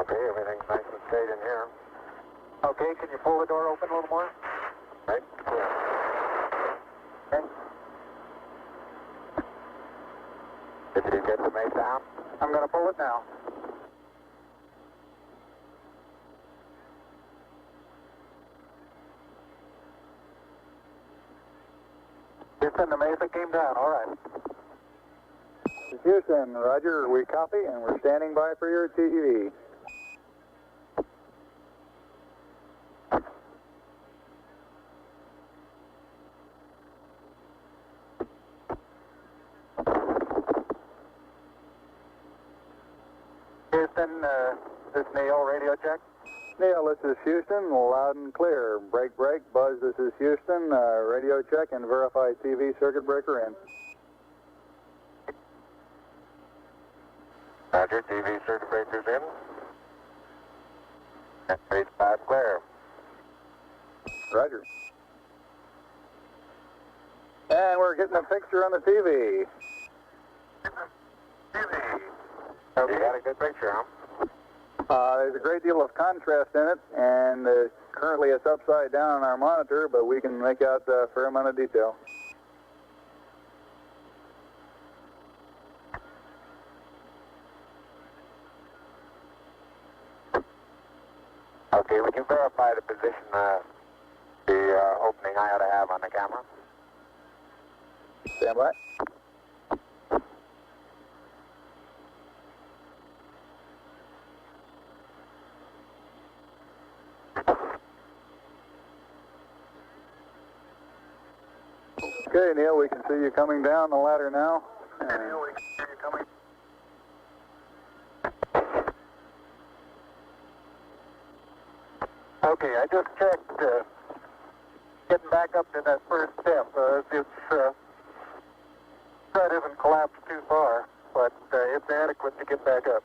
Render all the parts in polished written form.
Okay, everything's nice and straight in here. Okay, can you pull the door open a little more? Right? Clear. Okay. Did you get the mate down? I'm going to pull it now. Houston, the Mesa came down. All right. Houston, roger. We copy, and we're standing by for your TEV. Houston, this is Neil, radio check. Neil, this is Houston, loud and clear. Break, break. Buzz, this is Houston. Radio check and verify TV circuit breaker in. Roger, TV circuit breakers in. And phase 5 clear. Roger. And we're getting a picture on the TV. TV. Oh, you got a good picture, huh? There's a great deal of contrast in it, and currently it's upside down on our monitor, but we can make out a fair amount of detail. Okay, would you verify the position, the opening I ought to have on the camera? Stand by. Okay, Neil, we can see you coming down the ladder now. Neil, we can see you coming. Okay, I just checked getting back up to that first step. It's that isn't collapsed too far, but it's adequate to get back up.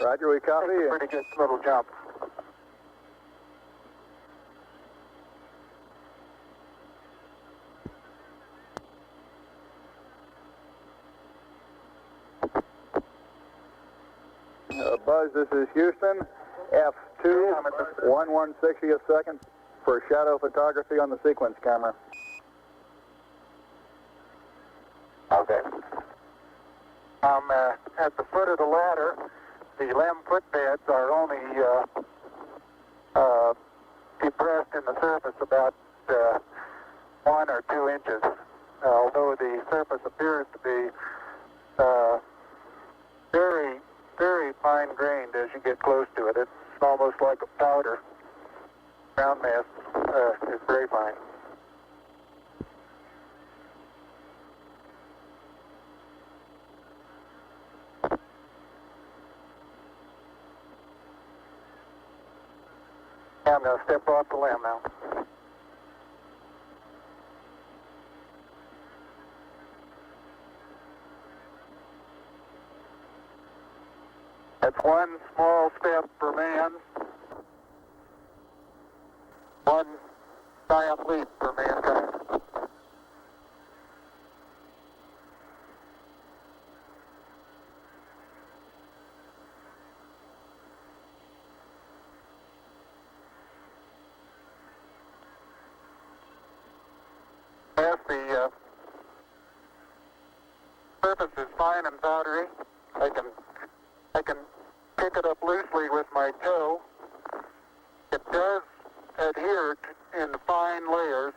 Roger, we copy. It's a pretty good little jump. Buzz, this is Houston. F2, 1/160th second for shadow photography on the sequence camera. Okay. I'm at the foot of the ladder. The LEM footbeds are only depressed in the surface about 1 or 2 inches, although the surface appears to be very, very fine-grained as you get close to it. It's almost like a powder. Ground mass is very fine. I'm going to step off the LEM now. That's one small step for man, one giant leap for mankind. As the surface is fine and powdery, I can pick it up loosely with my toe. It does adhere in fine layers,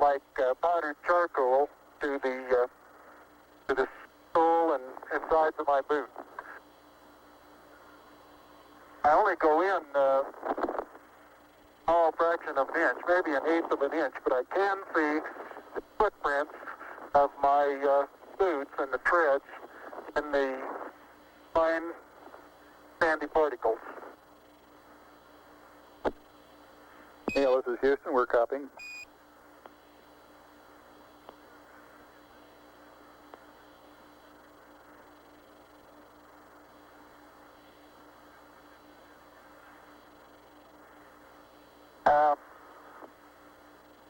like powdered charcoal, to the sole and sides of my boot. I only go in a small fraction of an inch, maybe an eighth of an inch, but I can see the footprints of my boots and the treads in the fine sandy particles. Neil, this is Houston. We're copying.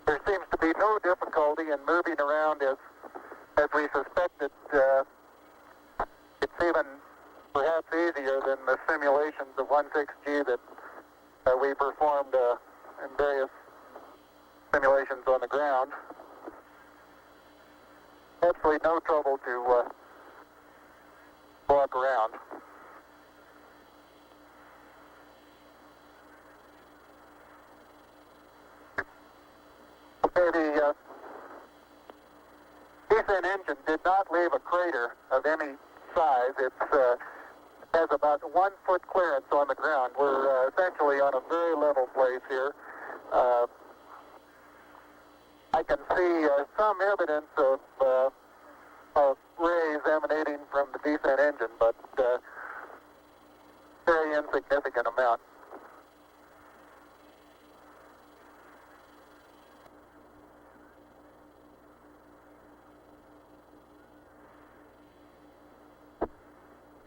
There seems to be no difficulty in moving around as we suspected. It's even perhaps easier than the simulations of 16G that we performed in various simulations on the ground. Absolutely no trouble to walk around. Okay, the descent engine did not leave a crater of any size. It has about 1 foot clearance on the ground. We're essentially on a very level place here. I can see some evidence of rays emanating from the descent engine, but very insignificant amount.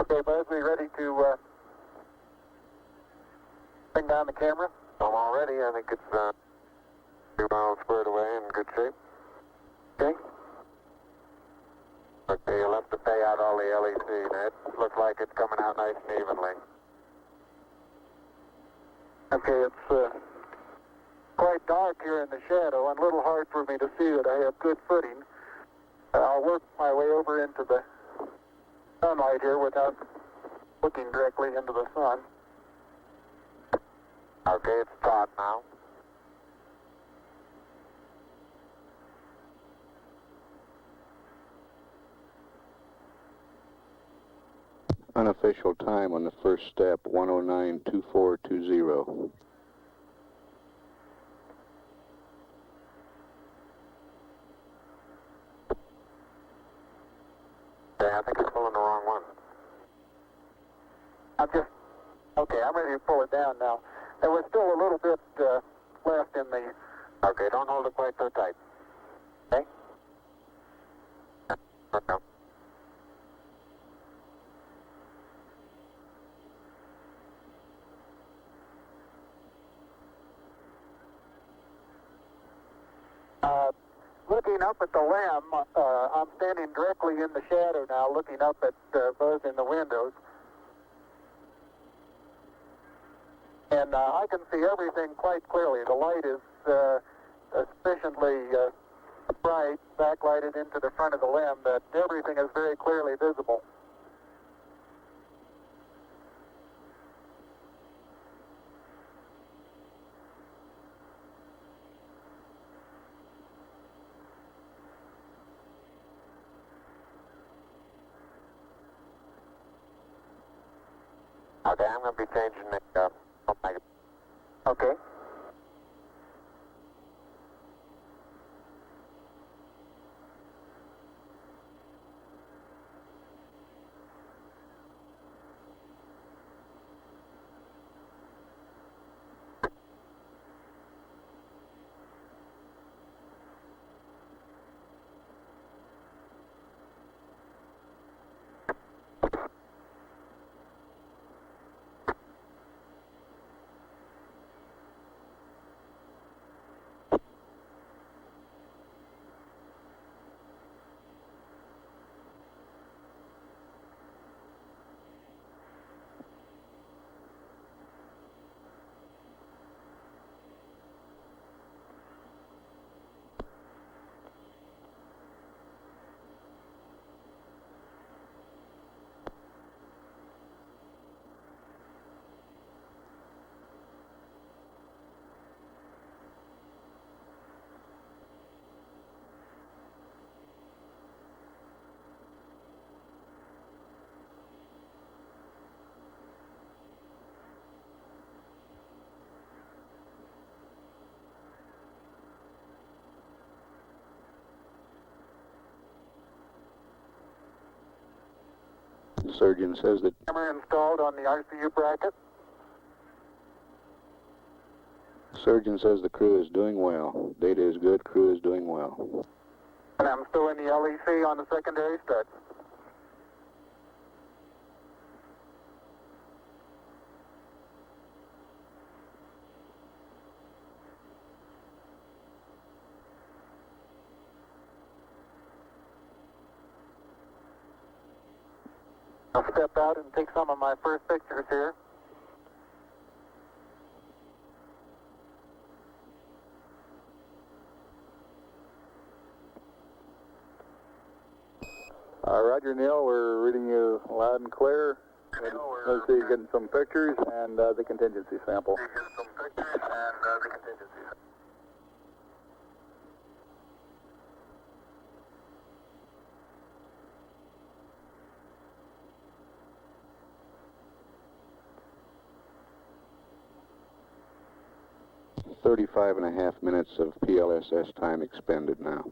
Okay, Buzz, we ready to bring down the camera? I'm all ready. I think it's 2 miles squared away in good shape. Okay. Okay, you'll have to pay out all the LEC, Ned. Looks like it's coming out nice and evenly. Okay, it's quite dark here in the shadow and a little hard for me to see that I have good footing. I'll work my way over into the sunlight here without looking directly into the sun. Okay, it's taut now. Unofficial time on the first step, 109.2420. Okay, I think you're pulling the wrong one. Okay, I'm ready to pull it down now. There was still a little bit left in the... Okay, don't hold it quite so tight. Okay? Okay. Looking up at the limb, I'm standing directly in the shadow now, looking up at Buzz in the windows. And I can see everything quite clearly. The light is sufficiently bright, backlighted into the front of the limb, that everything is very clearly visible. Okay, I'm going to be changing the Okay. Surgeon says that Camera installed on the RCU bracket. surgeon says the crew is doing well. Data is good, crew is doing well. And I'm still in the LEC on the secondary studs. I'll step out and take some of my first pictures here. Roger, Neil, we're reading you loud and clear. Let's see, getting some pictures and the contingency sample. Thirty-five and a half minutes of PLSS time expended now.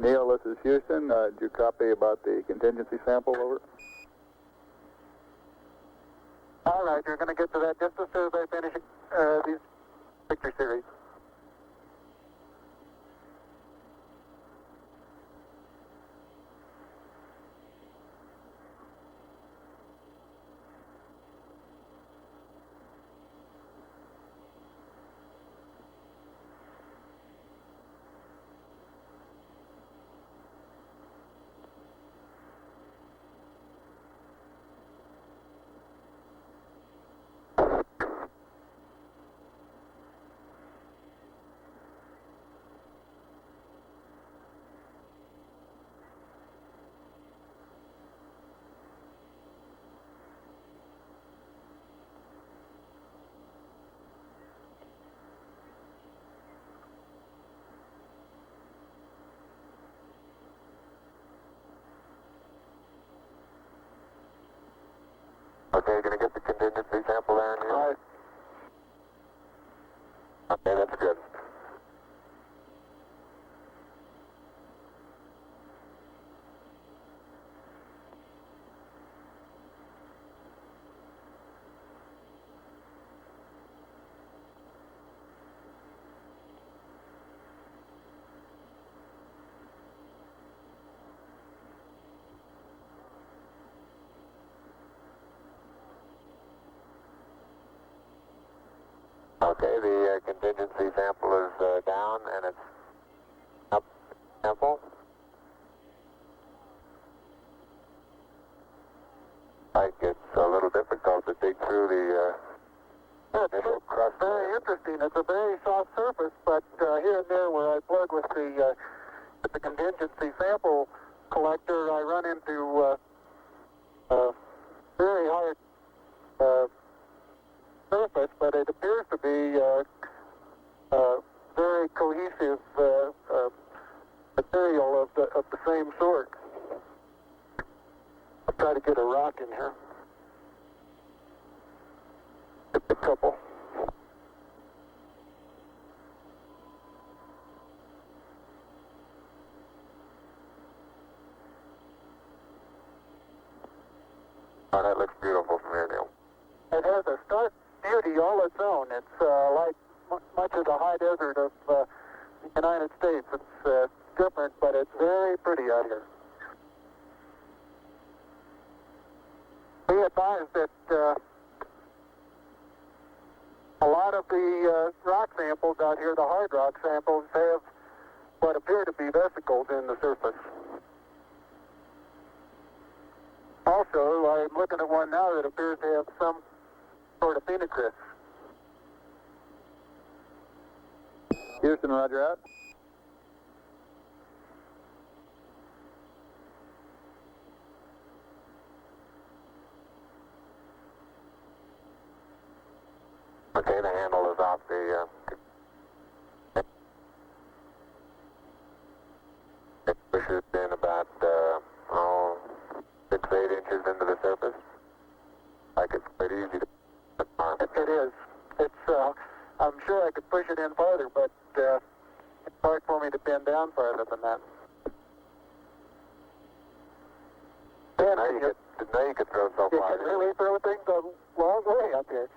Neil, this is Houston. Did you copy about the contingency sample? Over. All right, you're going to get to that just as soon as I finish these picture series. Okay, gonna get the contingency sample there, Neil? All right. Okay, that's good. Okay, the contingency sample is down and it's up sample. Like it's a little difficult to dig through the initial crust. Very interesting. It's a very soft surface, but here and there where I plug with the contingency sample collector, I run into very hard surface, but it appears to be very cohesive material of the same sort. I'll try to get a rock in here. Just a couple. Oh, that looks beautiful from here, Neil. It has a stark beauty all its own. It's like much of the high desert of the United States. It's different, but it's very pretty out here. Be advised that a lot of the rock samples out here, the hard rock samples, have what appear to be vesicles in the surface. Also, I'm looking at one now that appears to have some sort of phenocryst. Houston, roger out. Okay, the handle is off the it pushes in about 6 I could push it in farther, but it's hard for me to bend down farther than that. Now you could throw so You far. can really throw things a long way up here.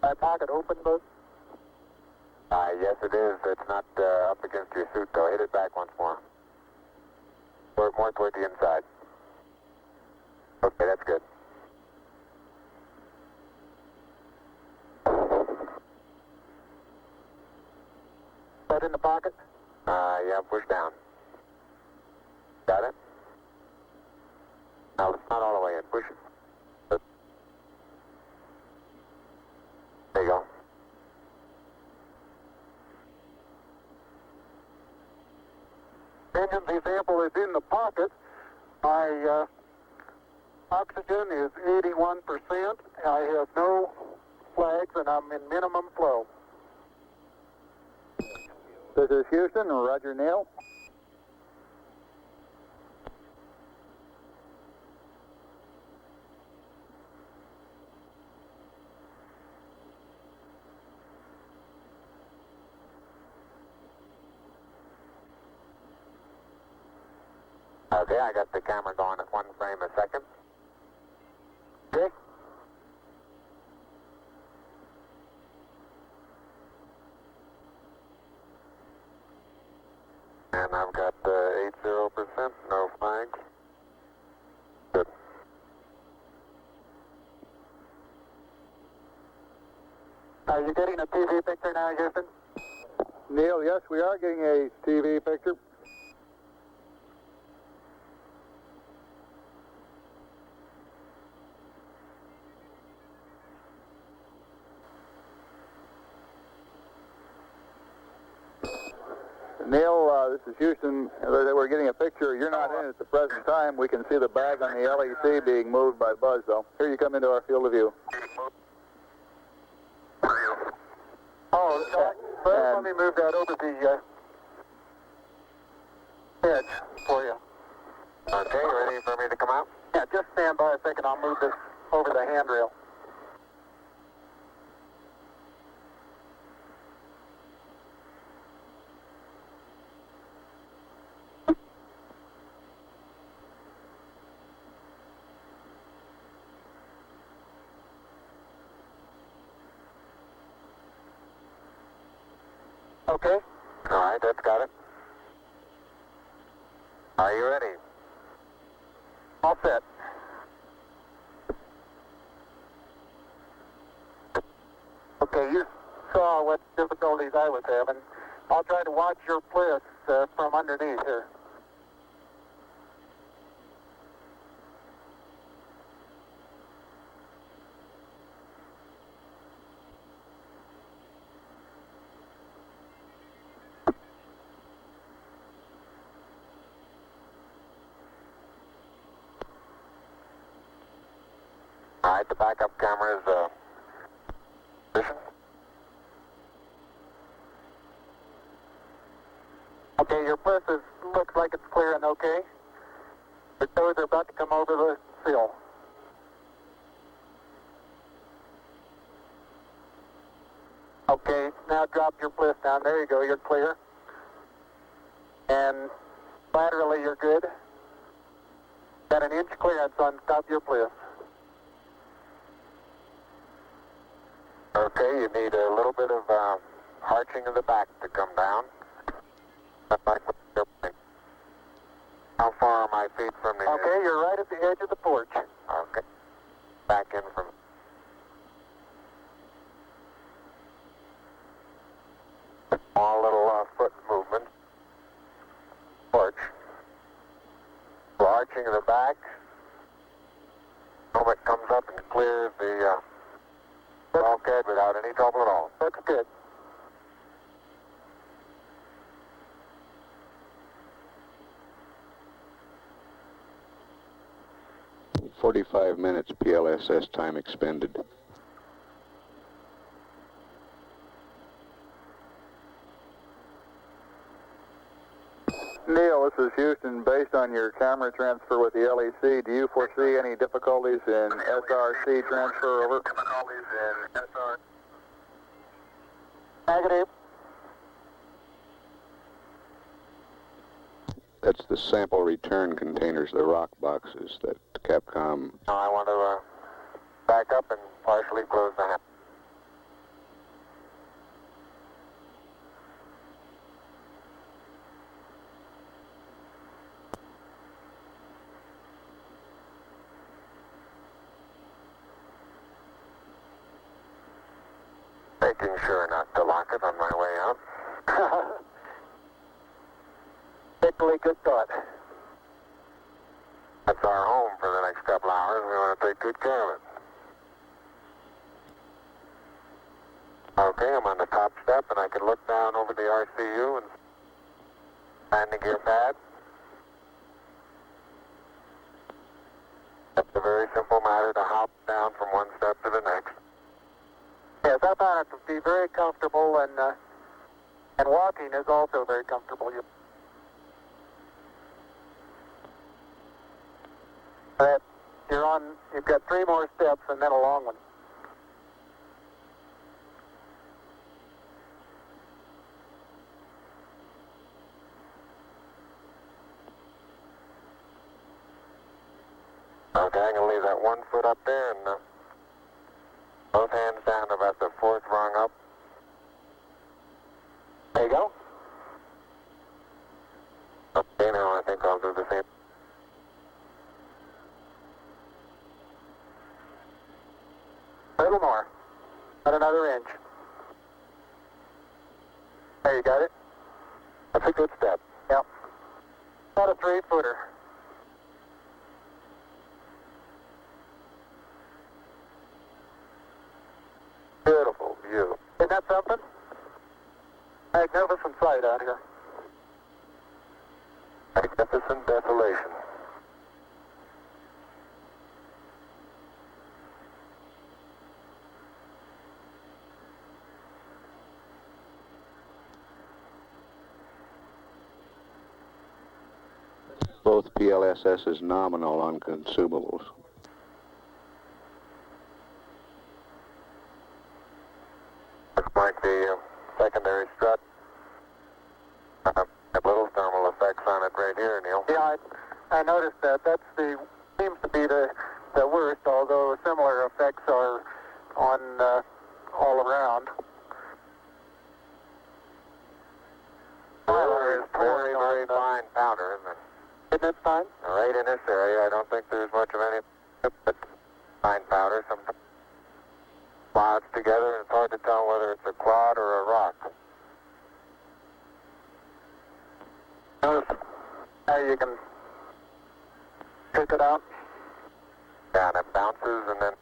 My pocket open, but Yes, it is. It's not up against your suit, though. Hit it back once more. Work more toward the inside. Okay, that's good. that in the pocket. Yeah, push down. Got it? Now it's not all the way in. Push it. There you go. Engine's example is in the pocket. My oxygen is 81%. I have no flags, and I'm in minimum flow. This is Houston, Roger, Neil. Okay, I got the camera going at 1 frame a second. Okay. And I've got 80%, no flags. Good. Are you getting a TV picture now, Houston? Neil, yes, we are getting a TV picture. Neil, this is Houston. We're getting a picture. You're not in at the present time. We can see the bag on the LEC being moved by Buzz, though. Here you come into our field of view. Oh, well, let me move that over the edge for you. Okay, ready for me to come out? Yeah, just stand by a second. I'll move this over the handrail. Okay. All right, that's got it. Are you ready? All set. Okay, you saw what difficulties I was having. I'll try to watch your bliss from underneath here. All right, the backup camera is position. Okay, your bliss looks like it's clear and okay. The toes are about to come over the sill. Okay, now drop your bliss down. There you go, you're clear. And laterally you're good. Got an inch clearance on top of your bliss. Okay, you need a little bit of arching of the back to come down. How far are my feet from the Okay, you're right at the edge of the porch. Okay. Back in from... Small little foot movement. Porch. Arching of the back. Moment comes up and clears the bulkhead without any trouble at all. Looks good. 45 minutes PLSS time expended. Neil, this is Houston. Based on your camera transfer with the LEC, do you foresee any difficulties in SRC transfer over? Difficulties in SR. Negative. That's the sample return containers, the rock boxes that Capcom... No, I want to back up and partially close the hatch. Making sure not to lock it on my way out. Particularly good thought. That's our home for the next couple hours. We want to take good care of it. Okay, I'm on the top step and I can look down over the RCU and landing gear pad. It's a very simple matter to hop down from one step to the next. Yes, I found it to be very comfortable, and walking is also very comfortable. You've got 3 more steps and then a long one. Okay, I'm going to leave that 1 foot up there and both hands down about the 4th rung up. There you go. Okay, now I think I'll do the same. A little more. About another inch. There, you got it? That's a good step. Yep. About a 3-footer. Beautiful view. Isn't that something? Magnificent sight out here. Magnificent desolation. Both PLSS is nominal on consumables. Looks like the secondary strut. Have little thermal effects on it right here, Neil. Yeah, I noticed that. Seems to be the worst, although similar effects are on all around. There is very, very fine powder, isn't it? Isn't it fine? Right in this area, I don't think there's much of any, but fine powder. Some clouds together, and it's hard to tell whether it's a clod or a rock. Notice how you can pick it out. Yeah, and it bounces, and then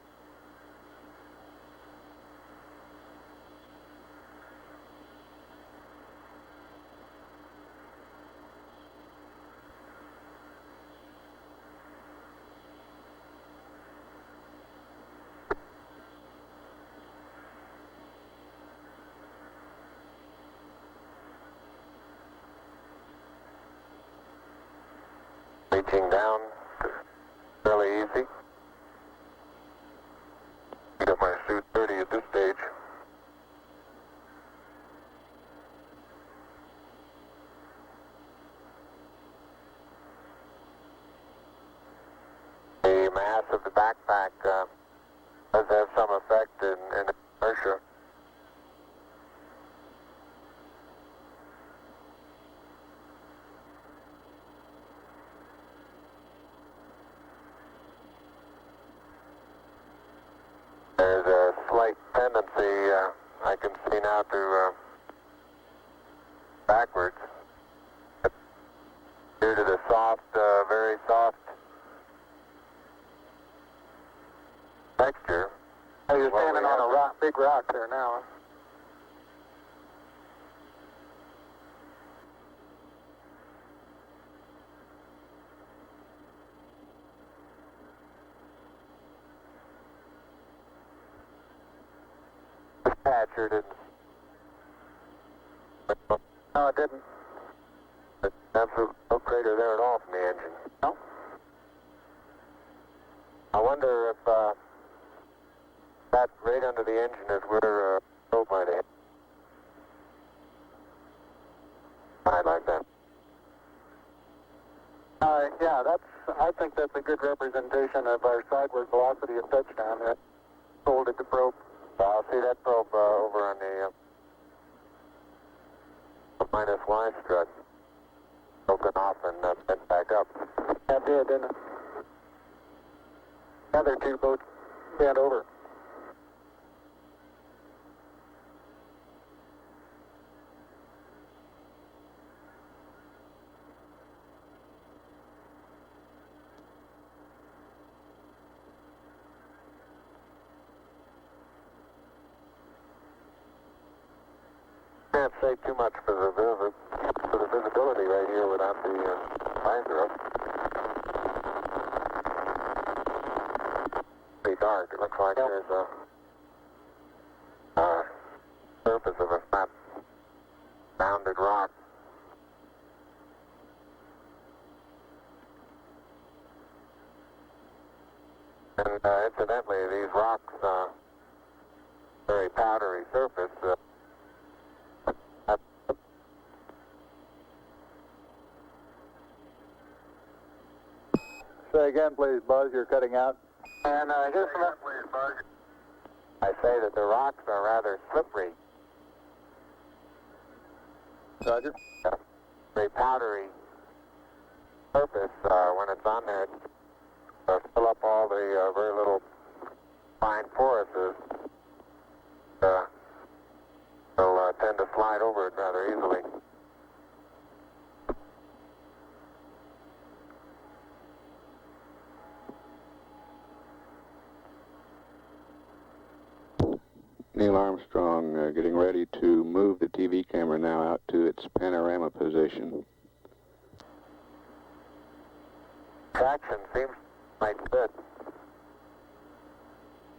reaching down, fairly easy. Got my suit dirty at this stage. The mass of the backpack does have some effect in inertia. There's a slight tendency, I can see now, to backwards due to the soft, very soft texture. Oh, you're Well, standing we on have a rock, big rock there now. Yeah, it sure didn't. No, it didn't. There's absolutely no crater there at all from the engine. No. I wonder if that right under the engine is where probe might have hit. I like that. Yeah, I think that's a good representation of our sideward velocity at touchdown. That folded the probe. I'll see that probe over on the minus Y strut. Broken off and bent back up. That did, didn't it? The other two both bent over. Can't say too much for the visibility right here without the visor up. Pretty dark. It looks like there's a surface of a flat, rounded rock. And incidentally, these rocks, very powdery surface. Say again, please, Buzz. You're cutting out. And here's some... I say that the rocks are rather slippery. Roger. Very powdery surface when it's on there. Fill up all the very little fine porises. They'll tend to slide over it rather easily. Neil Armstrong getting ready to move the TV camera now out to its panorama position. Traction seems quite good.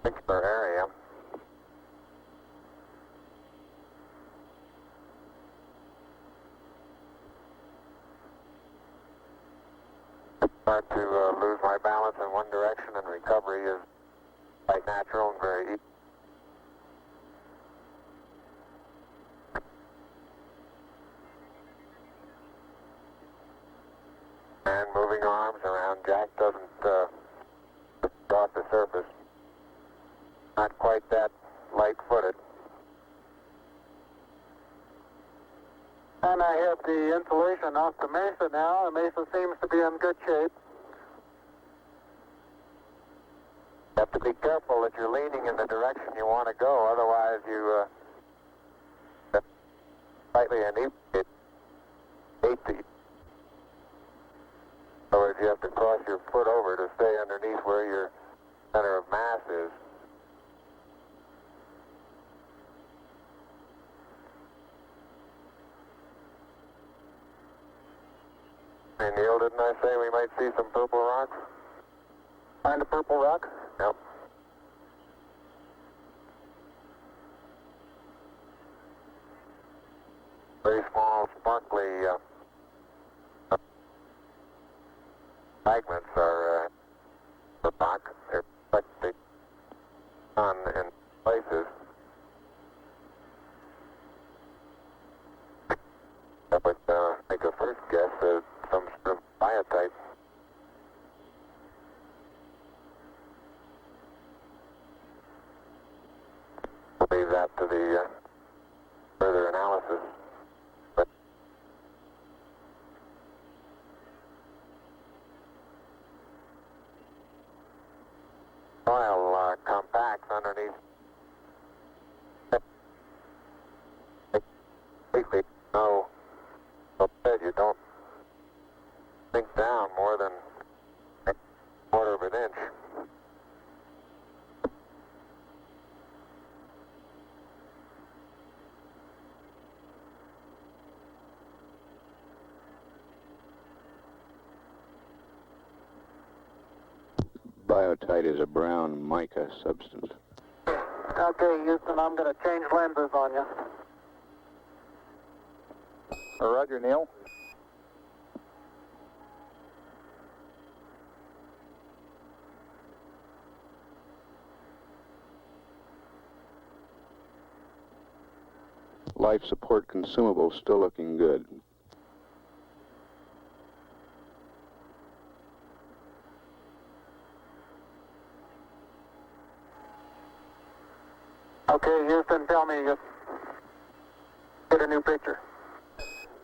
Particular area. I start to lose my balance in one direction, and recovery is quite natural and very easy. And moving arms around, Jack doesn't off the surface. Not quite that light-footed. And I have the insulation off the mesa now. The mesa seems to be in good shape. You have to be careful that you're leaning in the direction you want to go, otherwise you slightly inebriate. In other words, you have to cross your foot over to stay underneath where your center of mass is. Hey Neil, didn't I say we might see some purple rocks? Find a purple rock? Yep. Very small, sparkly fragments are the rock. They reflect the sun in places. I would make a first guess at some sort of biotite. I'll leave that to the further analysis. But soil compacts underneath. Completely no bed. You don't sink down more than a quarter of an inch. Biotite is a brown mica substance. Okay, Houston, I'm going to change lenses on you. Roger, Neil. Life support consumables still looking good. Okay, Houston, tell me, get a new picture.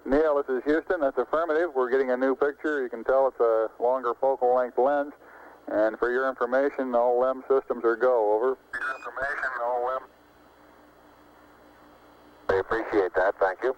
Neil, this is Houston. That's affirmative. We're getting a new picture. You can tell it's a longer focal length lens. And for your information, all LEM systems are go. Over. For your information, all LEM. I appreciate that. Thank you.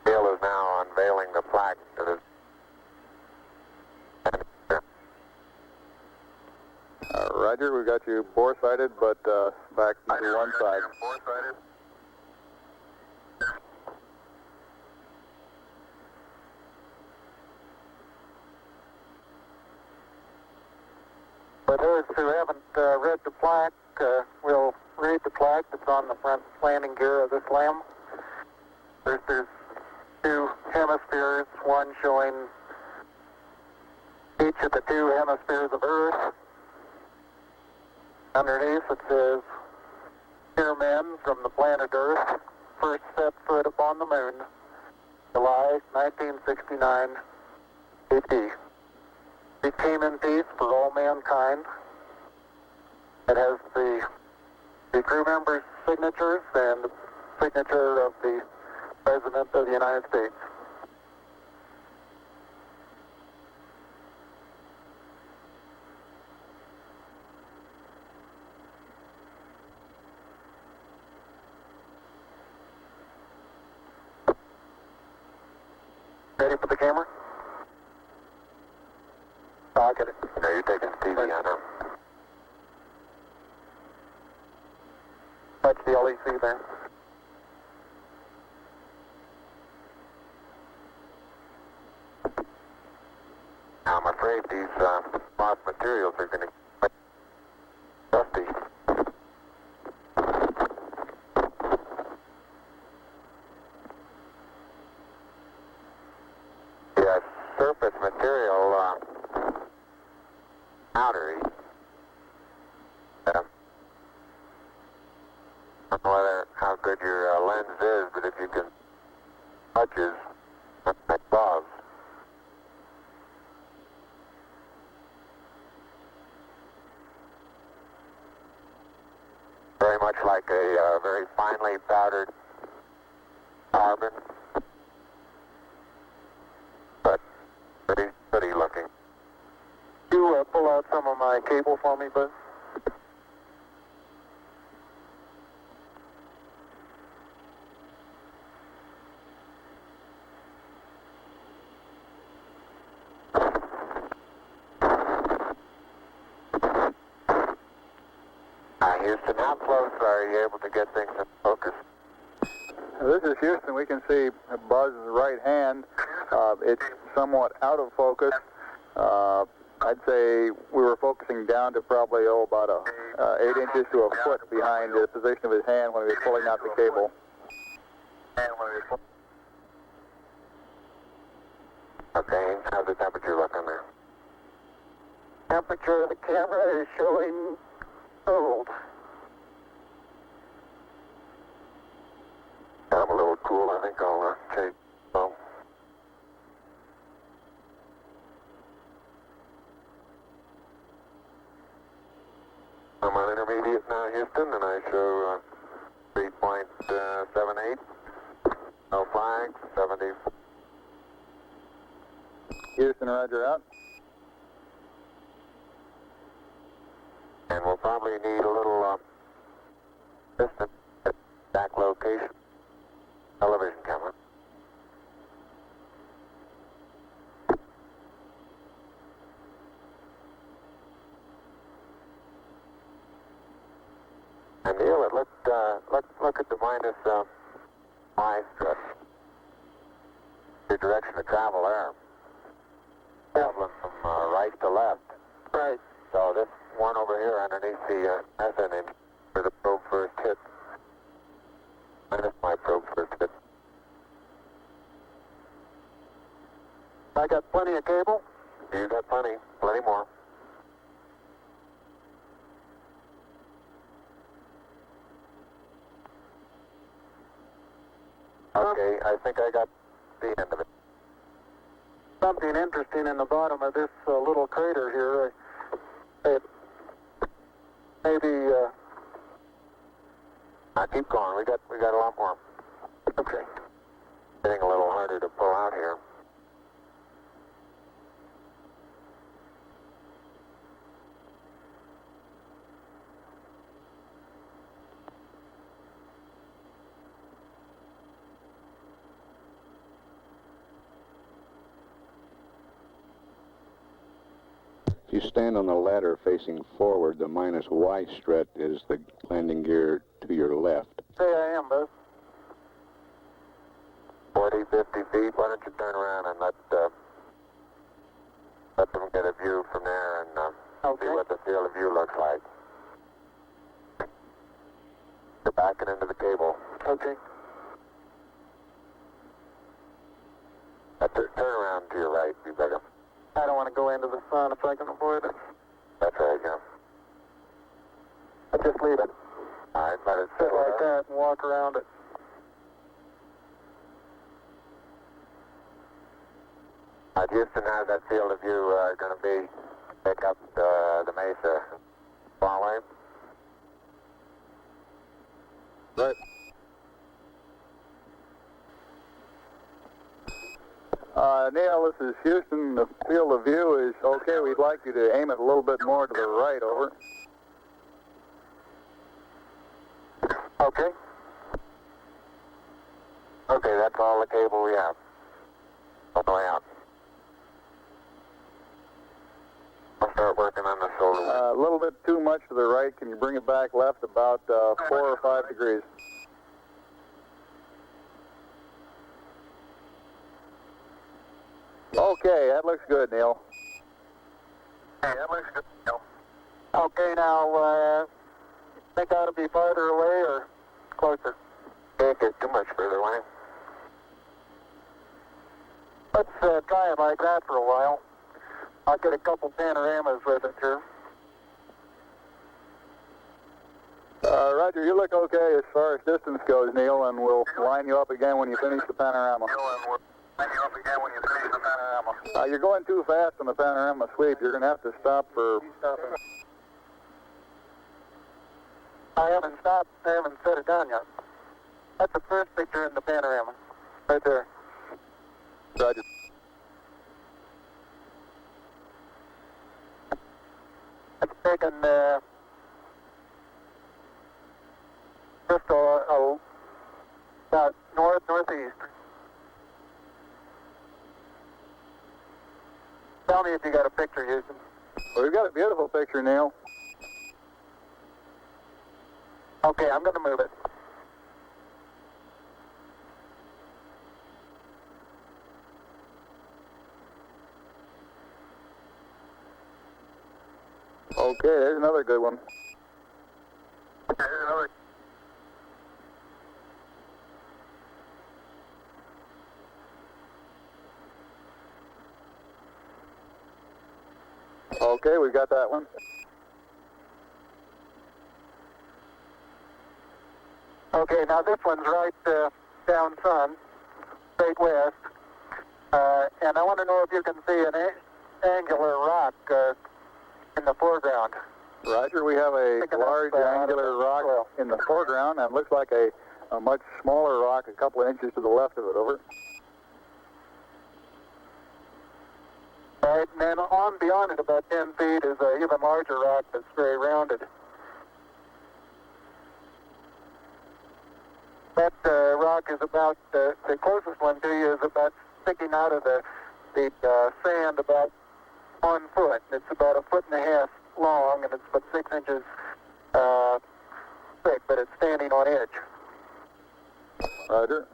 Neil is now unveiling the plaque that is. Roger, we got you bore-sighted, but back to one side. Bore-sighted. For those who haven't read the plaque, we'll read the plaque that's on the front landing gear of this LEM. There's two hemispheres, one showing each of the two hemispheres of Earth. Underneath it says, "Dear men from the planet Earth, first set foot upon the moon, July 1969 AD. It came in peace for all mankind." It has the crew members' signatures and the signature of the President of the United States. Ready for the camera? Oh, I get it. No, you're taking the TV on now. Touch the LEC there. Now, I'm afraid these moth materials are going to get dusty. The surface material, powdery. I don't know how good your lens is, but if you can touches, that gloves. Very much like a very finely powdered carbon, but pretty looking. You pull out some of my cable for me, Buzz? Houston, how close are you able to get things in focus? This is Houston. We can see Buzz's right hand. It's somewhat out of focus. I'd say we were focusing down to probably about 8 inches to a foot behind the position of his hand when he was pulling out the cable. Okay, how's the temperature looking there? Temperature of the camera is showing cold. I'm a little cool. I think I'll take. I'm on intermediate now, Houston, and I show 3.78. No flags, 70. Houston, roger out. And we'll probably need a little Distance, exact location, television camera. And Neil, look at the minus Y stress. The direction of travel there. Traveling from right to left. Right. So this one over here underneath the methane engine where the probe first hit. Minus my probe first hit. I got plenty of cable. You got plenty more. Okay, I think I got the end of it. Something interesting in the bottom of this little crater here. Maybe. Keep going. We got a lot more. Okay. Getting a little harder to pull out here. If you stand on the ladder facing forward, the minus Y strut is the landing gear to your left. Say I am, Buzz. 40, 50 feet. Why don't you turn around and let them get a view from there and Okay. see what the field of view looks like. You're backing into the cable. Okay. Turn around to your right, be better. I don't want to go into the sun if I can avoid it. That's right, yeah. I just leave it. All right, let it Sit settle like there. that and walk around it. Houston, how's that field of view going to be? Pick up the mesa. Far away? Right. Neil, this is Houston. The field of view is okay. We'd like you to aim it a little bit more to the right, over. Okay. Okay, that's all the cable we have. All the way out. I'll start working on the shoulder. A little bit too much to the right. Can you bring it back left about 4 or 5 degrees? Okay, that looks good, Neil. Hey, that looks good. No. Okay, now, think I ought to be farther away or closer? Can't get too much further away. Let's try it like that for a while. I'll get a couple panoramas with it here. Roger, you look okay as far as distance goes, Neil, and we'll line you up again when you finish the panorama. You're going too fast on the panorama sweep. You're going to have to stop for... I haven't stopped. I haven't set it down yet. That's the first picture in the panorama. Right there. Roger. It's taken just about northeast. Tell me if you got a picture, Houston. Well, we've got a beautiful picture, Neil. Okay, I'm going to move it. Okay, there's another good one. Okay, we got that one. Okay, now this one's right down sun, straight west. And I want to know if you can see an angular rock in the foreground. Roger, we have a large angular rock in the foreground, and it looks like a much smaller rock a couple of inches to the left of it, over. All right, and then on beyond it about 10 feet is an even larger rock that's very rounded. rock is about, the closest one to you is about sticking out of the sand about 1 foot. It's about 1.5 feet long, and it's about 6 inches thick, but it's standing on edge. Roger.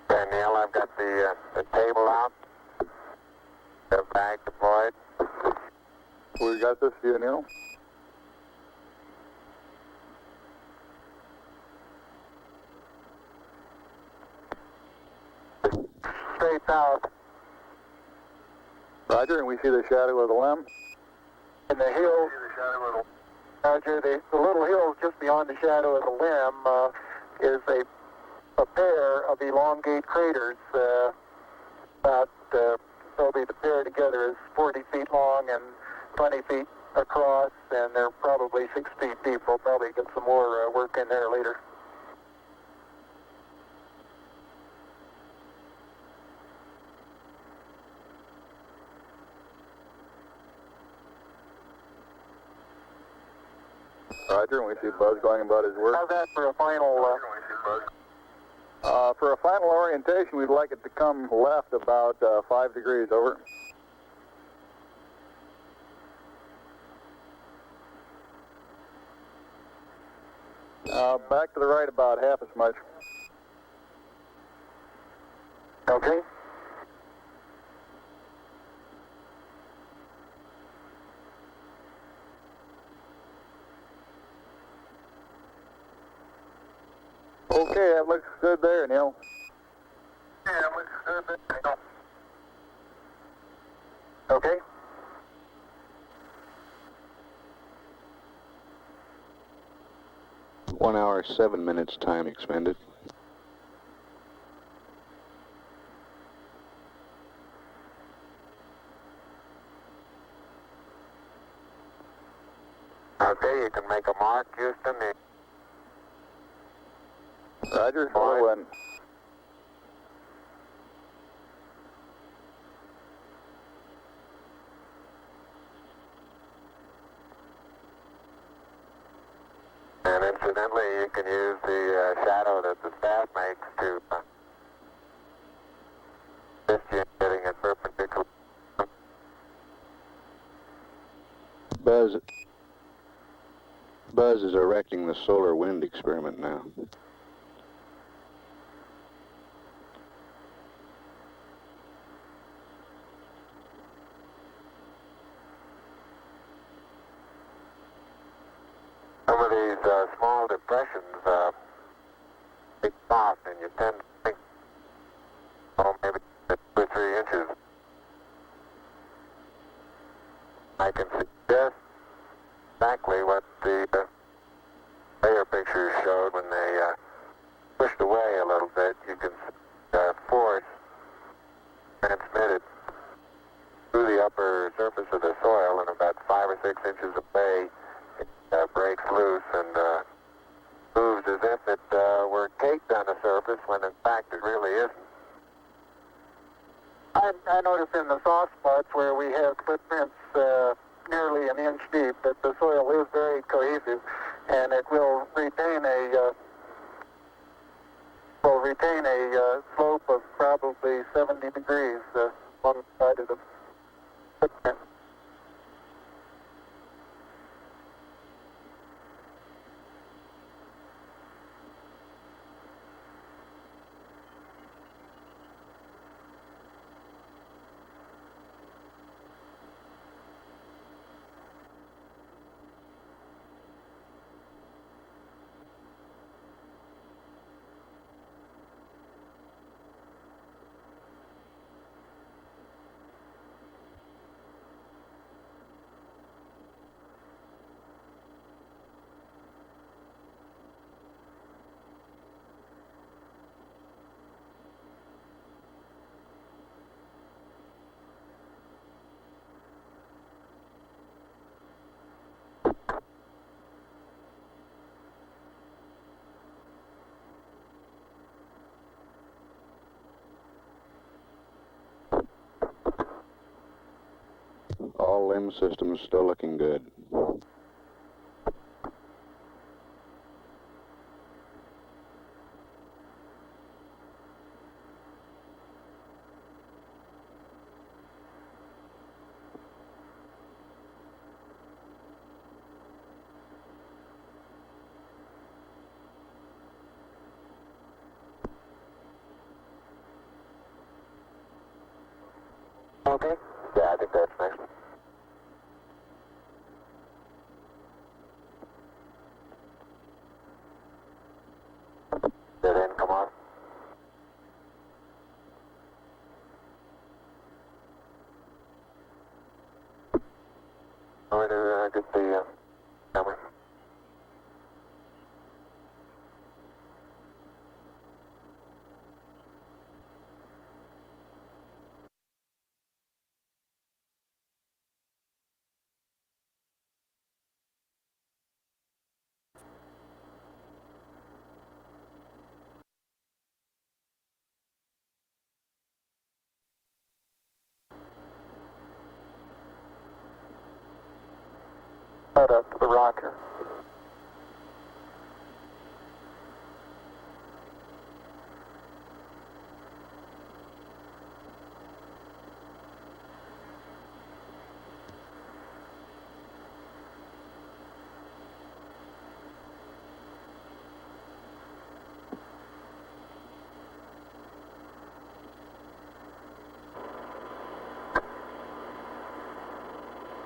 Okay, Neil, I've got the table out. The bag deployed. We got this view, Neil. Straight south. Roger, and we see the shadow of the limb. And the hill, Roger, the little hill just beyond the shadow of the limb is a pair of elongate craters. Probably the pair together is 40 feet long and 20 feet across, and they're probably 6 feet deep. We'll probably get some more work in there later. Roger, and we see Buzz going about his work. How's that for a final? For a final orientation, we'd like it to come left about 5 degrees, over. Back to the right about half as much. Okay. Okay, that looks good there, Neil. Yeah, that looks good there. Okay. One hour, 7 minutes time expended. Okay, you can make a mark, Houston. Roger, slow in. And incidentally, you can use the shadow that the staff makes to assist you in getting it perpendicular. Buzz is erecting the solar wind experiment now. Some of these small depressions big soft, and you tend to think, oh, maybe 2 or 3 inches. I can suggest exactly what the layer pictures showed when they pushed away a little bit. You can see force transmitted through the upper surface of the soil, and about 5 or 6 inches away, it breaks loose and moves as if it were caked on the surface, when in fact it really isn't. I noticed in the soft spots where we have footprints nearly an inch deep that the soil is very cohesive, and it will retain a slope of probably 70 degrees along the side of the footprint. All limb systems still looking good. Okay? Yeah, I think that's nice. Did it come on? Oh, I get the camera. Head up to the rocker.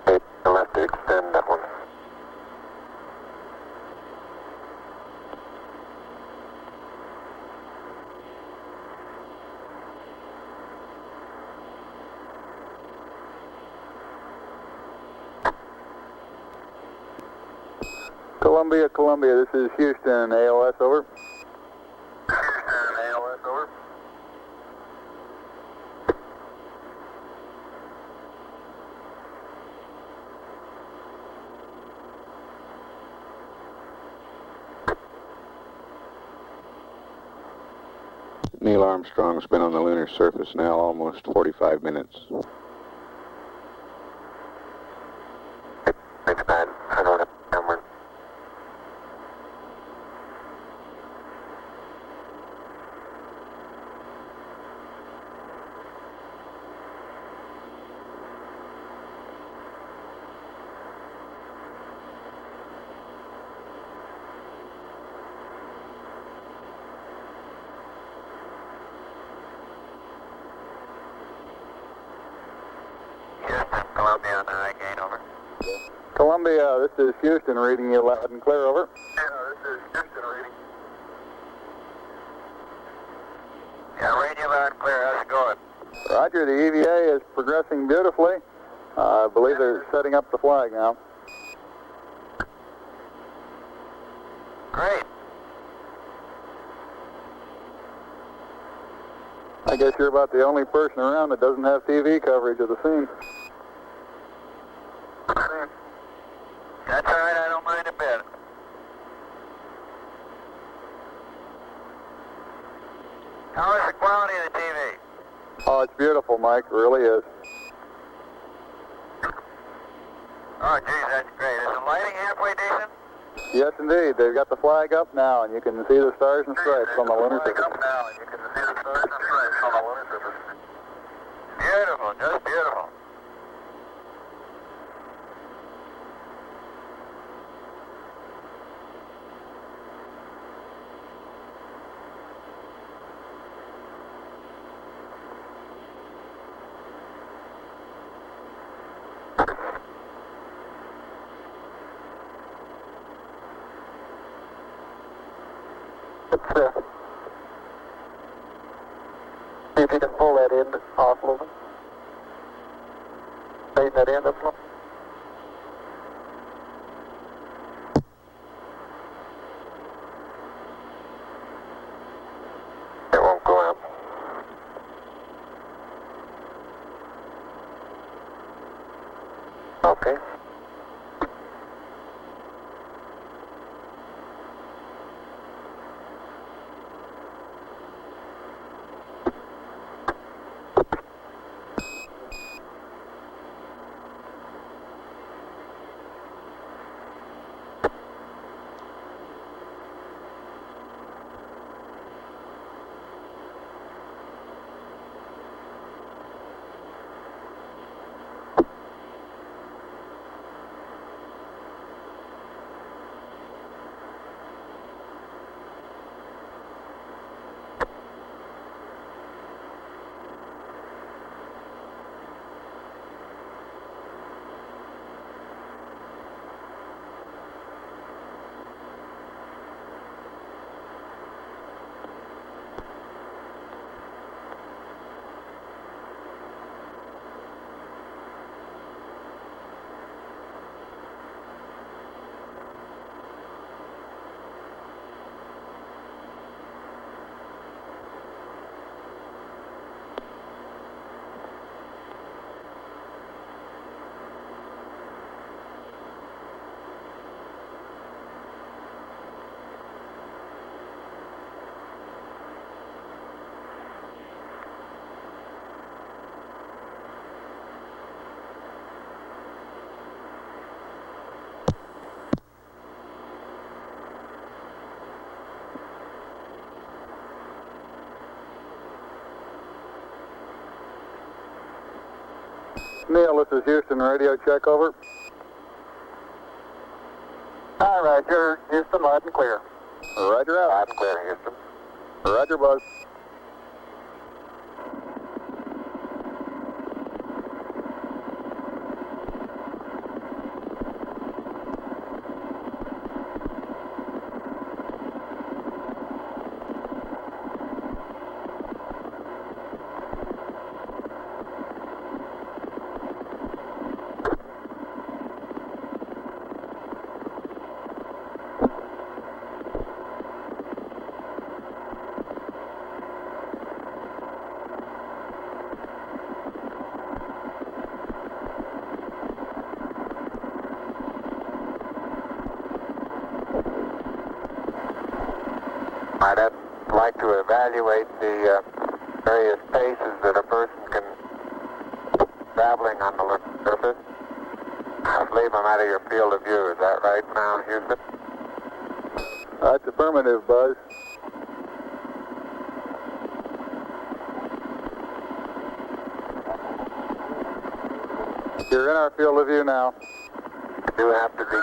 Okay, you'll have to extend that one. Columbia, Columbia, this is Houston, AOS, over. Houston, AOS, over. Neil Armstrong's been on the lunar surface now almost 45 minutes. Thanks, Pat. I don't have the camera. Houston, Columbia on the high gain, over. Columbia, this is Houston, reading you loud and clear, over. Yeah, this is Houston reading. Yeah, radio loud and clear. How's it going? Roger, the EVA is progressing beautifully. I believe they're setting up the flag now. Great. I guess you're about the only person around that doesn't have TV coverage of the scene. That's all right. I don't mind a bit. How is the quality of the TV? Oh, it's beautiful, Mike. It really is. Oh, geez, that's great. Is the lighting halfway decent? Yes, indeed. They've got the flag up now, and you can see the stars and stripes on the lunar surface. now, and you can see the stars and stripes on the lunar surface. Beautiful, just beautiful. Let's see if you can pull that end off a little bit. Straighten that end up a little. It won't go out. Okay. Neil, this is Houston, radio check, over. All right, Houston, loud and clear. Roger out. Loud and clear, Houston. Roger, Buzz. I'd like to evaluate the various paces that a person can traveling on the surface. I believe I'm out of your field of view. Is that right now, Houston? That's affirmative, Buzz. You're in our field of view now. You do have to be.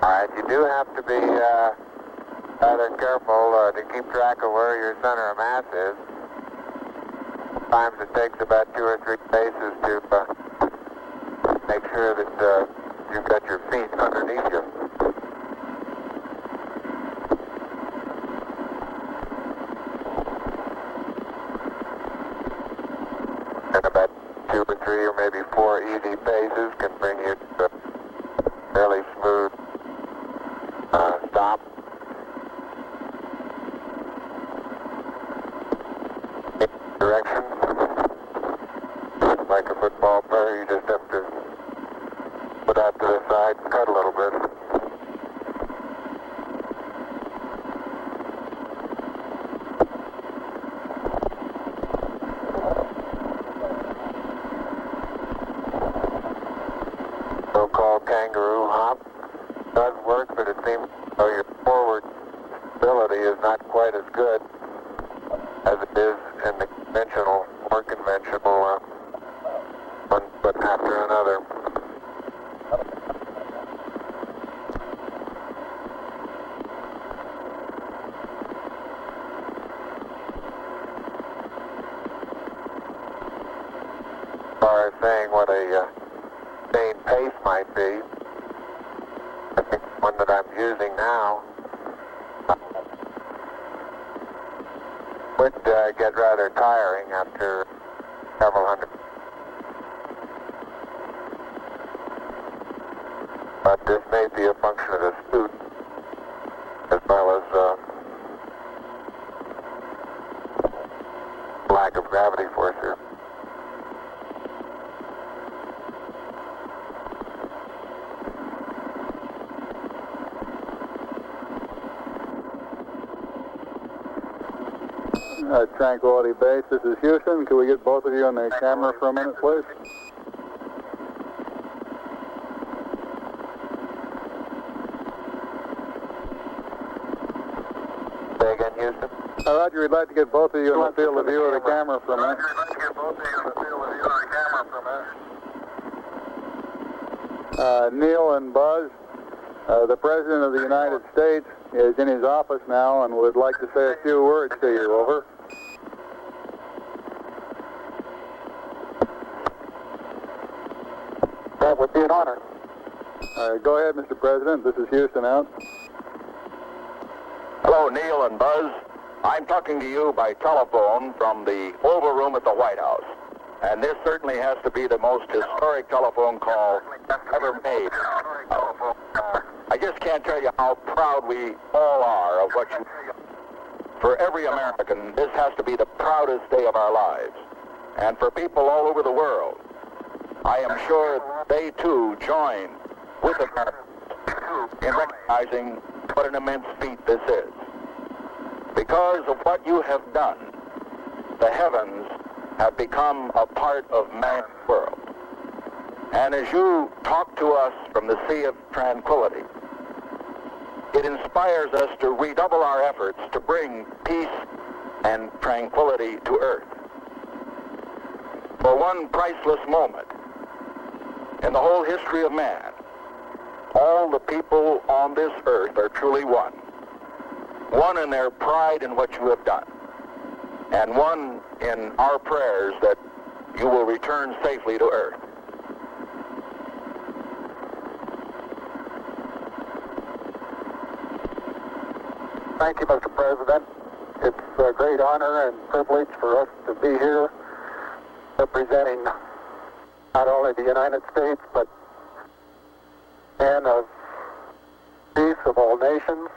All right, you do have to be rather careful to keep track of where your center of mass is. Sometimes it takes about 2 or 3 paces to make sure that you've got your feet underneath you. And about 2 or 3 or maybe 4 easy paces can bring you to a fairly smooth stop. Direction. Like a football player, you just have to put out to the side and cut a little bit. So-called kangaroo hop does work, but it seems though your forward ability is not quite as good as it is in the conventional, more conventional one foot after another. As far as saying what a sane pace might be, I think the one that I'm using now would get rather tiring after several hundred. But this may be a function of the suit as well as lack of gravity force here. Tranquility Base, this is Houston. Could we get both of you on the camera for a minute, please? Say again, Houston? Roger, we'd like to get both of you in the field of view of the camera for a minute. Neil and Buzz, the President of the United States is in his office now and would like to say a few words to you, over. That would be an honor. Go ahead, Mr. President. This is Houston out. Hello, Neil and Buzz. I'm talking to you by telephone from the Oval Room at the White House. And this certainly has to be the most historic telephone call ever made. I just can't tell you how proud we all are of what you... For every American, this has to be the proudest day of our lives. And for people all over the world, I am sure they too join with America in recognizing what an immense feat this is. Because of what you have done, the heavens have become a part of man's world. And as you talk to us from the Sea of Tranquility, it inspires us to redouble our efforts to bring peace and tranquility to Earth. for one priceless moment in the whole history of man, all the people on this earth are truly one. One in their pride in what you have done, and one in our prayers that you will return safely to earth. Thank you, Mr. President. It's a great honor and privilege for us to be here representing not only the United States, but men of peace of all nations,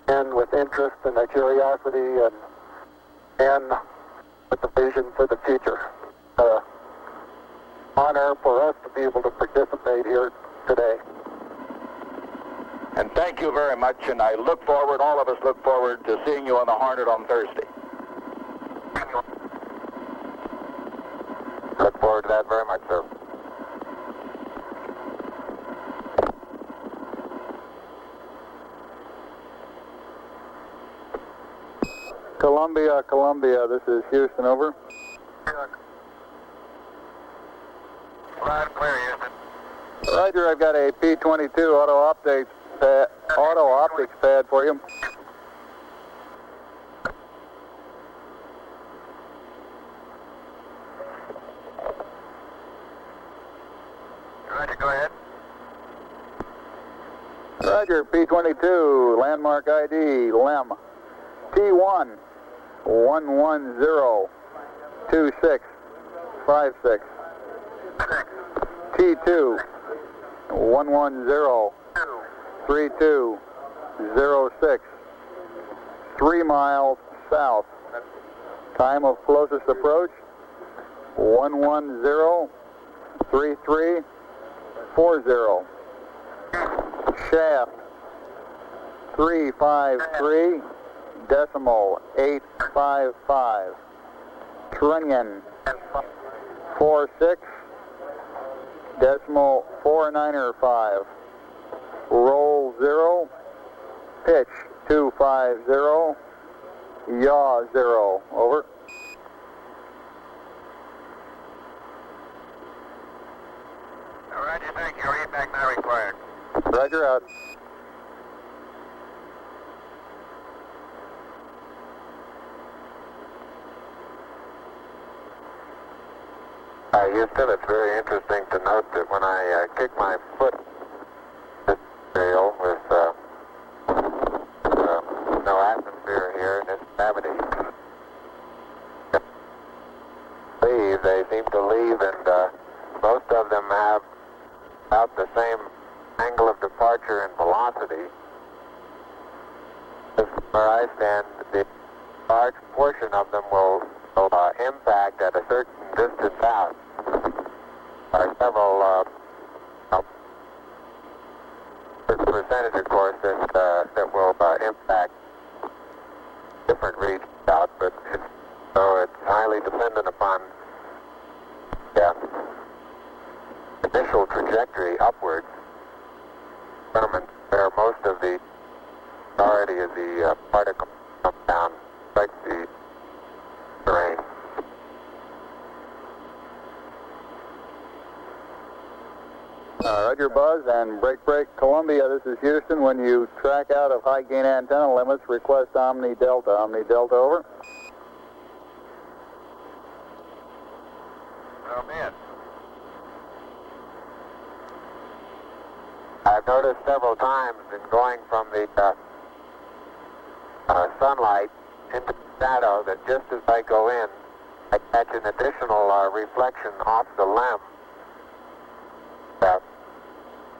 and with interest and a curiosity and with the vision for the future. Honor for us to be able to participate here today. And thank you very much, and I look forward, all of us look forward to seeing you on the Hornet on Thursday. Look forward to that very much, sir. Columbia, Columbia, this is Houston, over. Loud and clear, Houston. Roger, I've got a P-22 auto optics pad for you. Roger, go ahead. Roger, P-22, landmark ID, LEM, T1, 1102656, T2, 1103206, 3 miles south. Time of closest approach, 1103340. Shaft, 353.855. Trunnion, 46.495. Roll 0. Pitch 250. Yaw 0. Over. Roger, thank you. Read back now required. Roger, out. Houston, it's very interesting to note that when I kick my foot this trail with no atmosphere here and it's gravity, they seem to leave, and most of them have about the same angle of departure and velocity. Where I stand, the large portion of them will impact at a certain distance out. There are several certain percentage, of course, that will impact different regions out, but so it's highly dependent upon the initial trajectory upwards, determines where most of the priority of the particle comes down, like the terrain. Roger, Buzz, and break, Columbia, this is Houston. When you track out of high gain antenna limits, request Omni Delta, over. Well, man. I've noticed several times in going from the sunlight into the shadow that just as I go in, I catch an additional reflection off the LEM,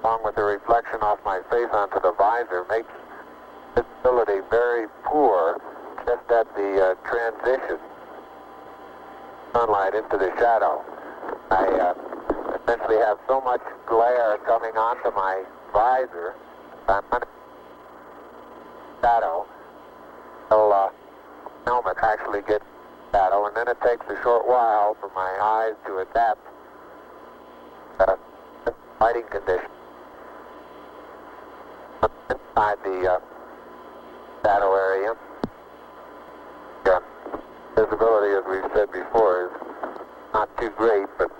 along with the reflection off my face onto the visor, makes visibility very poor just at the transition sunlight into the shadow. I essentially have so much glare coming onto my visor, I'm under shadow, until helmet actually gets shadow, and then it takes a short while for my eyes to adapt to lighting conditions. Inside the shadow area, visibility, as we've said before, is not too great, but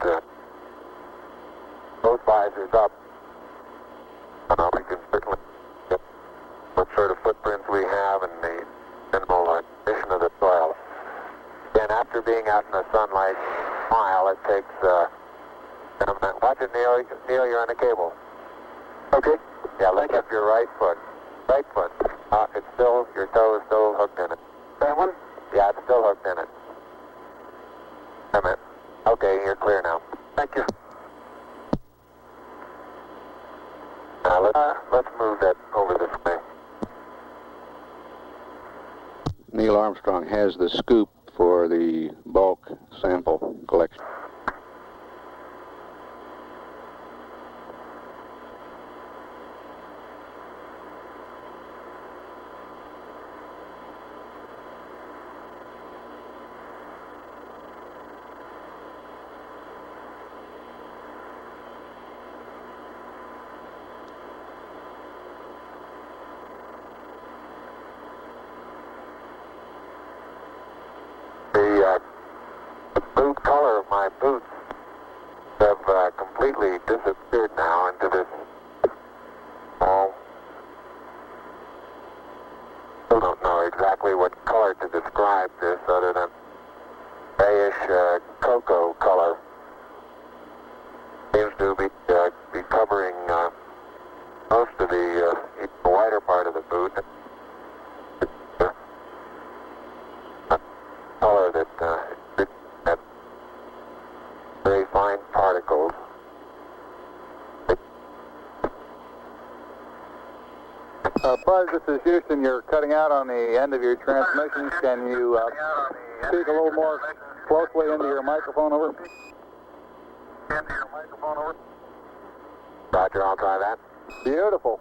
both visors up. We can certainly get what sort of footprints we have and the minimal condition of the soil. Again, after being out in the sunlight a while, it takes a minute. Watch it, Neil. Neil, you're on the cable. Okay. Yeah, lift up your right foot. Right foot. It's still, your toe is still hooked in it. That one? Yeah, it's still hooked in it. A minute. Okay, you're clear now. Thank you. Now let's move that over this way. Neil Armstrong has the scoop for the bulk sample collection. The boot color of my boots have completely disappeared now into this still don't know exactly what color to describe this other than grayish cocoa color. Seems to be covering most of the wider part of the boot. Color that had very fine particles. Buzz, this is Houston. You're cutting out on the end of your transmissions. Can you speak a little more closely into your microphone over? Roger, I'll try that. Beautiful.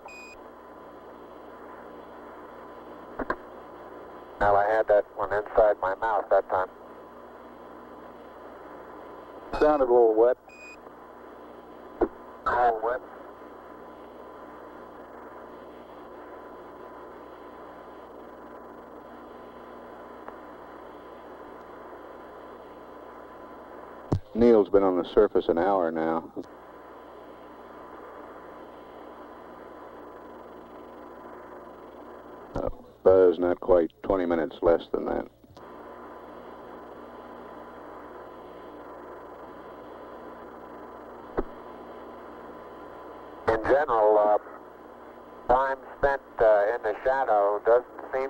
Well, I had that one inside my mouth that time. Sounded a little wet. A little wet. Neil's been on the surface an hour now. Buzz, not quite 20 minutes less than that. In general, time spent in the shadow doesn't seem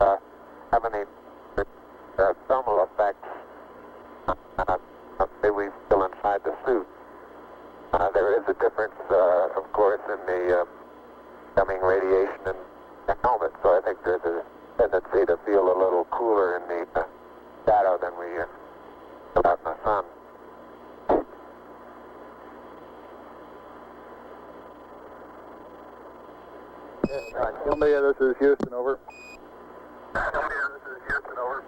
to have any thermal effects. Say we still inside the suit. There is a difference, of course, in the coming radiation and the helmet, so I think there's a tendency to feel a little cooler in the shadow than we feel out in the sun. Columbia, this is Houston, over. Columbia, this is Houston, over.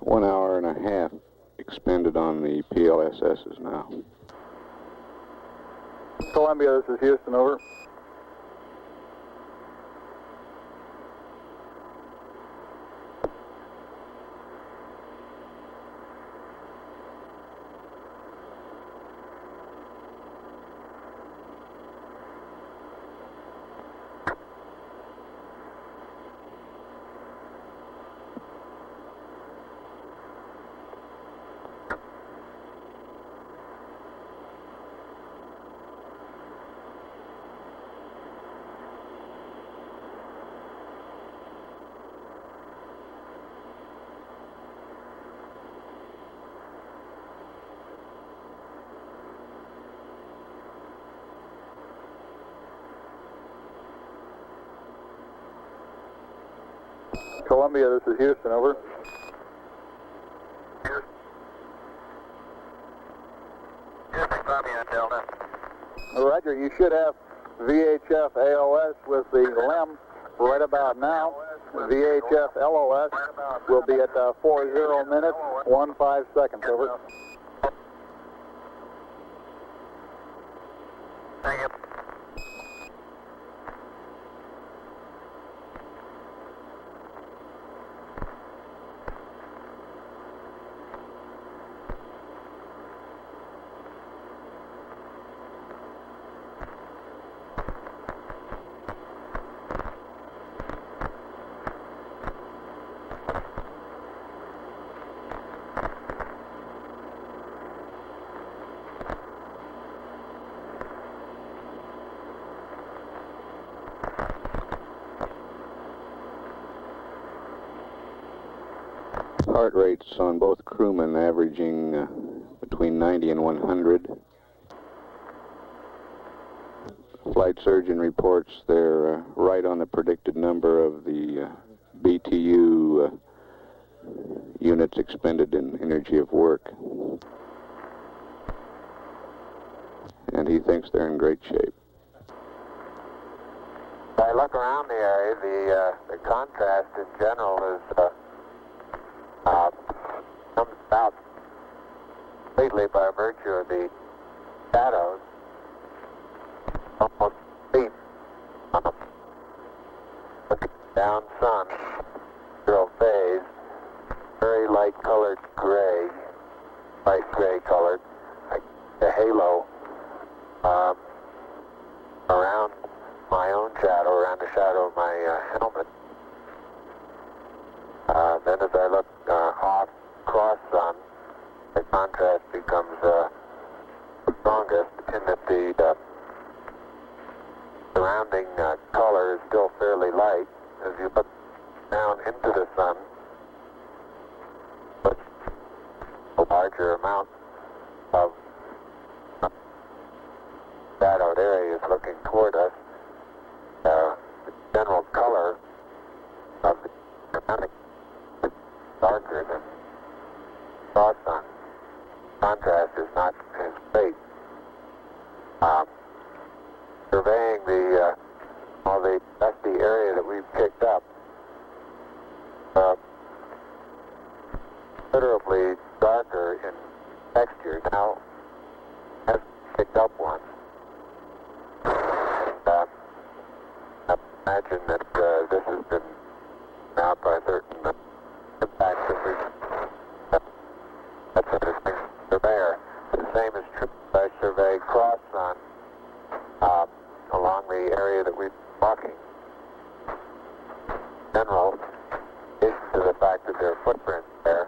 One hour and a half expended on the PLSSs now. Columbia, this is Houston, over. Columbia, this is Houston, over. Houston, Columbia, Delta. Roger, you should have VHF AOS with the LEM right about now. VHF LOS will be at 40 minutes, 15 seconds, over. Heart rates on both crewmen averaging between 90 and 100. Flight surgeon reports they're right on the predicted number of the BTU units expended in energy of work. And he thinks they're in great shape. As I look around the area, the contrast in general is comes about completely by virtue of the shadows. Almost deep. Looking down sun, zero phase, very light colored gray, light gray colored, like the halo around my own shadow, around the shadow of my helmet. Then as I look off cross sun, the contrast becomes strongest in that the surrounding color is still fairly light. As you look down into the sun, but a larger amount of shadowed areas looking toward us. The general color of the surrounding is darker than cross sun. Contrast is not as great. Surveying all the dusty area that we've picked up, considerably darker in texture. Now, I've picked up one. I imagine that this has been out by certain impacts that we've that's a distinct surveyor. The same is true as I survey cross sun along the area that we're walking. General is to the fact that there are footprints there.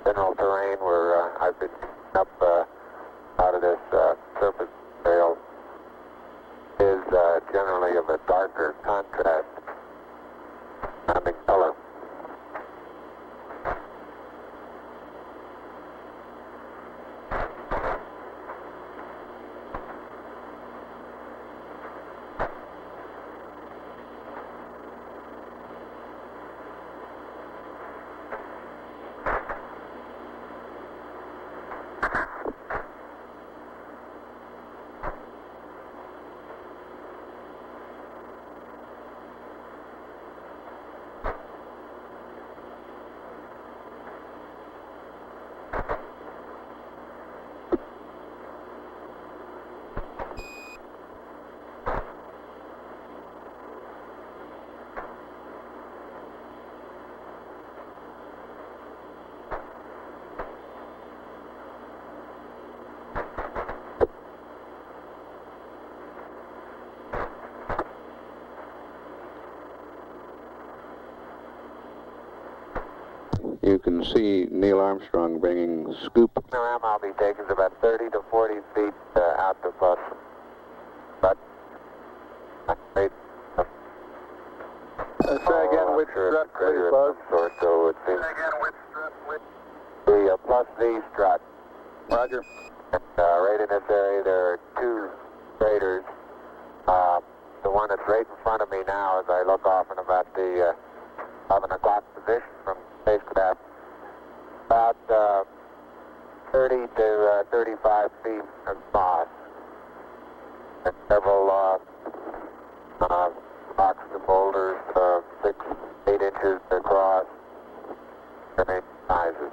General terrain where I've been up out of this surface trail is generally of a darker contrast, surrounding color. You can see Neil Armstrong bringing scoop. The ram I'll be taking is about 30 to 40 feet out to bus. But Say again which strut, please, Buzz. So it seems the plus V strut. Roger. And, right in this area there are two craters. The one that's right in front of me now as I look off in about the 11 o'clock position from the spacecraft, about 30 to 35 feet across, and several rocks and boulders 6, 8 inches across, different sizes.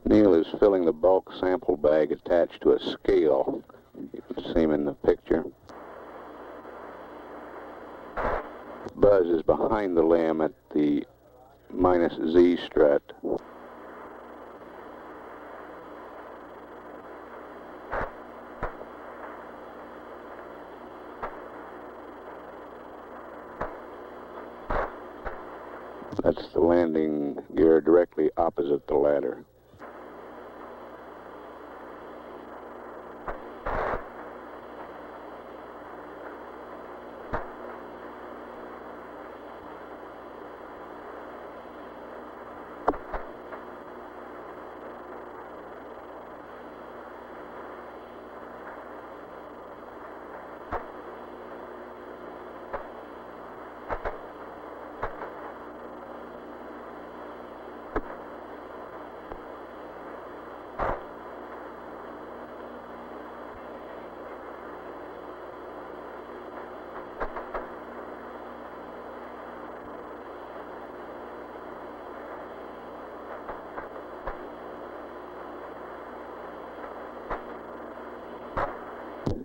Neil is filling the bulk sample bag attached to a scale. You can see him in the picture. Buzz is behind the limb at the minus Z strut. That's the landing gear directly opposite the ladder.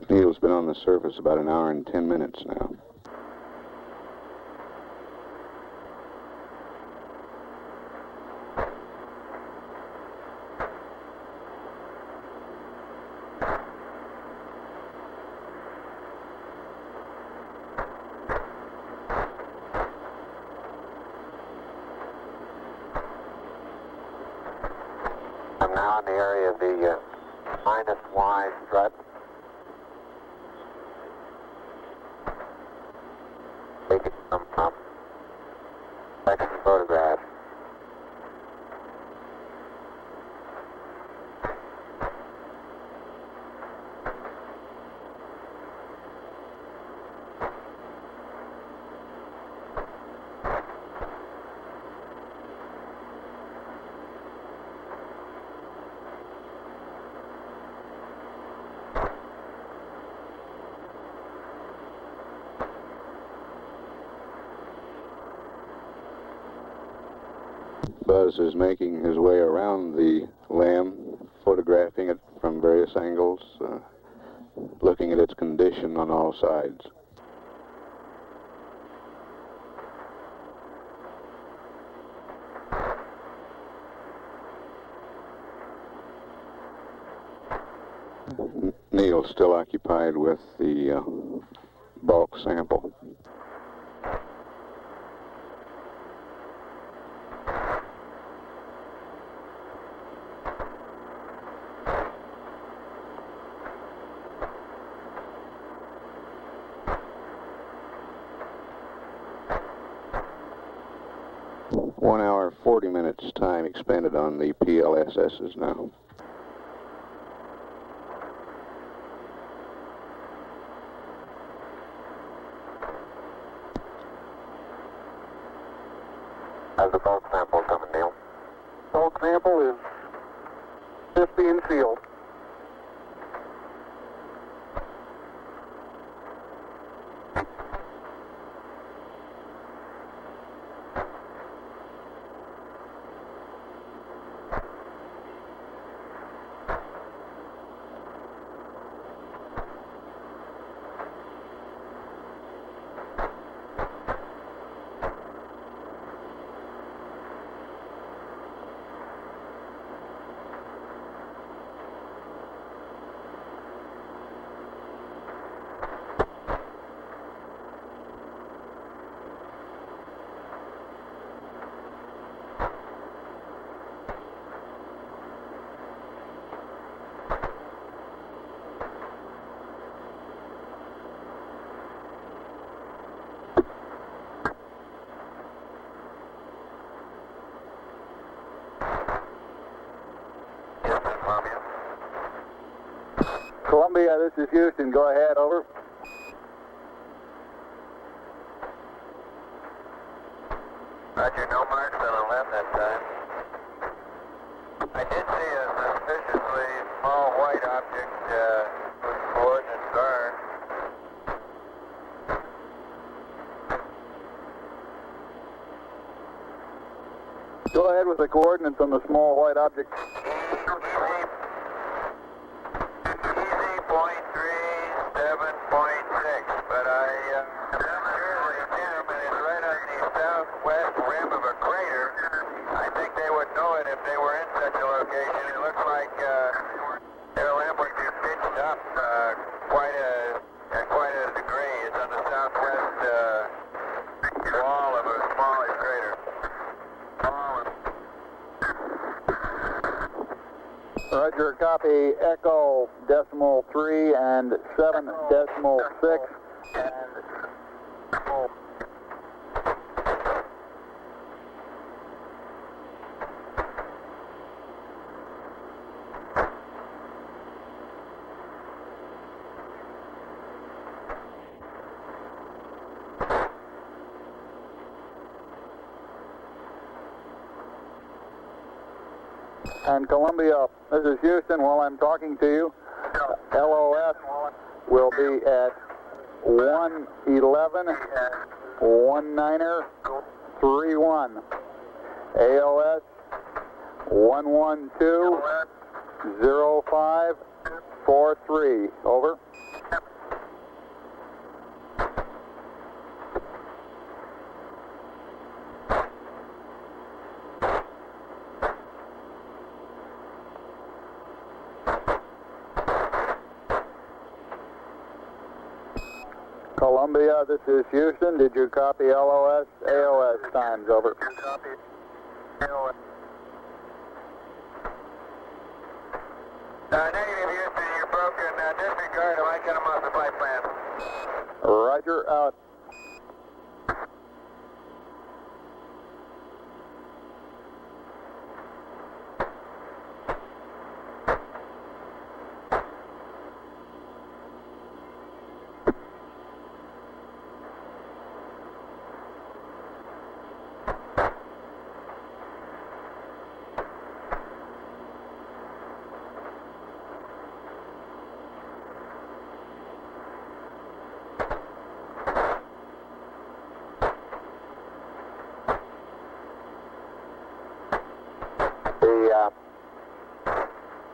Neil's been on the surface about an hour and 10 minutes now. I'm now in the area of the minus Y strut. Taking some section photographs. Buzz is making his way around the LAM, photographing it from various angles, looking at its condition on all sides. Neil's still occupied with the bulk sample. One hour, 40 minutes time expended on the PLSSs now. How's the bulk sample coming, Neil? Bulk sample is just being sealed. Columbia, this is Houston. Go ahead, over. Roger, no marks on the left that time. I did see a suspiciously small white object whose coordinates are. Go ahead with the coordinates on the small white object. But I'm sure the gentleman is right on the southwest rim of a crater. I think they would know it if they were in such a location. It looks like their lamp would be pitched up quite a degree. It's on the southwest wall of a smaller crater. Roger, copy Echo decimal 3 and 7 decimal 6. And Columbia, this is Houston. While I'm talking to you, LOS will be at 111 19er 31. AOS 112 05 43. Over. Columbia, this is Houston. Did you copy LOS, AOS times? Over. Copy. AOS. Negative, Houston. You're broken. Disregard him. I cut him off the flight plan. Roger, out.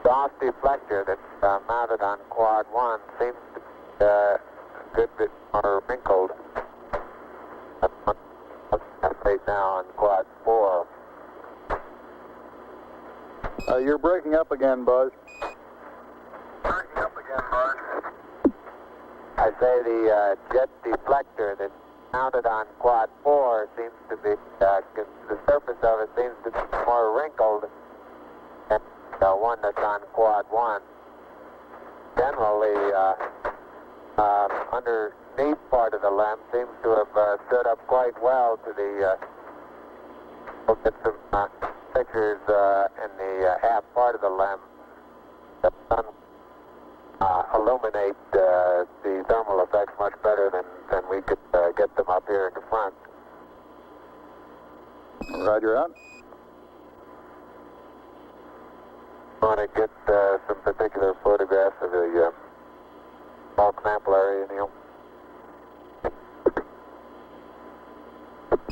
The off deflector that's mounted on quad 1 seems to be a good bit more wrinkled right now on quad 4. You're breaking up again, Buzz. Breaking up again, Buzz. I say the jet deflector that's mounted on quad 4 seems to be, the surface of it seems to be more wrinkled than the one that's on quad 1. Generally, underneath part of the lem seems to have stood up quite well to the, we'll get some pictures in the half part of the lem that illuminate the thermal effects much better than we could get them up here in the front. Roger, out. I want to get some particular photographs of the bulk sample area, Neil.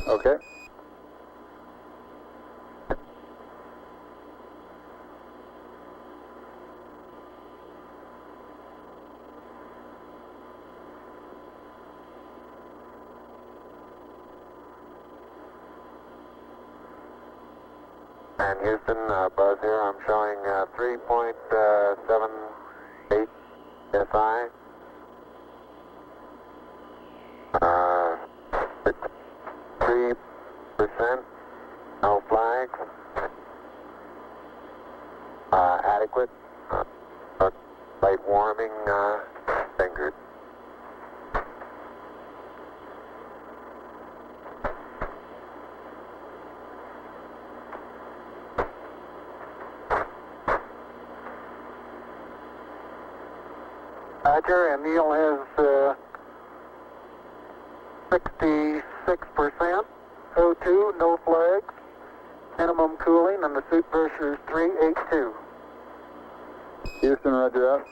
Okay. And Houston, Buzz here, I'm showing 3.78 SI. 3%, no flags. Adequate. Light warming fingers. Roger, and Neil has 66%, O2, no flags, minimum cooling, and the suit pressure is 382. Houston, roger, out.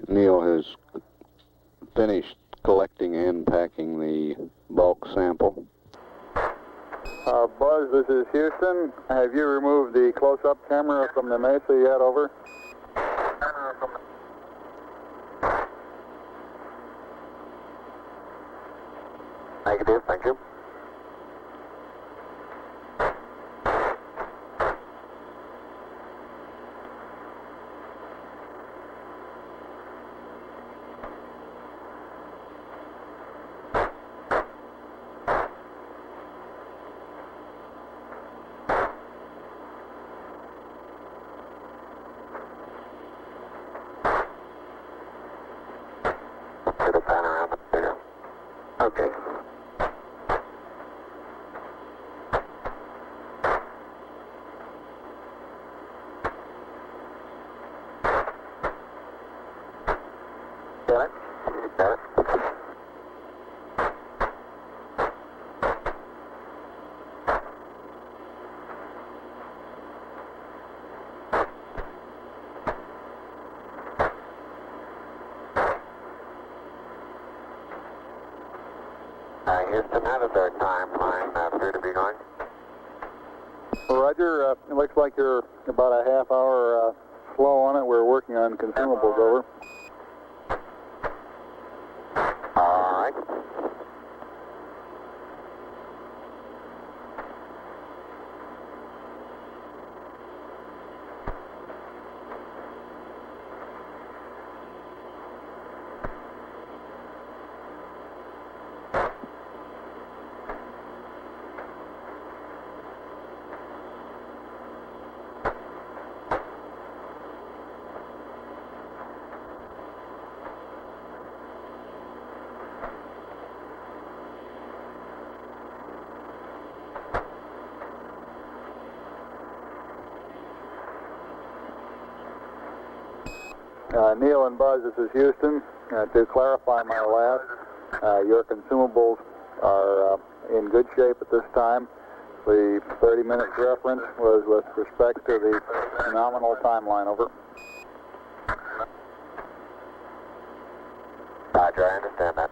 Neil has finished collecting and packing the bulk sample. Buzz, this is Houston. Have you removed the close-up camera from the mesa yet? Over. Negative, thank you. Got it? Got it. Houston, how does our timeline appear to be going? Roger, it looks like you're about a half hour slow on it. We're working on consumables, over. All right. Neil and Buzz, this is Houston. To clarify my last, your consumables are in good shape at this time. The 30-minute reference was with respect to the nominal timeline, over. Roger, I understand that.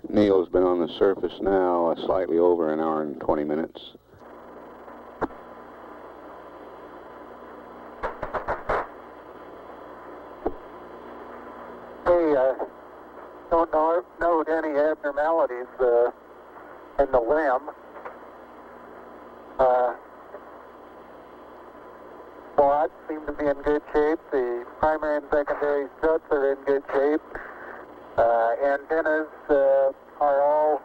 Neil's been on the surface now slightly over an hour and 20 minutes. We don't note any abnormalities in the limb. Quads seem to be in good shape. The primary and secondary struts are in good shape. Antennas are all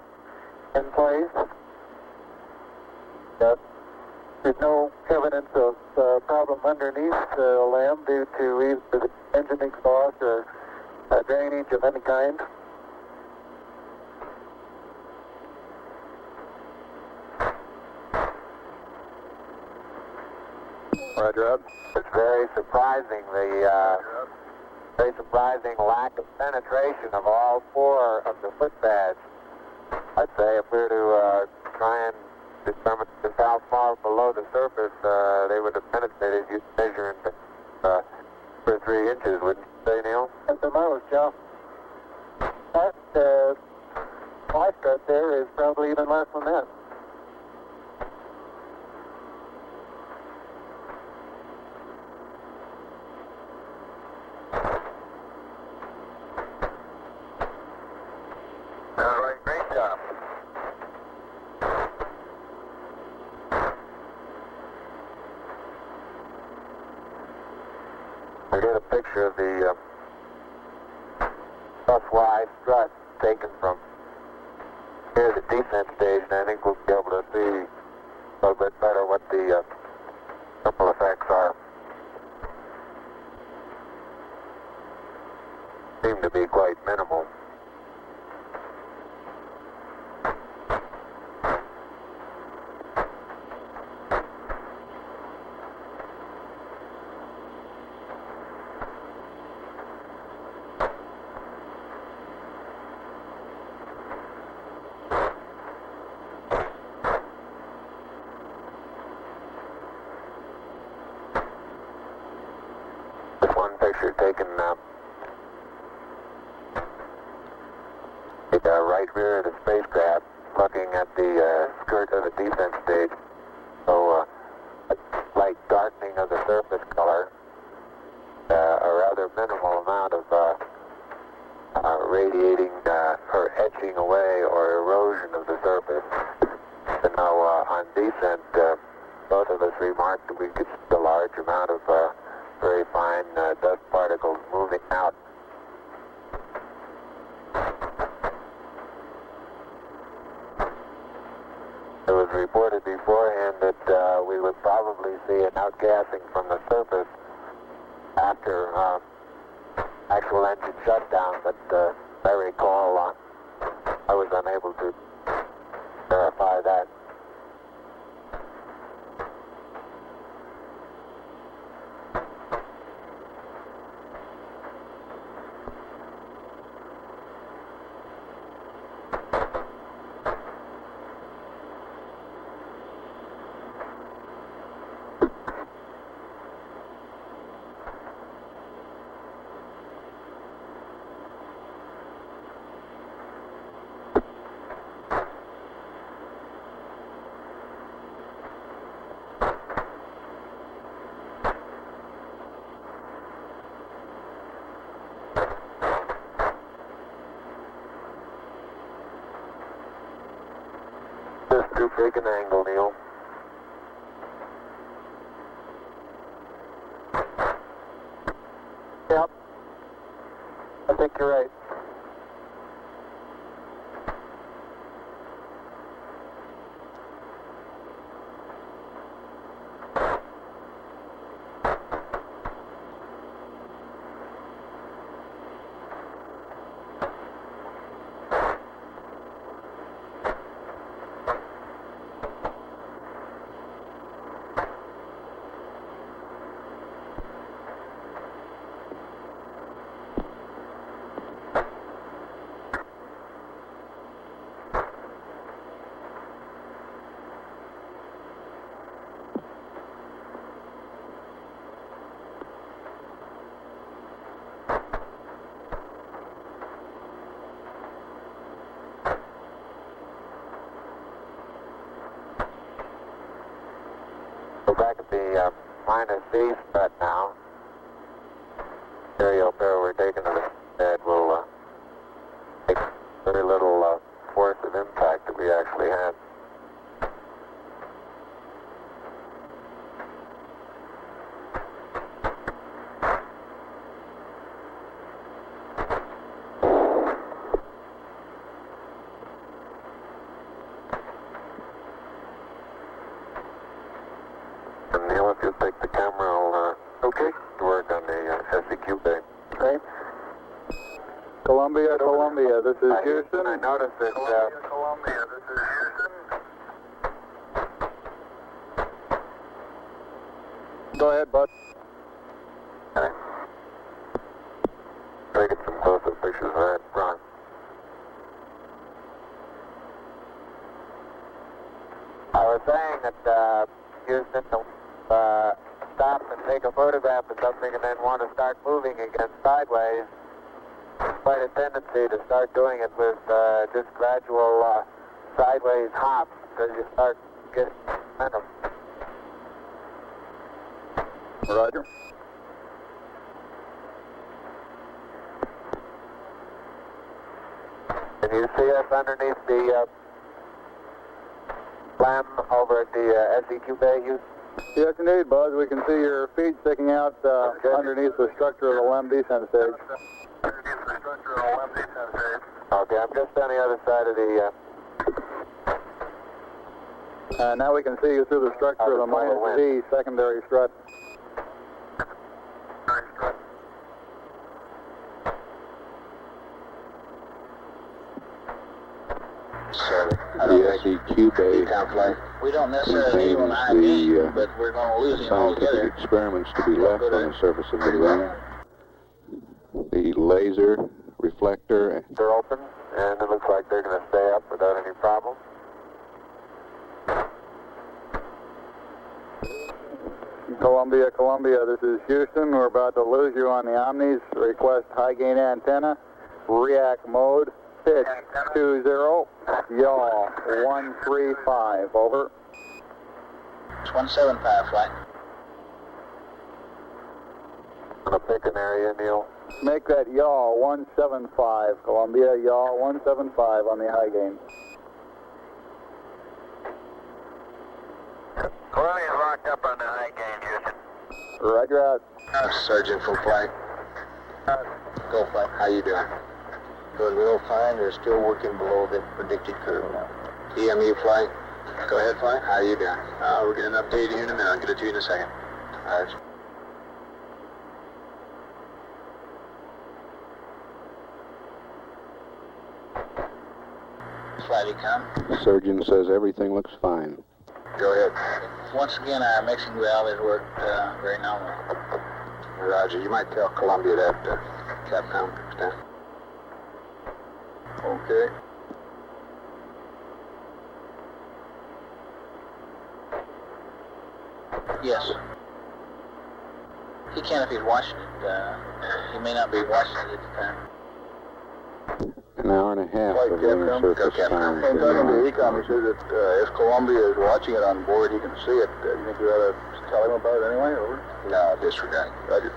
in place. There's no evidence of problem underneath the limb due to either the engine exhaust or drainage of any kind. Roger, up. It's very surprising, very surprising lack of penetration of all four of the foot pads. I'd say if we were to try and determine just how far below the surface they would have penetrated, you'd measure in 2 or 3 inches, wouldn't you say, Neil? At the most, yeah. That fly strut there is probably even less than that. All right, great job. We get a picture of the bus-wise strut taken from here, the descent stage, and I think we'll be able to see a little bit better what the ripple effects are. Seem to be quite minimal. taken the right rear of the spacecraft, looking at the skirt of the descent stage. So a slight darkening of the surface color, a rather minimal amount of radiating or etching away or erosion of the surface. And now on descent, both of us remarked that we could see a large amount of very fine dust particles moving out. It was reported beforehand that we would probably see an outgassing from the surface after actual engine shutdown, but I recall I was unable to verify that. Too big an angle, Neil. Yep. I think you're right. We're back at the minus C strut now. Stereo pair we're taking to the bed will take very little force of impact that we actually had. Neil, if you'll take the camera, I'll to work on the SEQ bay. Okay. Columbia, this is Houston. I noticed that Columbia, this is Houston. Go ahead, bud. Okay. Taking some close-up pictures of that front. I was saying that Houston stop and take a photograph of something and then want to start moving again sideways. Quite a tendency to start doing it with just gradual sideways hops because you start getting momentum. Roger. Can you see us underneath the LEM over at the SEQ bay, Houston? Yes, indeed, Buzz. We can see your feet sticking out underneath the structure of the LEM descent stage. Okay, I'm just on the other side of the... Now we can see you through the structure of the minus Z secondary strut. The SEQ bay We don't necessarily need an contains ID, but we're going to lose him scientific altogether. experiments to be left on the surface of the moon. The laser reflector. They're open, and it looks like they're going to stay up without any problem. Columbia, Columbia, this is Houston. We're about to lose you on the Omnis. Request high gain antenna. React mode. Pitch 20. Yaw 135. Over. It's 175 flight. Gonna pick an area, Neil. Make that yaw 175. Columbia, yaw 175 on the high gain. Columbia's locked up on the high gain, Houston. Roger out. Sergeant, full flight. Go flight. How you doing? Doing real fine. They're still working below the predicted curve now. EMU flight. Go ahead, flight. How you doing? We're getting an update here in a minute. I'll get it to you in a second. All right. Flighty come. Surgeon says everything looks fine. Go ahead. Once again, our mixing valve has worked very nominal. Roger. You might tell Columbia that, Capcom. Stand. Okay. Yes. He can if he's watching it. He may not be watching it at the time. An hour and a half of lunar surface sound. I'm talking to Ecom. He says that if Columbia is watching it on board, he can see it. You think we ought to tell him about it anyway? Over? No, disregard. Roger.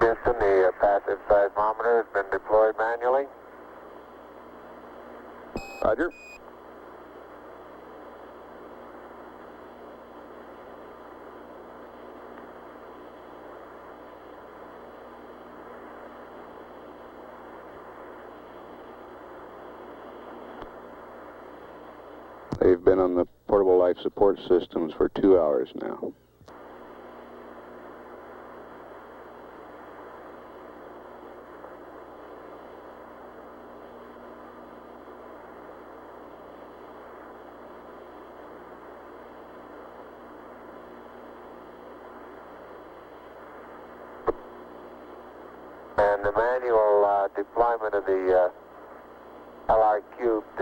Houston, the passive seismometer has been deployed manually. Roger. They've been on the portable life support systems for 2 hours now. And the manual deployment of the LR cubed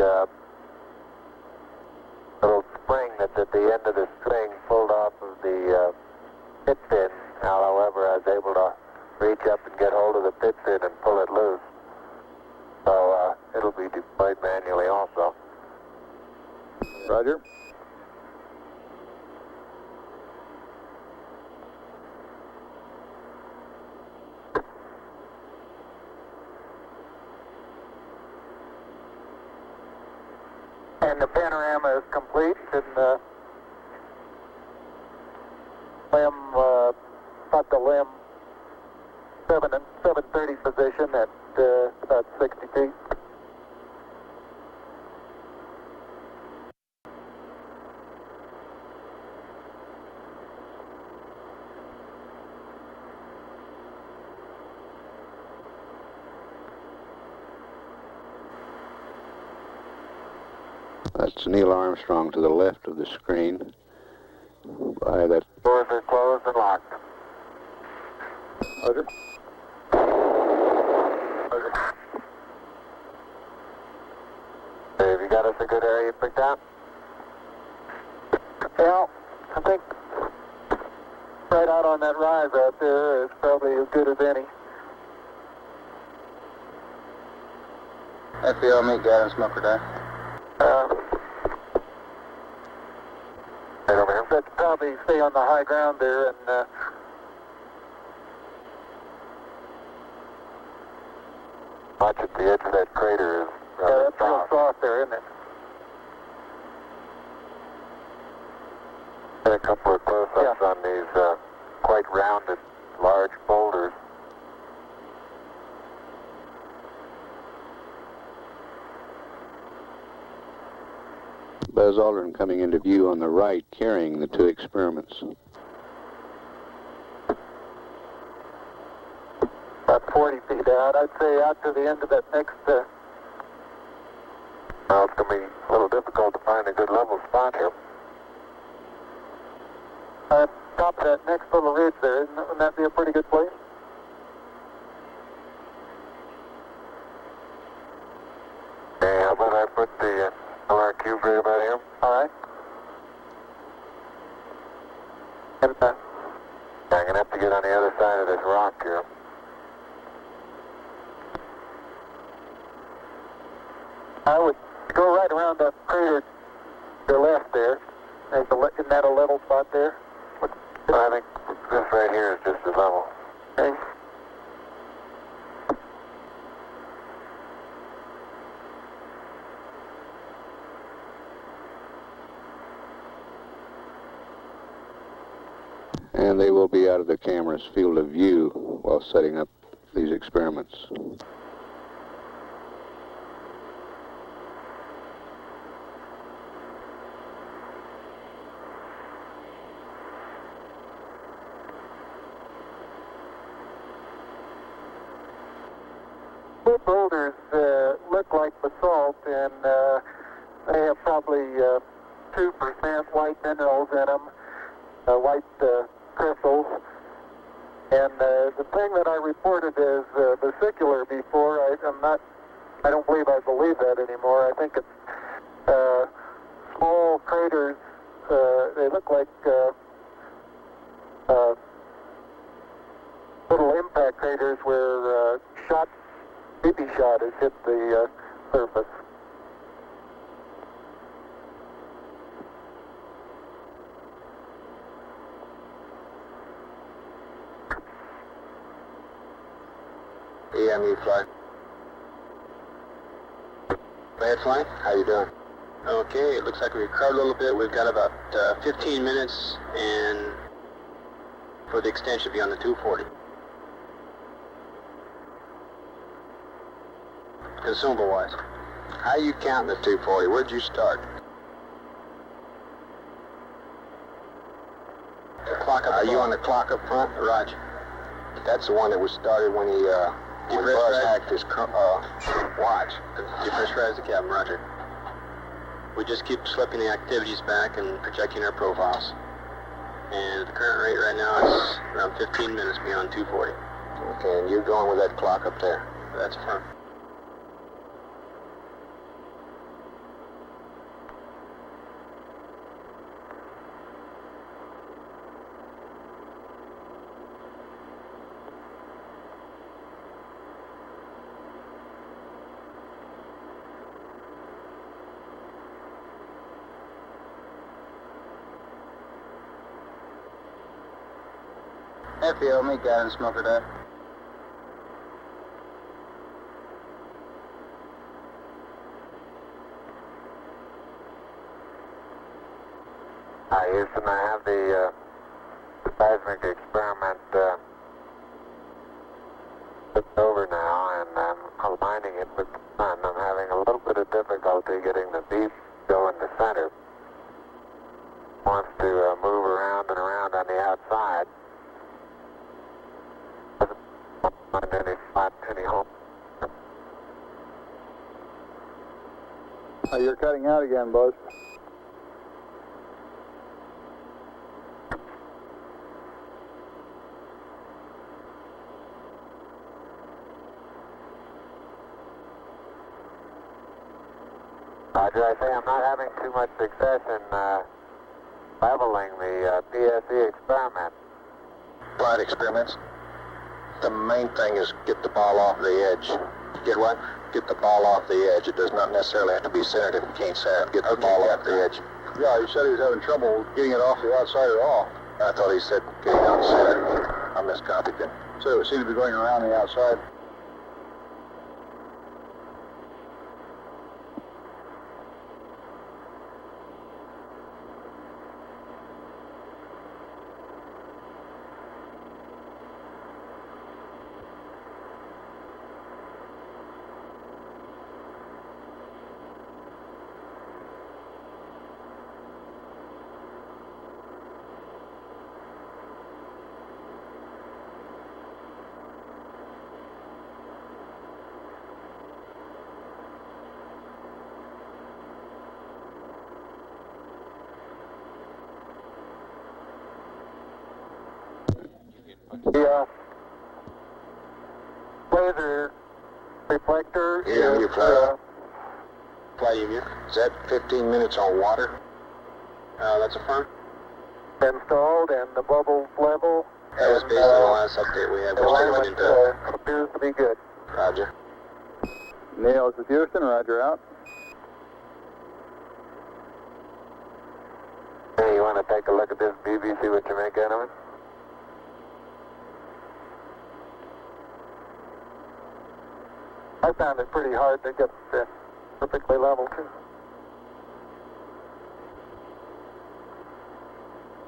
little spring that's at the end of the string pulled off of the pit fin. Now, however, I was able to reach up and get hold of the pit fin and pull it loose. So it'll be deployed manually also. Roger. And the panorama is complete, and got the limb 730 position at about 60 feet. That's Neil Armstrong to the left of the screen. By that. Doors are closed and locked. Roger. Have you got us a good area picked out? Well, I think right out on that rise out there is probably as good as any. FBO, meet guidance, smoker down. Right over here. Let's probably stay on the high ground there and Much at the edge of that crater is yeah, that's real soft there, isn't it? Get a couple of close-ups on these quite rounded, large boulders. Buzz Aldrin coming into view on the right, carrying the two experiments. About 40 feet out. I'd say out to the end of that next... Well, it's going to be a little difficult to find a good level spot here. Top of that next little ridge there, wouldn't that be a pretty good place? Okay, how about I put the LR cube right about here? All right. And, I'm going to have to get on the other side of this rock here. I would go right around that crater to the left there. Isn't that a level spot there? I think this right here is just the level. Okay. And they will be out of the camera's field of view while setting up these experiments. The boulders look like basalt, and they have probably 2% white minerals in them, white crystals. And the thing that I reported as vesicular before, I don't believe I believe that anymore. I think it's small craters. They look like little impact craters where BB shot has hit the surface. EME flight. Bad flight? How you doing? Okay, it looks like we recovered a little bit. We've got about 15 minutes, and for the extent should be on the 240. Consumable-wise, how you counting the 240? Where'd you start? The clock up. Are you on the clock up front? Roger. That's the one that was started when he when Buzz hacked his watch. Depressurized the cabin, Roger. We just keep slipping the activities back and projecting our profiles. And the current rate right now is around 15 minutes beyond 240. Okay, and you're going with that clock up there? That's firm. FBO, meet guy and smoker that. Hi, Houston, I have the seismic experiment flipped over now, and I'm aligning it with the sun. I'm having a little bit of difficulty getting the beep to go in the center. Wants to move around and around on the outside. Find any spot, any hole. You're cutting out again, Buzz. Roger, I say I'm not having too much success in leveling the PSE experiment. Flight experiments. The main thing is get the ball off the edge. Get what? Get the ball off the edge. It does not necessarily have to be centered if you can't center it. Get the ball off the edge. Yeah, he said he was having trouble getting it off the outside at all. I thought he said getting out center. I miscopied then. So it seemed to be going around the outside. The laser reflector EMU is flight. Flight EMU. Is that 15 minutes on water? That's affirmed. installed and the bubble level. That was based on the last update we had. We're still looking into Appears to be good. Roger. Neil, this is Houston. Roger out. Hey, you want to take a look at this BB, see what you make out of it? I found it pretty hard to get perfectly level too.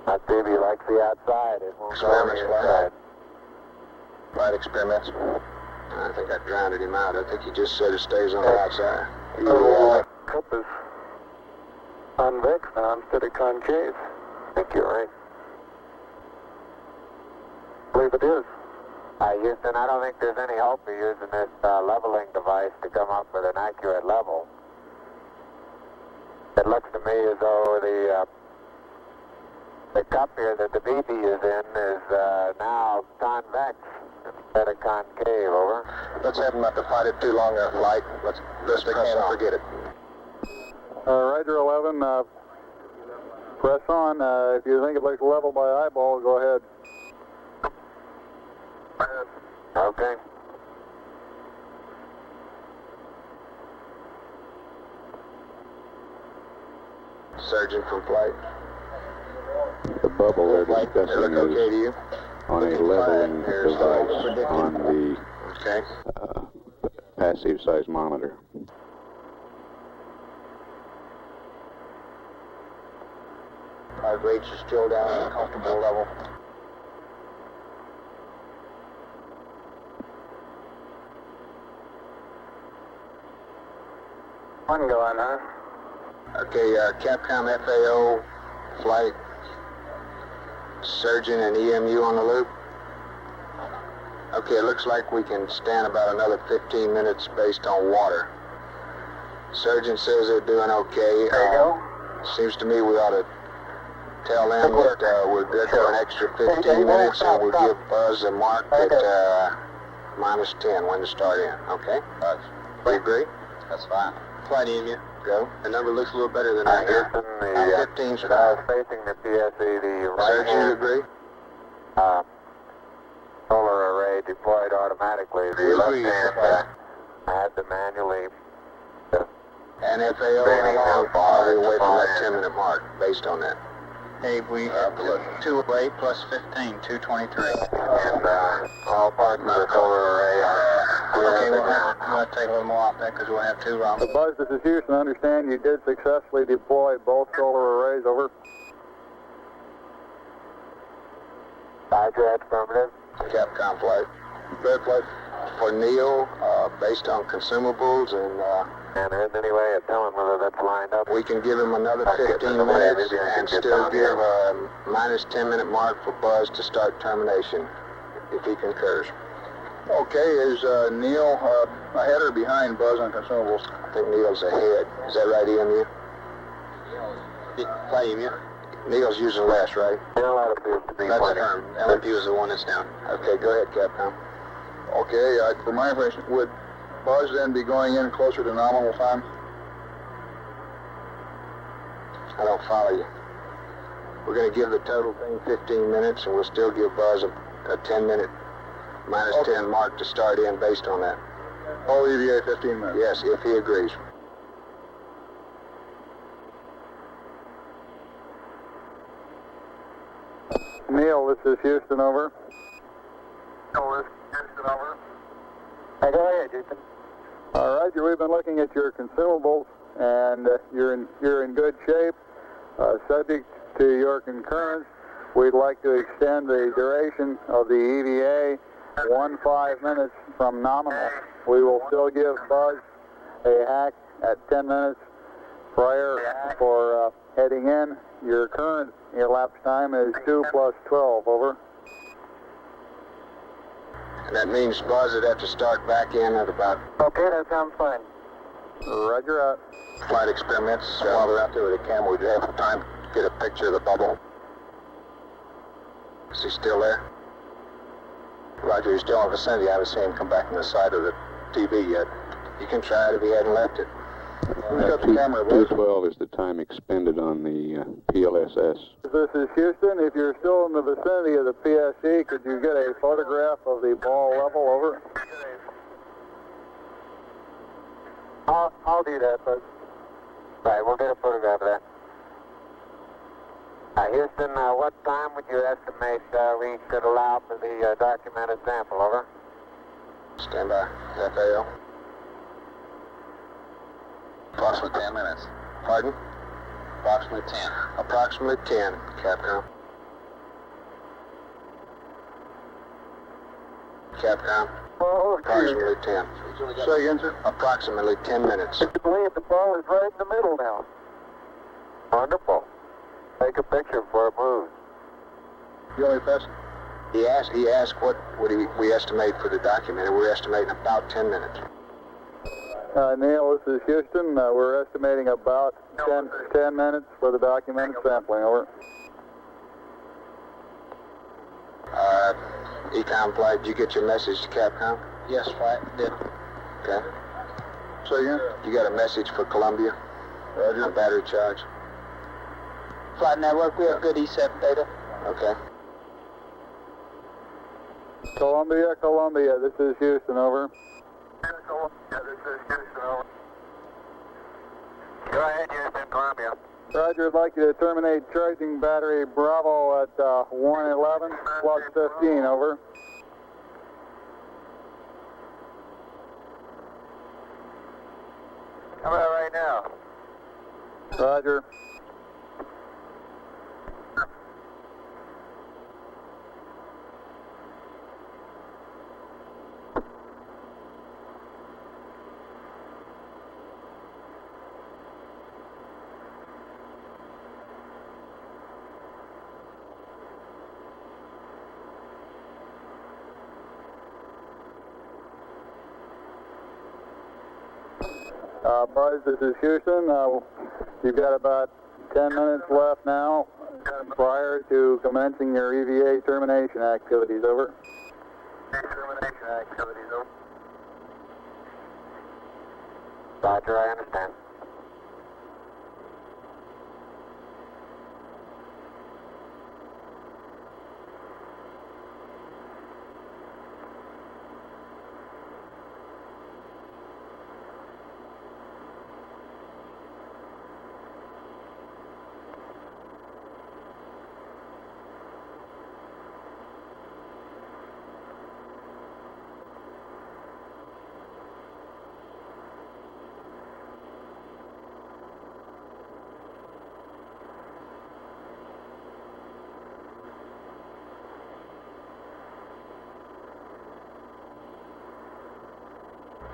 That baby likes the outside. It won't go on Experiments, the inside. Flight experiments. I think I drowned him out. I think he just said it stays on the outside. Cup is convex now instead of concave. I think you're right. I believe it is. Houston, I don't think there's any hope of using this leveling device to come up with an accurate level. It looks to me as though the cup here that the BB is in is now convex instead of concave, over. Let's have him not to fight it too long a flight. Let's press on. Forget it. Roger 11, press on. If you think it looks level by eyeball, go ahead. Okay. Surgeon from flight. The bubble they're Flight, they discussing look okay to is you? on a leveling There's device predicted. on the Okay. passive seismometer. Our rates are still down at a comfortable level. One going, huh? Okay, Capcom FAO flight, surgeon and EMU on the loop. Okay, it looks like we can stand about another 15 minutes based on water. Surgeon says they're doing okay. There you go. Seems to me we ought to tell them that we're good for an extra 15 minutes and we'll give Buzz a mark at minus 10 when to start in. Okay? Buzz, do you agree? That's fine. Flight EMU, go. The number looks a little better than I hear. Houston, I'm 15 facing the PSE, the right Surgeon, you hand agree? solar array deployed automatically. The We left agree. hand I had to manually And FAO, how long are we away from that 10-minute mark based on that? Hey, we 208 plus 15, 223. and all parts of the solar array Okay, we'll have to take a little more off that because we'll have two wrong. Buzz, this is Houston. I understand you did successfully deploy both solar arrays, over. Roger, affirmative. Capcom flight. Red flight for Neil, based on consumables, and And there isn't any way of telling whether that's lined up. we can give him another 15 minutes and still give a minus 10-minute mark for Buzz to start termination, if he concurs. Okay, is Neil ahead or behind Buzz on consumables? I think Neil's ahead. Is that right, EMU? Flight EMU? Neil's using less, right? Still, that appears to be That's plenty. firm. LMU is the one that's down. Okay, go ahead, Capcom. Okay, for my information, would Buzz then be going in closer to nominal time? I don't follow you. We're going to give the total thing 15 minutes, and we'll still give Buzz a 10-minute minus 10 mark to start in based on that. All EVA 15 minutes. Yes, if he agrees. Neil, this is Houston, over. Hey, go ahead, Houston. All right, we've been looking at your consumables, and you're in good shape. Subject to your concurrence, we'd like to extend the duration of the EVA 15 minutes from nominal. We will still give Buzz a hack at 10 minutes prior for heading in. Your current elapsed time is 2 plus 12, over. And that means Buzz would have to start back in at about Okay, that sounds fine. Roger out. flight experiments. While they're out there with the camera, we'd have time to get a picture of the bubble. Is he still there? Roger, he's still in the vicinity. I haven't seen him come back from the side of the TV yet. You can try it if he hadn't left it. Who's got the camera, boys? 2:12 is the time expended on the PLSS. This is Houston. If you're still in the vicinity of the PSE, could you get a photograph of the ball level? Over. I'll do that, bud. Right, we'll get a photograph of that. Houston, what time would you estimate we could allow for the documented sample? Over. Stand by. FAO. Approximately 10 minutes. Pardon? Approximately 10. Approximately 10, Capcom. Capcom. Oh, Approximately 10. Say again, sir. Approximately 10 minutes. I believe the ball is right in the middle now. Wonderful. Take a picture before it moves. You only best. He asked what would we estimate for the document, and we're estimating about 10 minutes. Neil, this is Houston. We're estimating about 10 minutes for the documented sampling. Over. Ecom flight, did you get your message to Capcom? Yes, flight did. Okay. Say again. You got a message for Columbia? Roger. On battery charge? Flight network, we have good E7 data. Okay. Columbia, this is Houston. Over. Go ahead, Houston, Columbia. Roger, I'd like you to terminate charging battery Bravo at 111 plus 15. Over. How about right now? Roger. Buzz, this is Houston. You've got about 10 minutes left now prior to commencing your EVA termination activities. Over. Termination activities, over. Roger, I understand.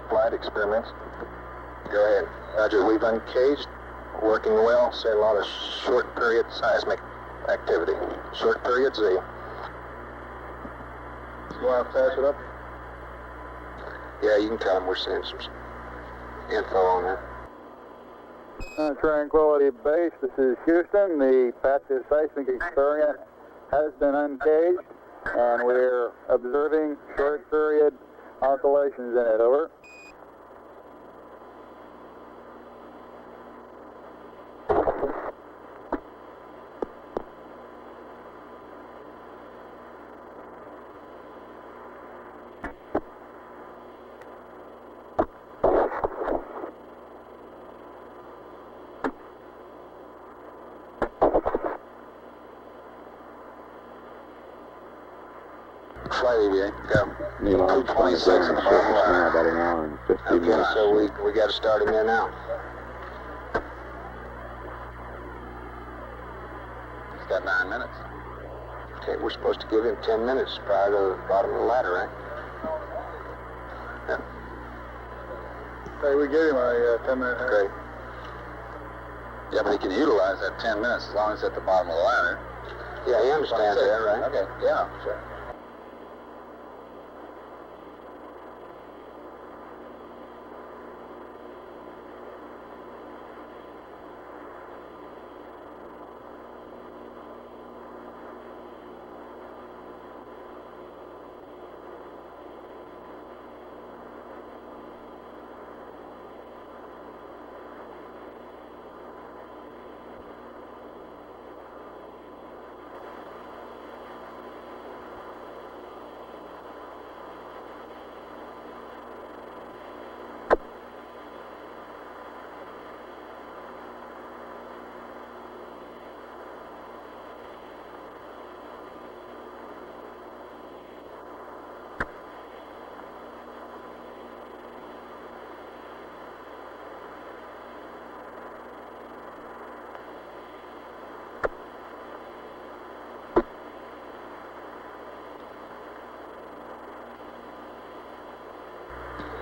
Flight experiments. Go ahead. Roger, we've uncaged. Working well. Say a lot of short period seismic activity. Short period Z. You want to pass it up? Yeah, you can tell them we're seeing some info on that. Tranquility Base, this is Houston. The passive seismic experiment has been uncaged, and we're observing short period oscillations in it. Over. Flight EVA, go. Neil Armstrong is on the surface now, about an hour and 50 Okay, minutes. so we got to start him in now. He's got 9 minutes. Okay, we're supposed to give him 10 minutes prior to the bottom of the ladder, right? Yeah. Hey, we gave him a 10-minute. Great. Yeah, but he can utilize that 10 minutes as long as it's at the bottom of the ladder. Yeah, he understands that, right? Okay, yeah, sure.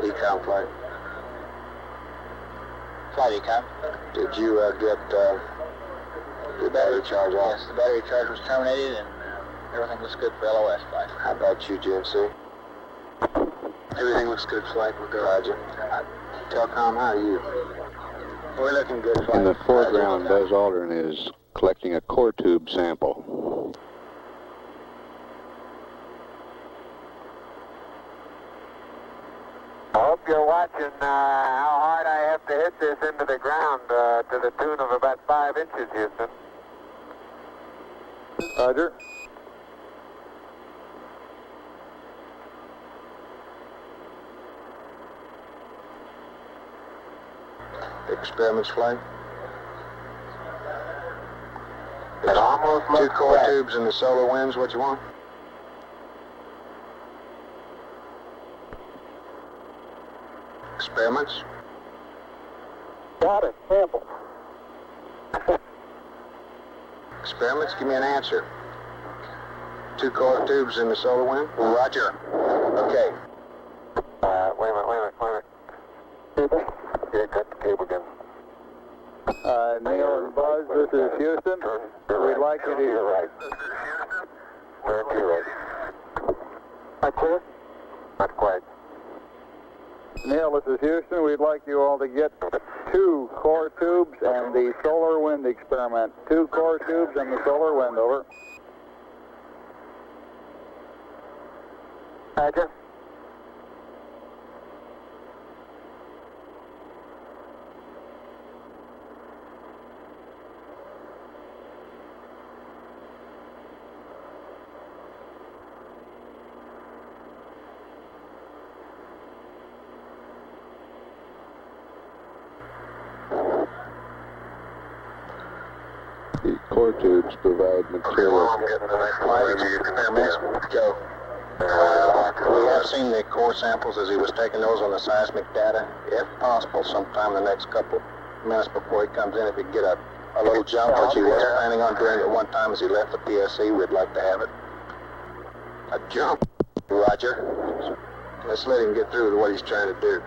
Econ flight. Flight Econ. Did you get the battery charge off? Yes, the battery charge was terminated and everything looks good for LOS flight. How about you, GMC? Everything looks good, flight. We'll go. Roger. Telcom, how are you? We're looking good, flight. In the foreground, Buzz Aldrin is collecting a core tube sample. I hope you're watching how hard I have to hit this into the ground to the tune of about 5 inches, Houston. Roger. Experiments flight. It almost Two looks core wet. tubes and the solar winds, what you want? Experiments. Got it. Sample. Experiments, give me an answer. Two core tubes in the solar wind? Roger. Okay. Wait a minute. Yeah, cut the cable again. Neil and Buzz, this is Houston. We'd like you to... You're right. Turn to your right. Not clear? Not quite. Neil, this is Houston. We'd like you all to get 2 core tubes and the solar wind experiment. 2 core tubes and the solar wind, over. Roger. The core tubes provide material. Experiments. Go. We have seen the core samples as he was taking those on the seismic data. If possible, sometime in the next couple minutes before he comes in, if he can get a little jump, which he was planning on doing at one time as he left the PSC, we'd like to have it. A jump? Roger. Let's let him get through with what he's trying to do.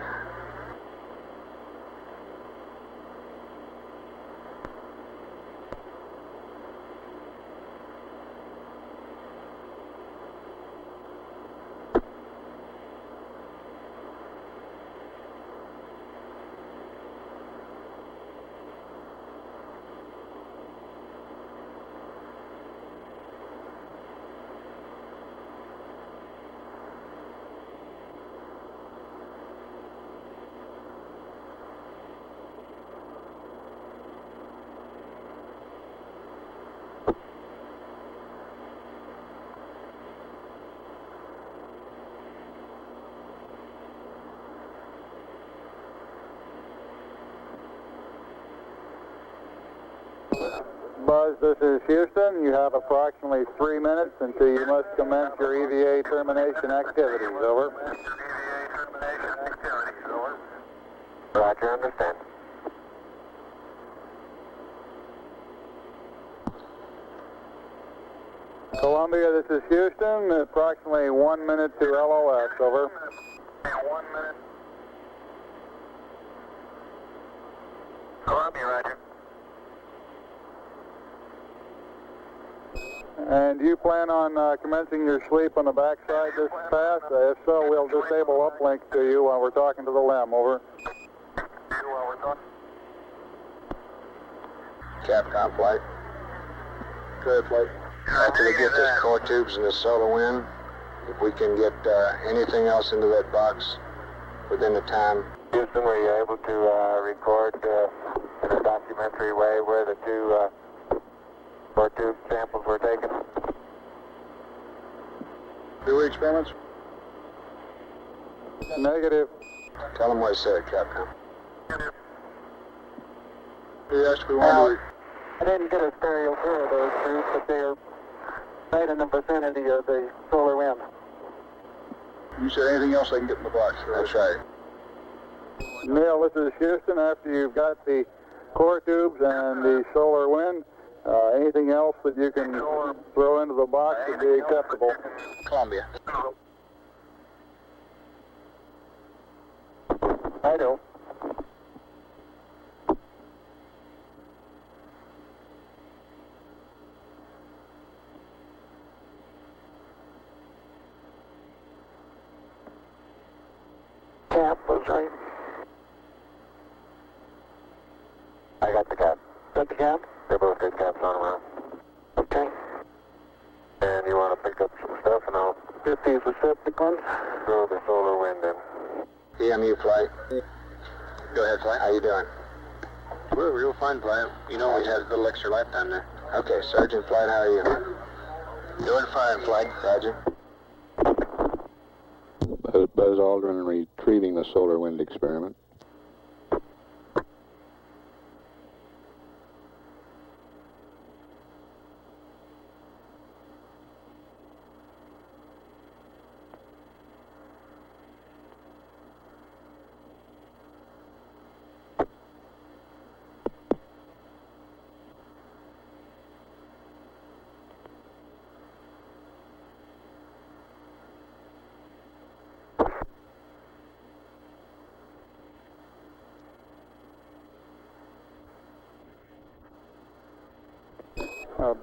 Buzz, this is Houston. You have approximately 3 minutes until you must commence your EVA termination activities, over. Roger, understand. Columbia, this is Houston. Approximately 1 minute to LOS, over. 1 minute. Columbia, Roger. And do you plan on commencing your sleep on the backside this pass? If so, we'll disable uplink to you while we're talking to the LEM, over. Capcom flight. Good flight. After we get this core tubes and the solar wind, if we can get anything else into that box within the time. Houston, were you able to record in a documentary way where the 2 core tube samples were taken? Do we experiments? Negative. Tell them what I said, Capcom. Yes, we want to. I didn't get a stereo pair of those tubes, but they're right in the vicinity of the solar wind. You said anything else they can get in the box? That's right. Neil, this is Houston. After you've got the core tubes and the solar wind, anything else that you can throw into the box would be acceptable. Columbia. I do. Cap was right. I got the cap. Got the cap? They both got caps on them. Okay. And you want to pick up some stuff and I'll Get these receptacles. throw the solar wind in. EMU flight. Go ahead, flight. How you doing? We're real fine, flight. You know we had a little extra lifetime there. Okay, Sergeant Flight, how are you? Doing fine, Flight. Roger. Buzz Aldrin retrieving the solar wind experiment.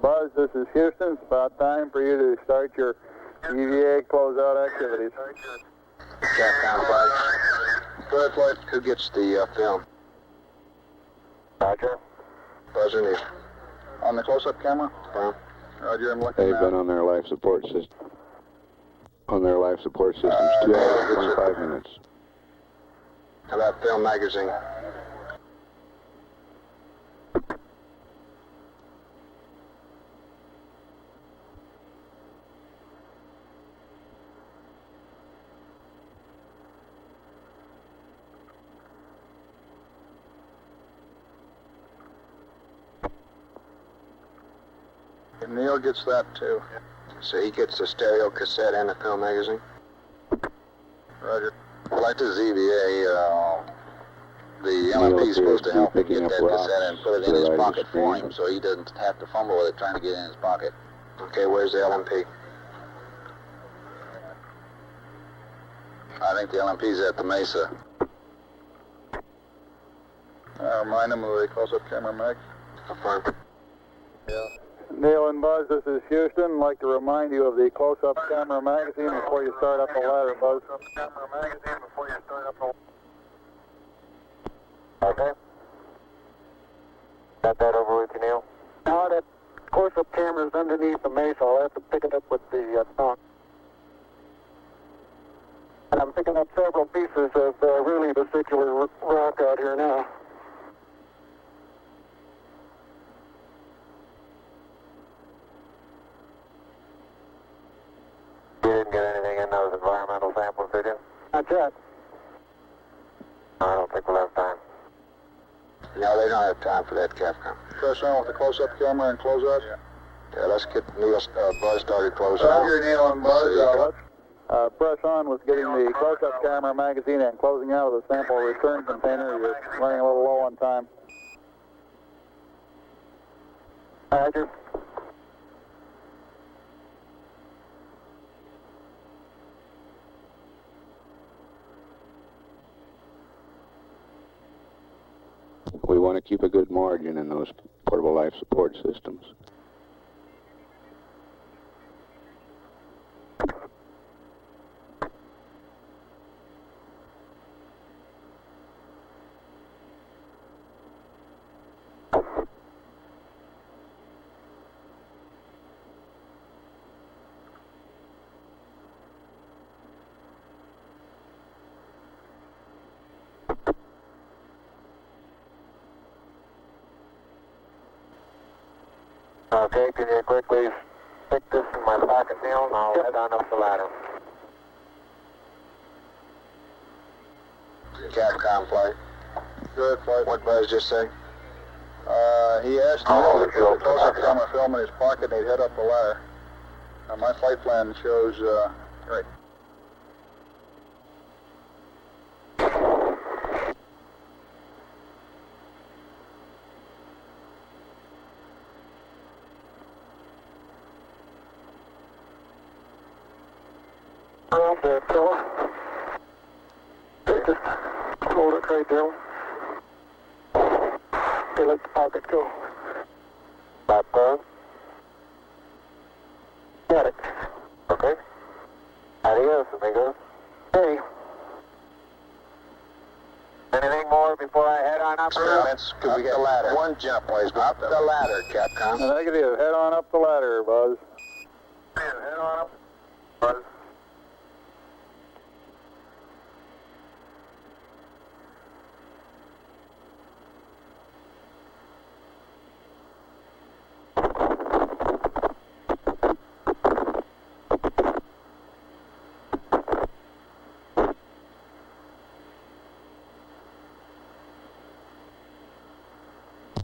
Buzz, this is Houston. It's about time for you to start your EVA closeout activities. Capcom Flight. Go ahead, Flight. Who gets the film? Roger. Buzzer Neil. On the close-up camera? Roger, I'm looking They've now. been on their life support system. On their life support systems, 2 hours, 25 minutes. How about film magazine? And Neil gets that too. So he gets the stereo cassette and the film magazine? Roger. Like this EVA, the Neil LMP is supposed to appears help him picking get up that rocks cassette and put it to in the his right of the pocket for screen. him so he doesn't have to fumble with it trying to get it in his pocket. Okay, where's the LMP? I think the LMP's at the Mesa. Remind him of the close-up camera, Max. Affirm. Neil and Buzz, this is Houston. I'd like to remind you of the close-up camera magazine before you start up the ladder, Buzz. Okay. Got that over with you, Neil? Now that close-up camera's underneath the mesa, I'll have to pick it up with the knock. And I'm picking up several pieces of really vesicular rock out here now. You didn't get anything in those environmental samples, did you? Not yet. I don't think we'll have time. No, they don't have time for that, Capcom. Press on with the close-up camera and close out. Yeah, let's get Neil, Buzz started closing Roger, out. Neil and Buzz. So you Let's press on with getting the close-up camera magazine and closing out of the sample return container. You're running a little low on time. Roger. We want to keep a good margin in those portable life support systems. Okay, can you quickly stick this in my pocket, Neil, and I'll head on up the ladder. Capcom Flight. Good, Flight. What Buzz just say? He asked Neil to put the close-up camera film in his pocket and he'd head up the ladder. My flight plan shows, right. Around there, fella. Just hold it. right there. Okay, let the pocket go. Stop close. Got it. Okay. Adios, amigos. Hey. Anything more before I head on up? Experiments. Could we get the ladder? One jump, please. Up the ladder, Capcom. Negative. Head on up the ladder, Buzz. Head on up. Buzz.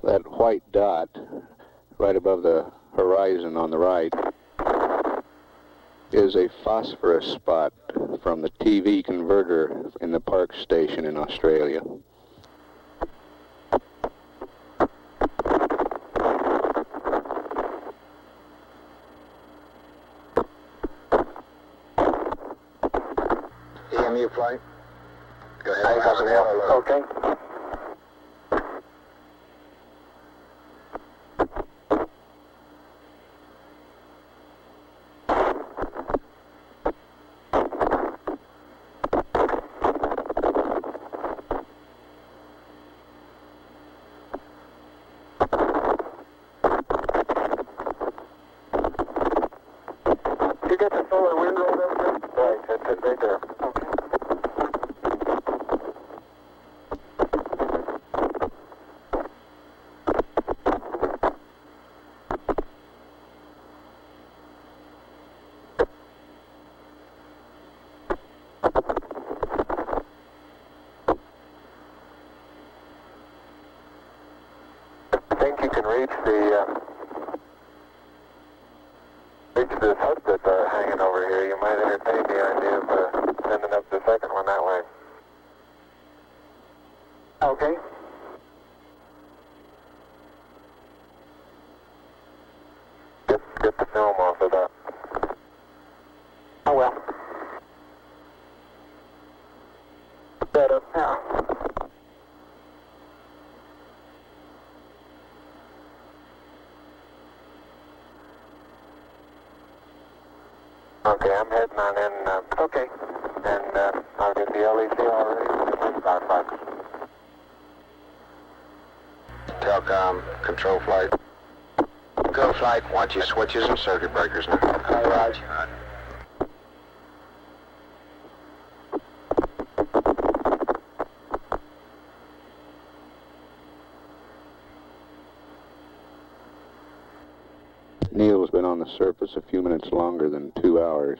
That white dot right above the horizon on the right is a phosphorus spot from the TV converter in the Park station in Australia. EMU flight. Go ahead. Okay. You got the solar wind rolled over there? Right, that's it right there. Okay. I think you can reach this hut that's hanging over here. You might entertain the idea of sending up the second one that way. Okay. Get the film off of that. Oh well. Set up now. Okay, I'm heading on in. Okay. And I'll get the LEC already in my start box. Telcom, control flight. Go flight, watch your switches and circuit breakers now. All right. Neil's been on the surface a few minutes longer than 2 hours.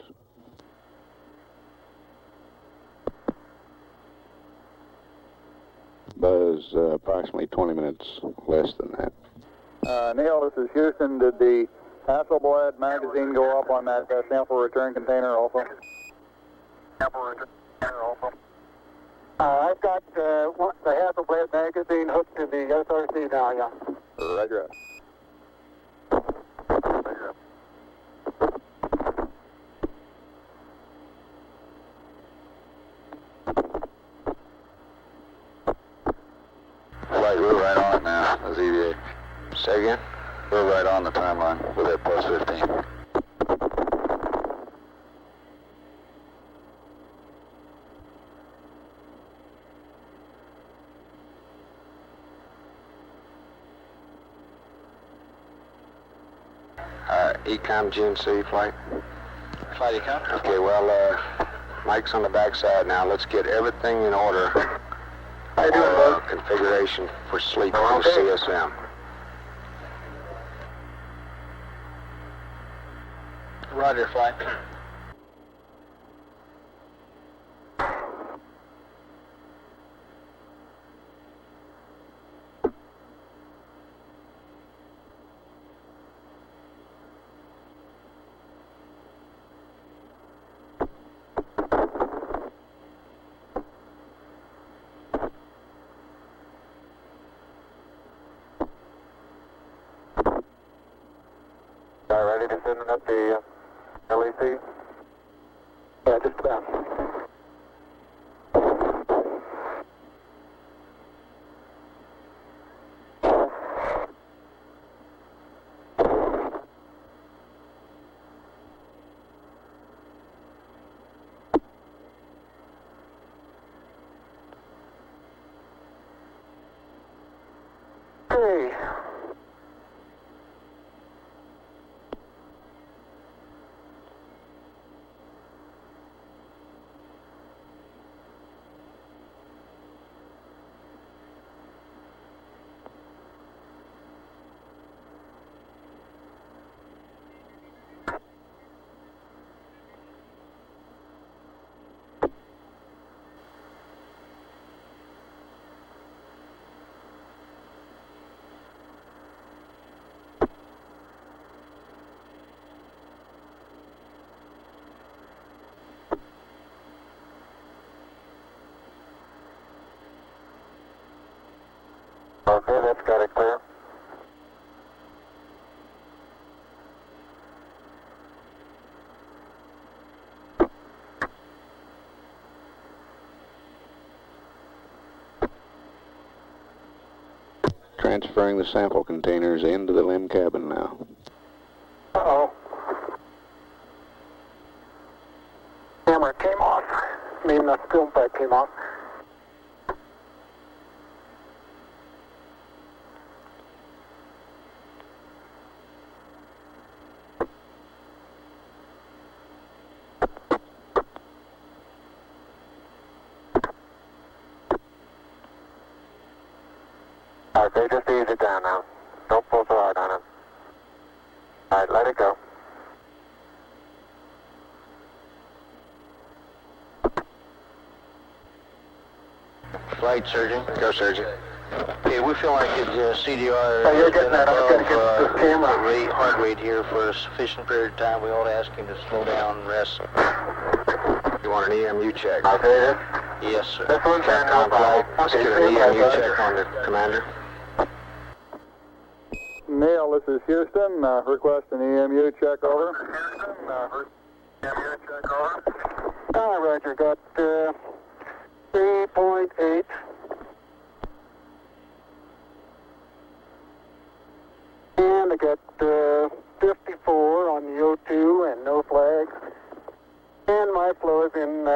Buzz, approximately 20 minutes less than that. Neil, this is Houston. Did the Hasselblad magazine go up on that sample return container also? I've got the Hasselblad magazine hooked to the SRC now, yeah. Roger. Flight, we're right on now, as EVA. Say again? We're right on the timeline with that plus 15. Ecom GNC flight. Flight Ecom? Okay, well, Mike's on the backside now. Let's get everything in order. How you doing, Buzz? Configuration for sleep on the CSM. Roger, flight. Ready to send up the LEC? Yeah, just about. Okay, that's got it clear. Transferring the sample containers into the LIM cabin now. Uh-oh. Camera came off. I mean, the film pack came off. Okay, just ease it down now. Don't pull so hard on it. All right, let it go. Flight surgeon. Go, surgeon. Okay, we feel like it's CDR. Oh, you're getting that. I'm going to get the camera. Heart rate here for a sufficient period of time. We ought to ask him to slow down and rest. You want an EMU check? Okay, Yes, sir. this one's in no problem. Let's get an EMU check on the commander. Neil, this is Houston. Request an EMU check over. EMU check over. Roger, got 3.8. And I got 54 on the O2 and no flags. And my flow is in.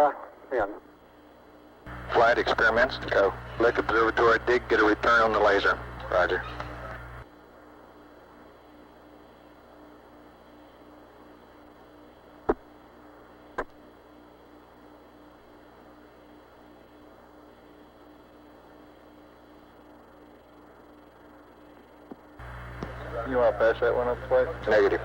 Flight experiments. Go. Lick observatory, dig, get a return on the laser. Roger. You want to pass that one up, Flight? Negative.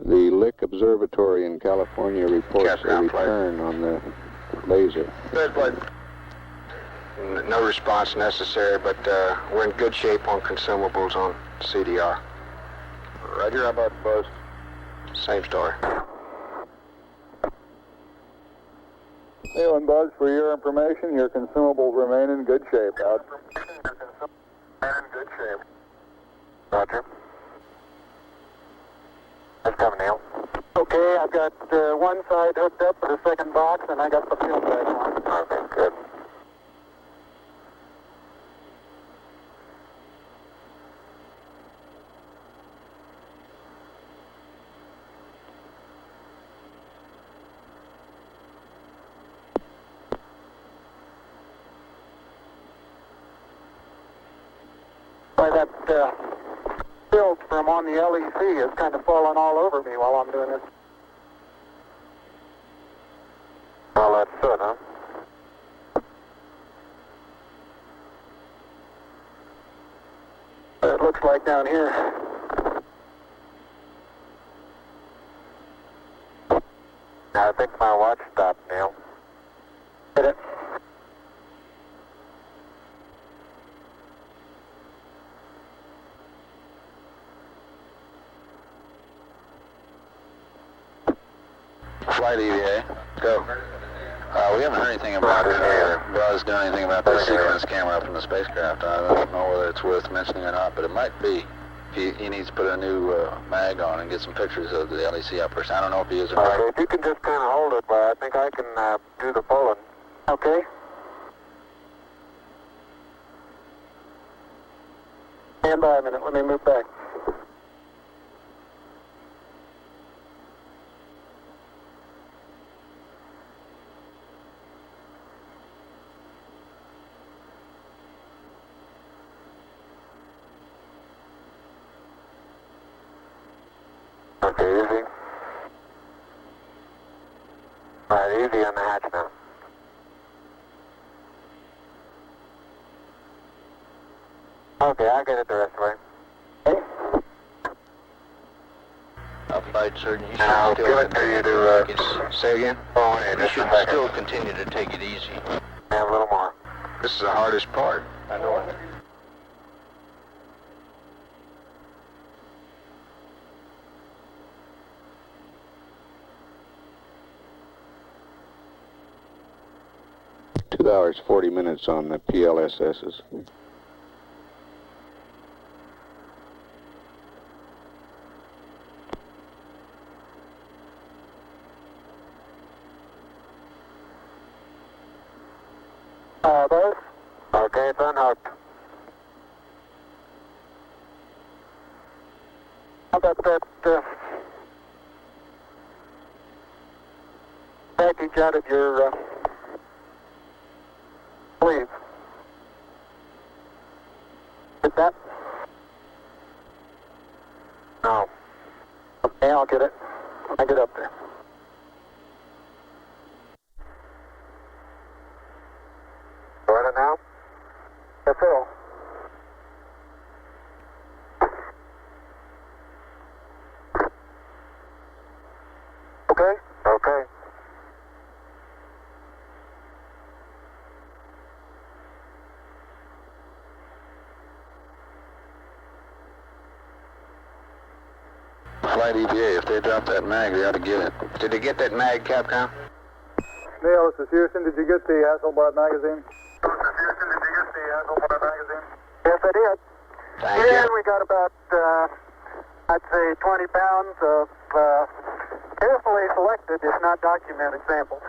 The Lick Observatory in California reports Cast a ground flight. return on the laser. Good, Flight. No response necessary, but we're in good shape on consumables on CDR. Roger, how about Buzz? Same story. Neil and Buzz, for your information, your consumables remain in good shape. Out. Roger. That's coming, Neil. Okay, I've got one side hooked up for the second box, and I got the film pack on. Okay, good. By that filth from on the LEC is kind of falling all over me while I'm doing this. Well, that's good, huh? It looks like down here. I think my watch stopped, Neil. Hit it. Flight EVA. Go. We haven't heard anything about Buzz doing anything about this sequence camera up in the spacecraft. I don't know whether it's worth mentioning or not, but it might be. He needs to put a new mag on and get some pictures of the LEC operation. I don't know if he is or not. Okay, if you can just kind of hold it, but I think I can do the pulling. Okay. Stand by a minute. Let me move back. Okay, easy. All right, easy on the hatch now. Okay, I'll get it the rest of the way. Flight surgeon, you should I'll still give it to you to, say again? Oh, You should still continue to take it easy. have a little more. This is the hardest part. I know it. Two hours, 40 minutes on the PLSSs. Those? Okay, it's unhooked. How about that package out of your sleeve? Get that? No. Okay, I'll get it when I get up there. Got it now? Yes, sir. Okay? Okay. Flight EVA, if they drop that mag, they ought to get it. Did they get that mag, Capcom? Neil, this is Houston. Did you get the Hasselblad magazine? Yes, I did. Thank Yeah, you. we got about, I'd say 20 pounds of carefully selected, if not documented, samples.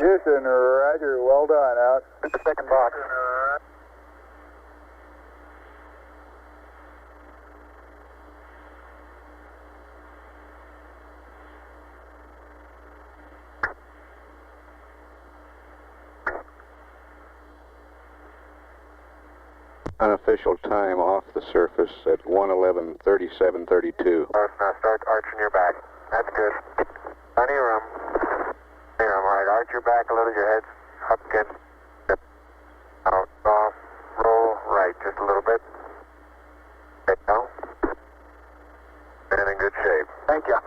Houston, roger. Well done. Out. The second box. Unofficial time off the surface at 1:11:37:32. Now start arching your back. That's good. Plenty of room. Plenty of room. All right, arch your back a little, your head's up against. Out, off, roll right just a little bit. There you go. And in good shape. Thank you.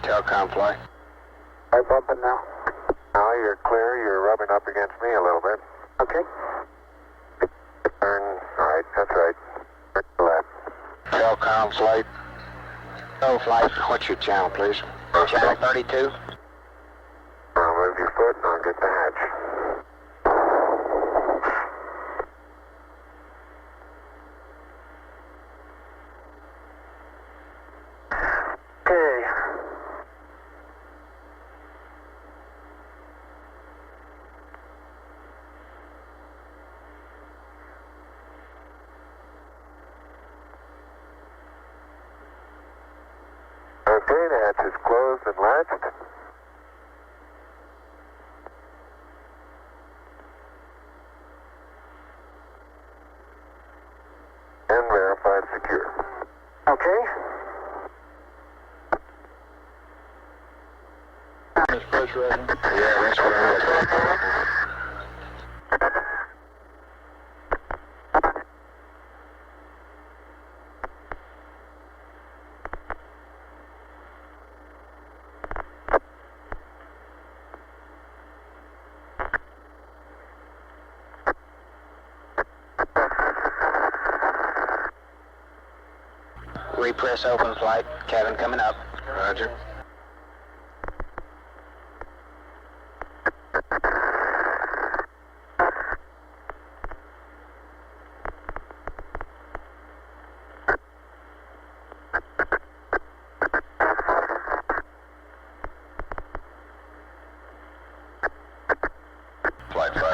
Telcom flight. I'm bumping now. Now you're clear. You're rubbing up against me a little bit. Okay. Turn. All right, that's right. Turn to the left. Telcom flight. Oh, flight. What's your channel, please? Channel 32. Now move your foot and I'll get the hatch. Okay. Okay, the hatch is closed and latched. And verified secure. Okay. Yeah, that's what I'm looking for. Repress open flight. Cabin coming up. Roger.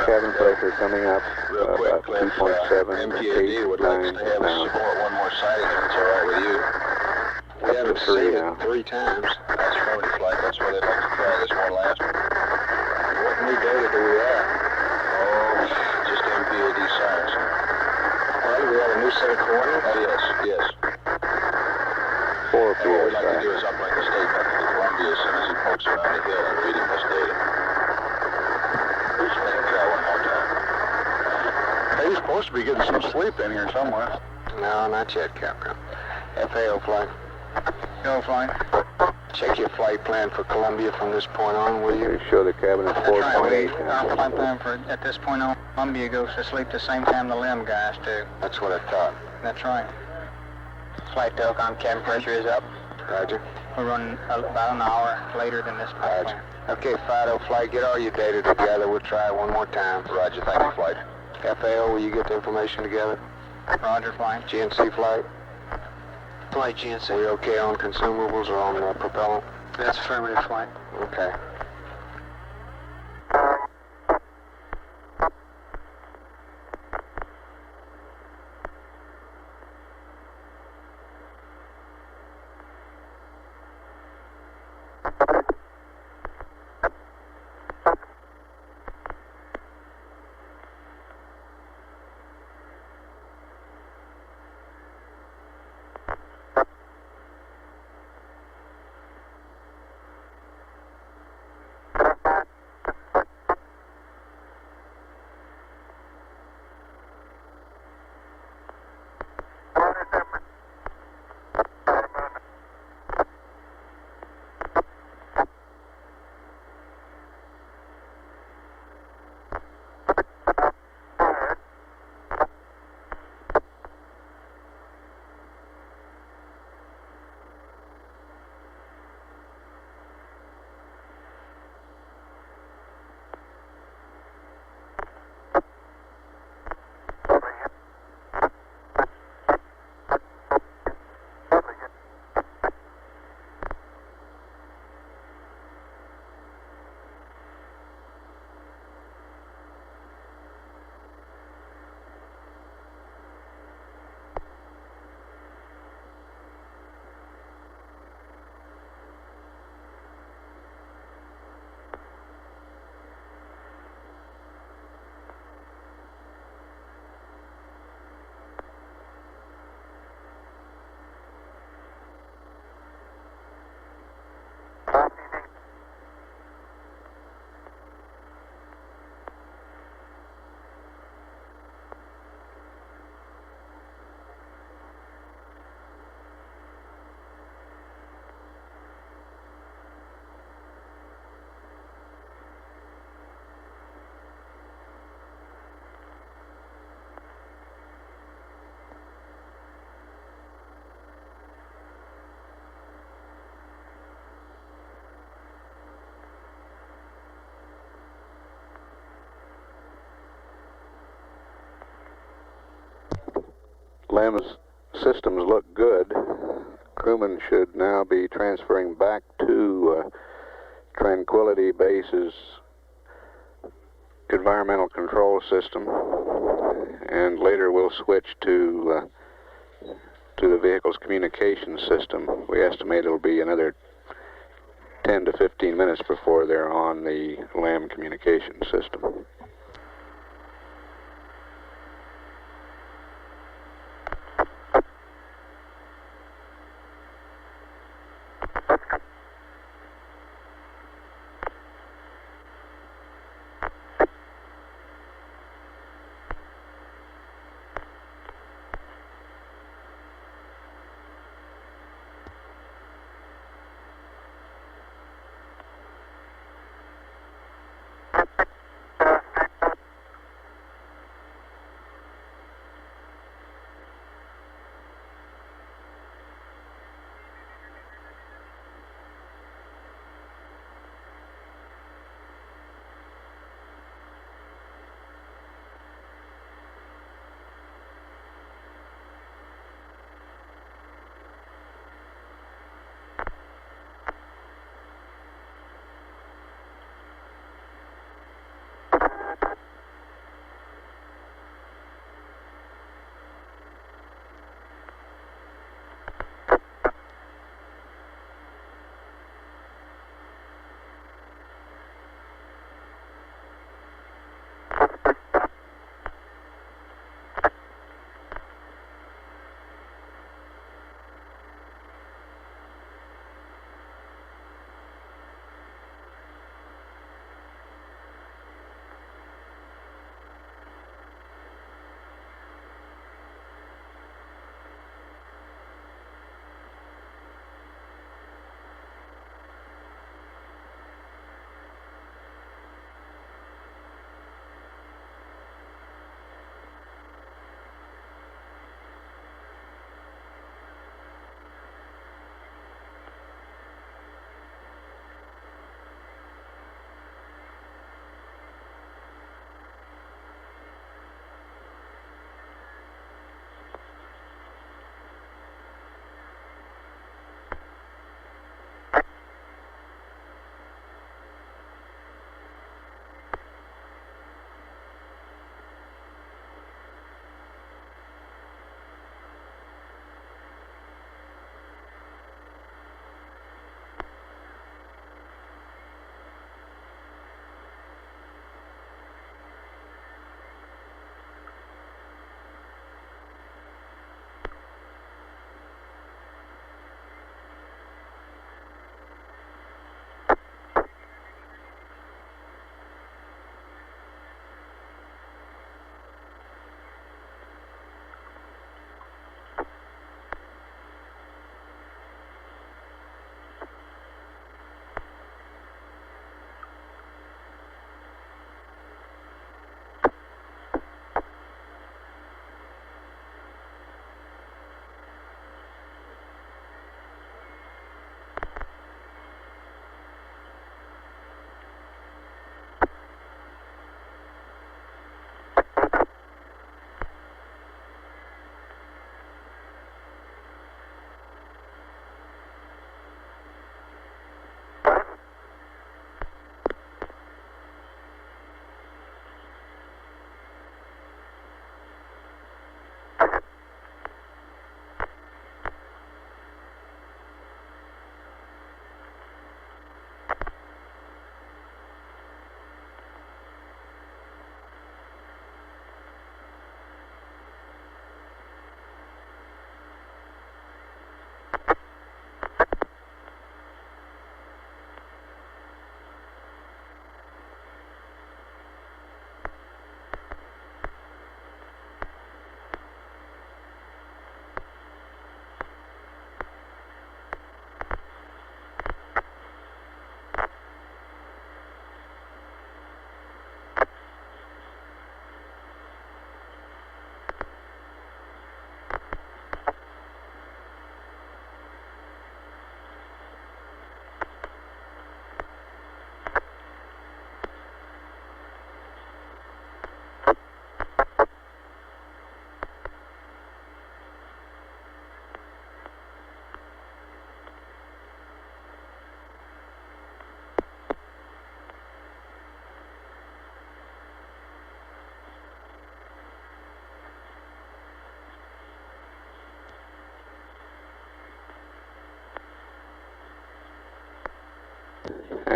Cabin pressure coming up. Real quick, About Cliff, 2.7, MPAD would like us to have us support one more sighting if it's all right with you. We haven't seen it 3 times. That's Friday flight. That's why they'd like to try this one last one. What new data do we have? Oh, just MPAD science. Well, do we have a new set of coordinates? Yes. 4 And what we'd like to psi. do is uplink the state back to Columbia as soon as he pokes around the hill and reading this data. Just make that one more time. Hey, he's supposed to be getting some sleep in here somewhere. No, not yet, Captain. FAO flight. Go flying. Check your flight plan for Columbia from this point on, will you? They show the cabin is 4.8. Our flight plan for at this point on, Columbia goes to sleep the same time the limb guys do. That's what I thought. That's right. Flight Telcom cabin pressure is up. Roger. We're running about an hour later than this flight Roger. plan. Okay, Fido flight, get all your data together. We'll try it one more time. Roger, thank you, flight. FAO, will you get the information together? Roger, flying. GNC flight. Flight GNC. We okay on consumables or on propellant? That's affirmative, flight. Okay. LEM's systems look good. Crewmen should now be transferring back to Tranquility Base's environmental control system, and later we'll switch to the vehicle's communication system. We estimate it'll be another 10 to 15 minutes before they're on the LEM communication system.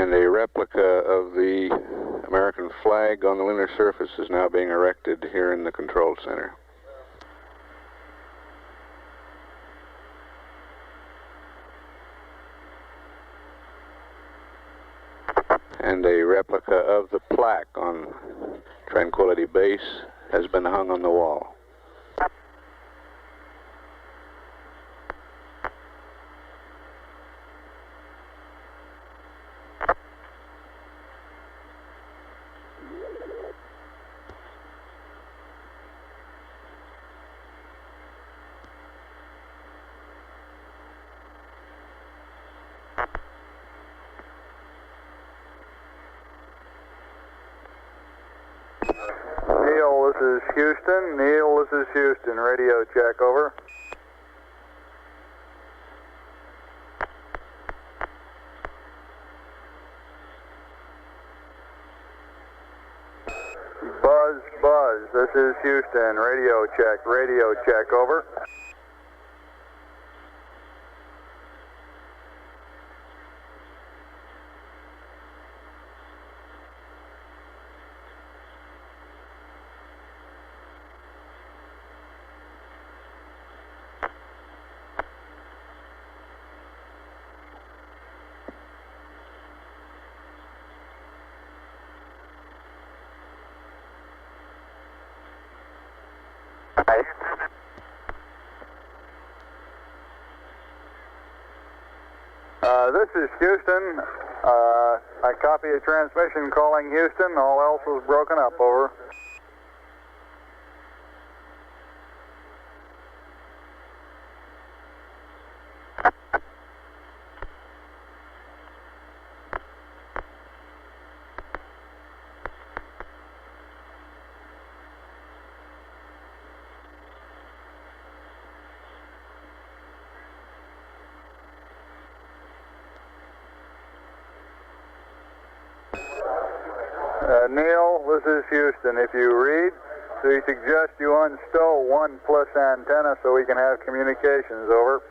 And a replica of the American flag on the lunar surface is now being erected here in the control center. And a replica of the plaque on Tranquility Base has been hung on the wall. Neil, this is Houston. Neil, this is Houston. Radio check, over. Buzz, buzz. This is Houston. Radio check, over. This is Houston. I copy a transmission calling Houston. All else was broken up, over. Neil, this is Houston. If you read, we suggest you unstow 1+ antenna so we can have communications, over.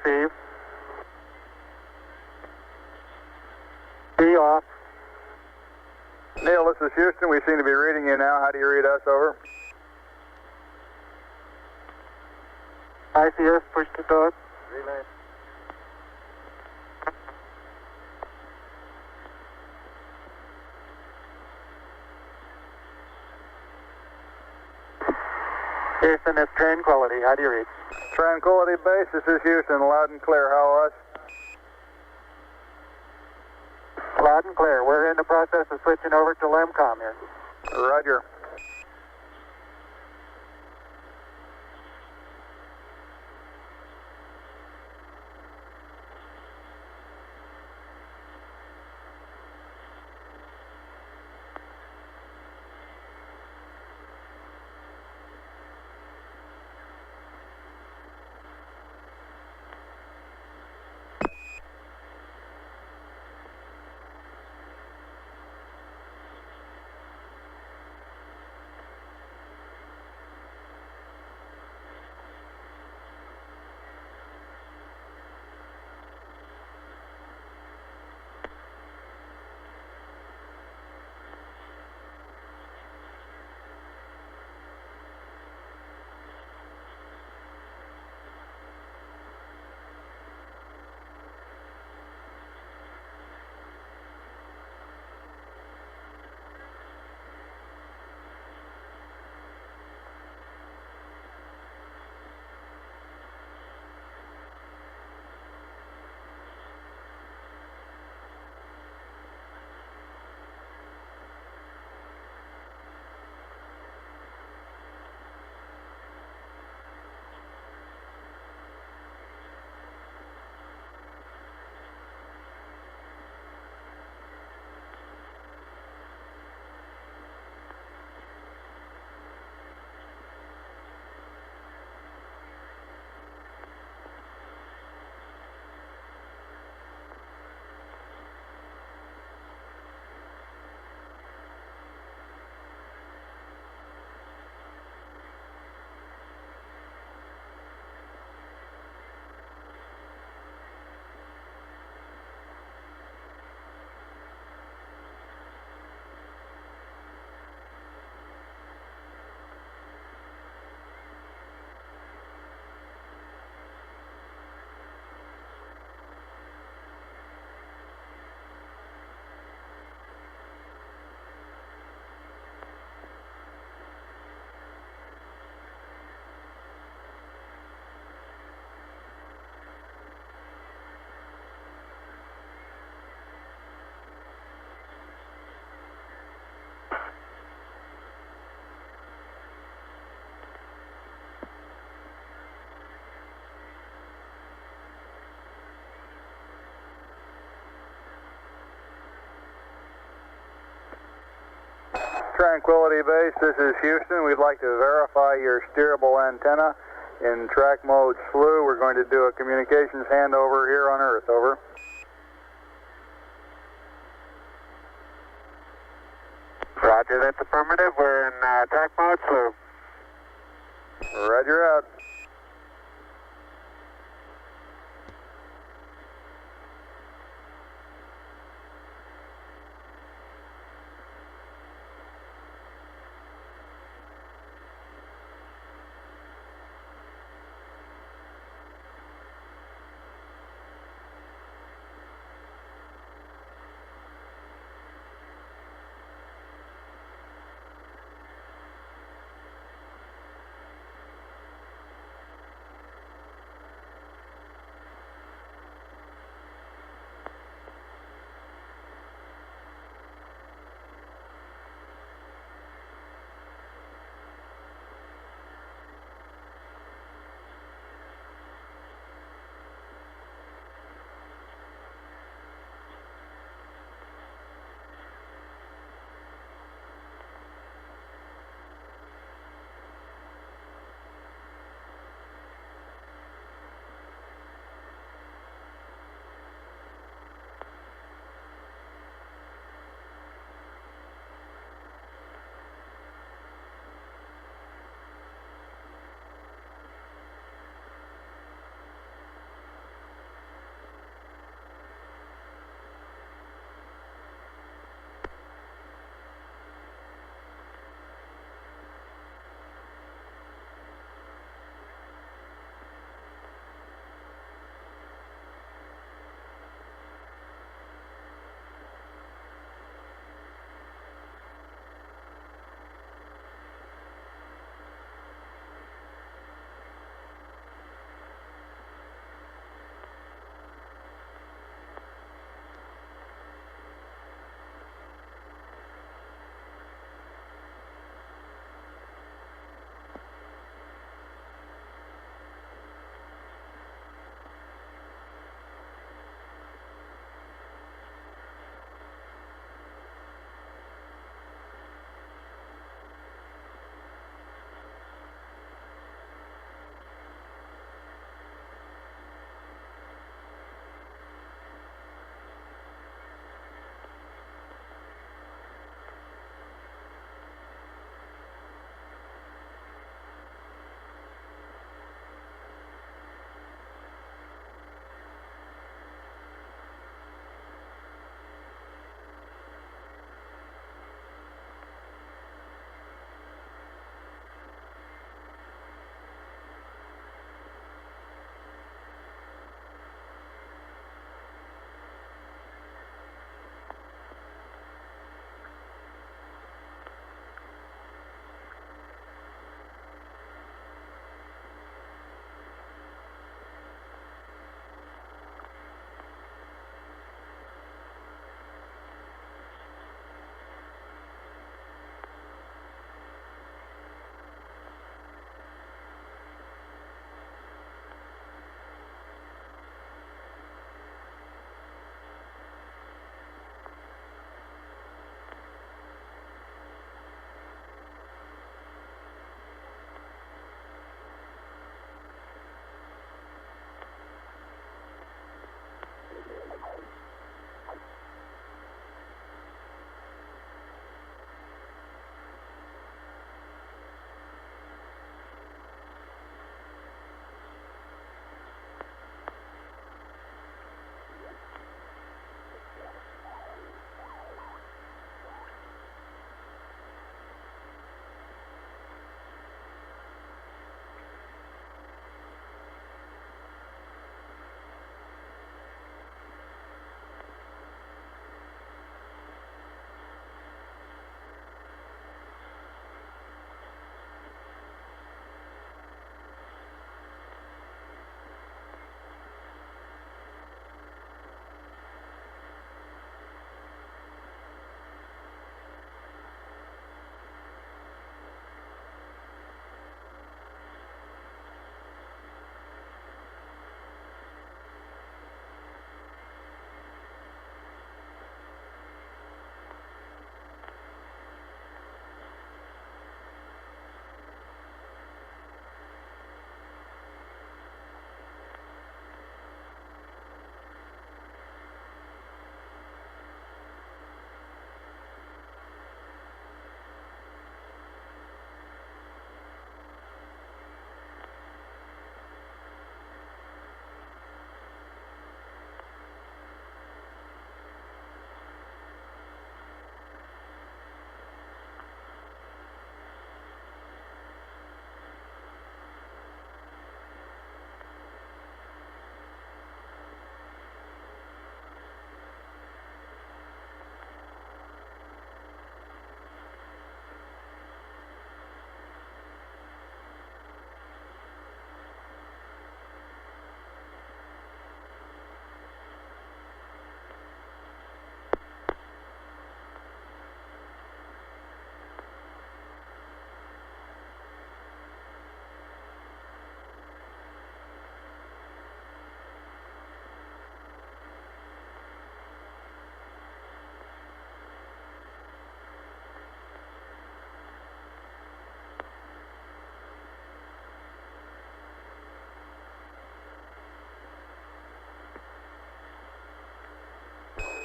Receive. B off. Neil, this is Houston. We seem to be reading you now. How do you read us, over? ICS, push to talk. Relay. Houston, it's Tranquility. How do you read? Tranquility Base, this is Houston. Loud and clear. How us? Loud and clear. We're in the process of switching over to LEMCOM here. Roger. Tranquility Base, this is Houston. We'd like to verify your steerable antenna in track mode slew. We're going to do a communications handover here on Earth, over. Roger, that's affirmative. We're in track mode slew. Roger out.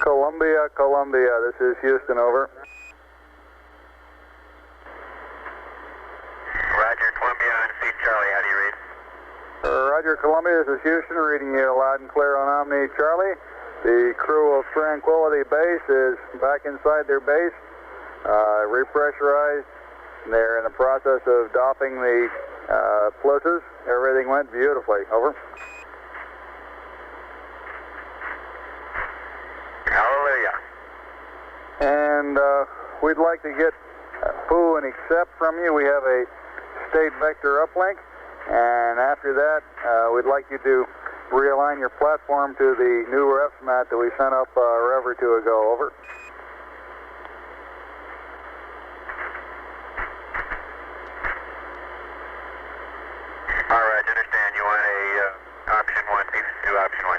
Columbia, Columbia, this is Houston, over. Roger, Columbia on Seat Charlie, how do you read? Roger, Columbia, this is Houston, reading you loud and clear on Omni Charlie. The crew of Tranquility Base is back inside their base, repressurized. They're in the process of doffing the floaters. Everything went beautifully, over. Hallelujah. And we'd like to get foo and accept from you. We have a state vector uplink, and after that, we'd like you to realign your platform to the new refs mat that we sent up a rev or two ago, over. All right, I understand. You want a option 1, do option 1.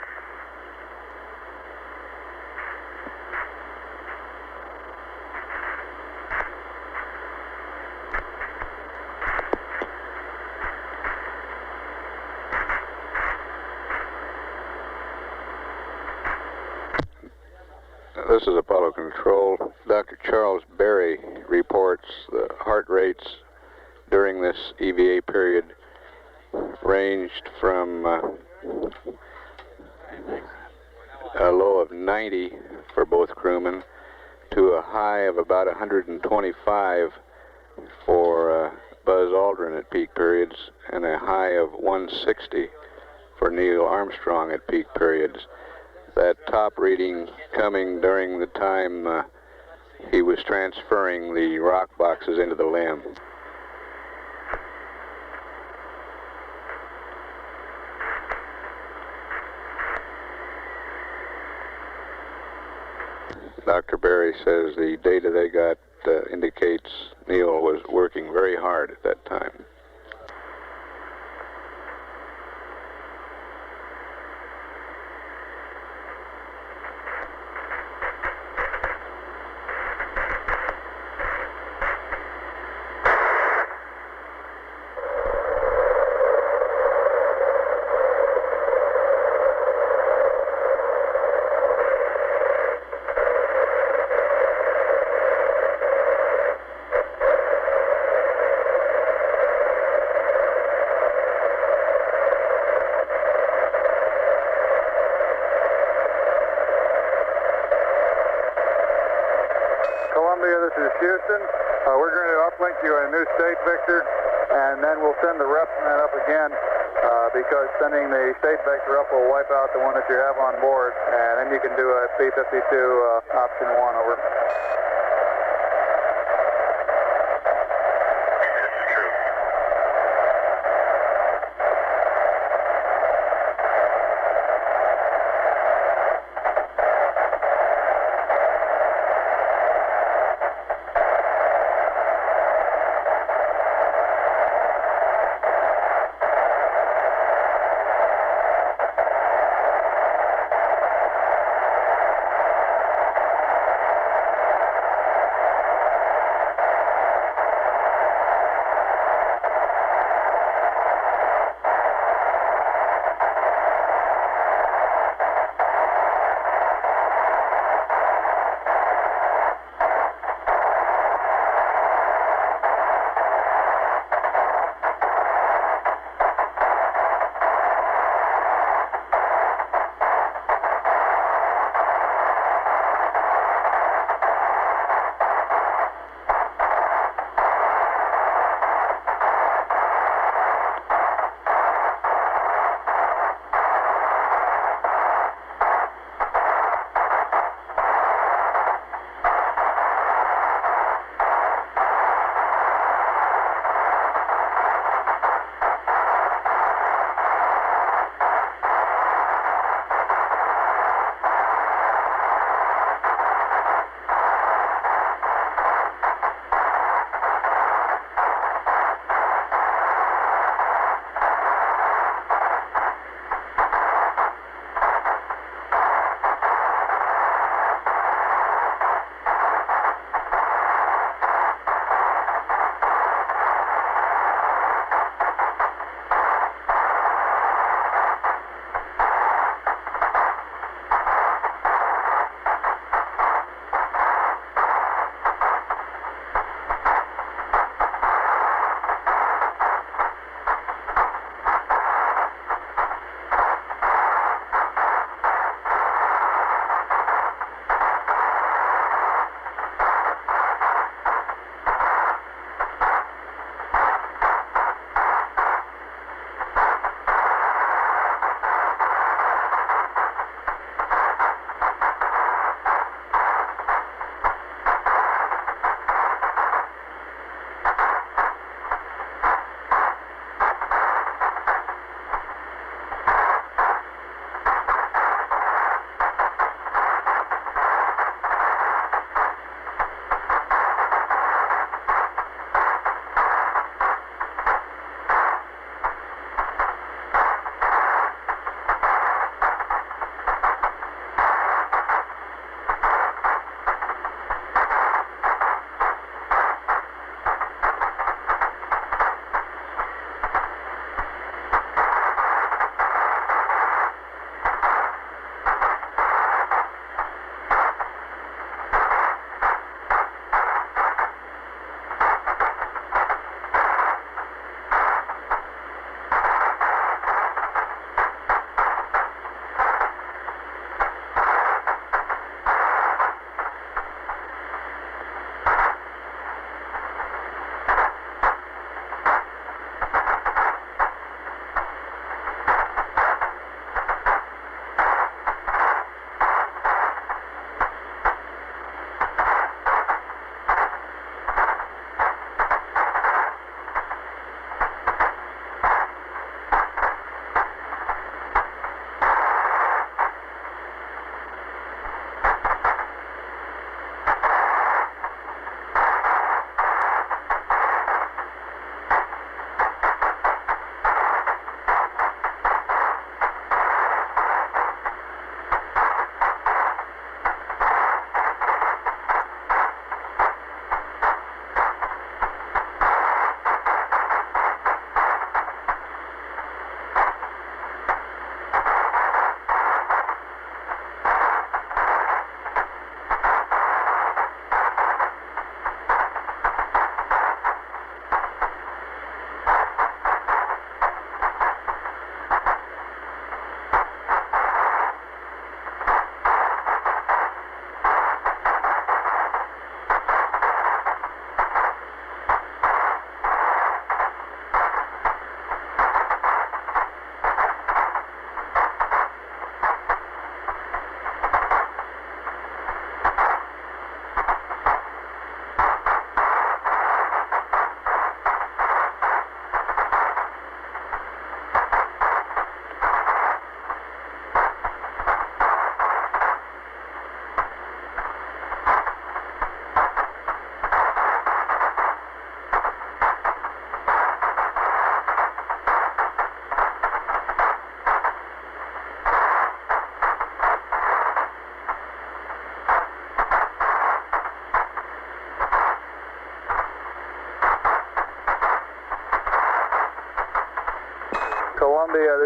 This is Apollo Control. Dr. Charles Berry reports the heart rates during this EVA period ranged from a low of 90 for both crewmen to a high of about 125 for Buzz Aldrin at peak periods, and a high of 160 for Neil Armstrong at peak periods. That top reading coming during the time he was transferring the rock boxes into the LEM. Dr. Berry says the data they got indicates Neil was working very hard at that time. This is Houston. We're going to uplink you a new state vector, and then we'll send the rep net up again because sending the state vector up will wipe out the one that you have on board, and then you can do a P-52 option 1, over.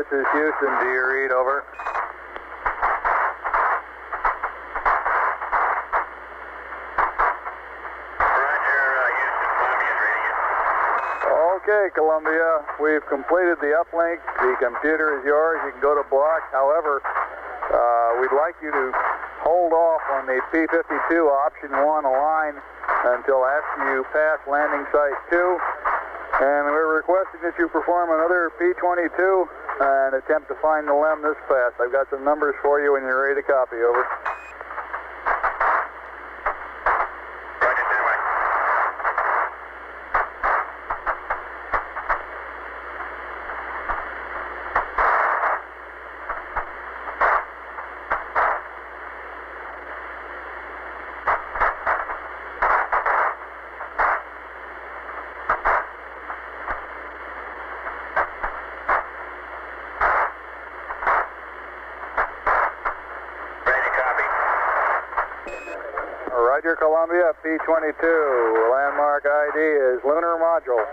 this is Houston. Do you read? Over. Okay, Columbia, we've completed the uplink. The computer is yours. You can go to block. However, we'd like you to hold off on the P-52 option 1 align until after you pass landing site 2. And we're requesting that you perform another P-22 and attempt to find the LEM this pass. I've got some numbers for you when you're ready to copy. Over. Roger, Columbia, P-22. Landmark ID is Lunar Module.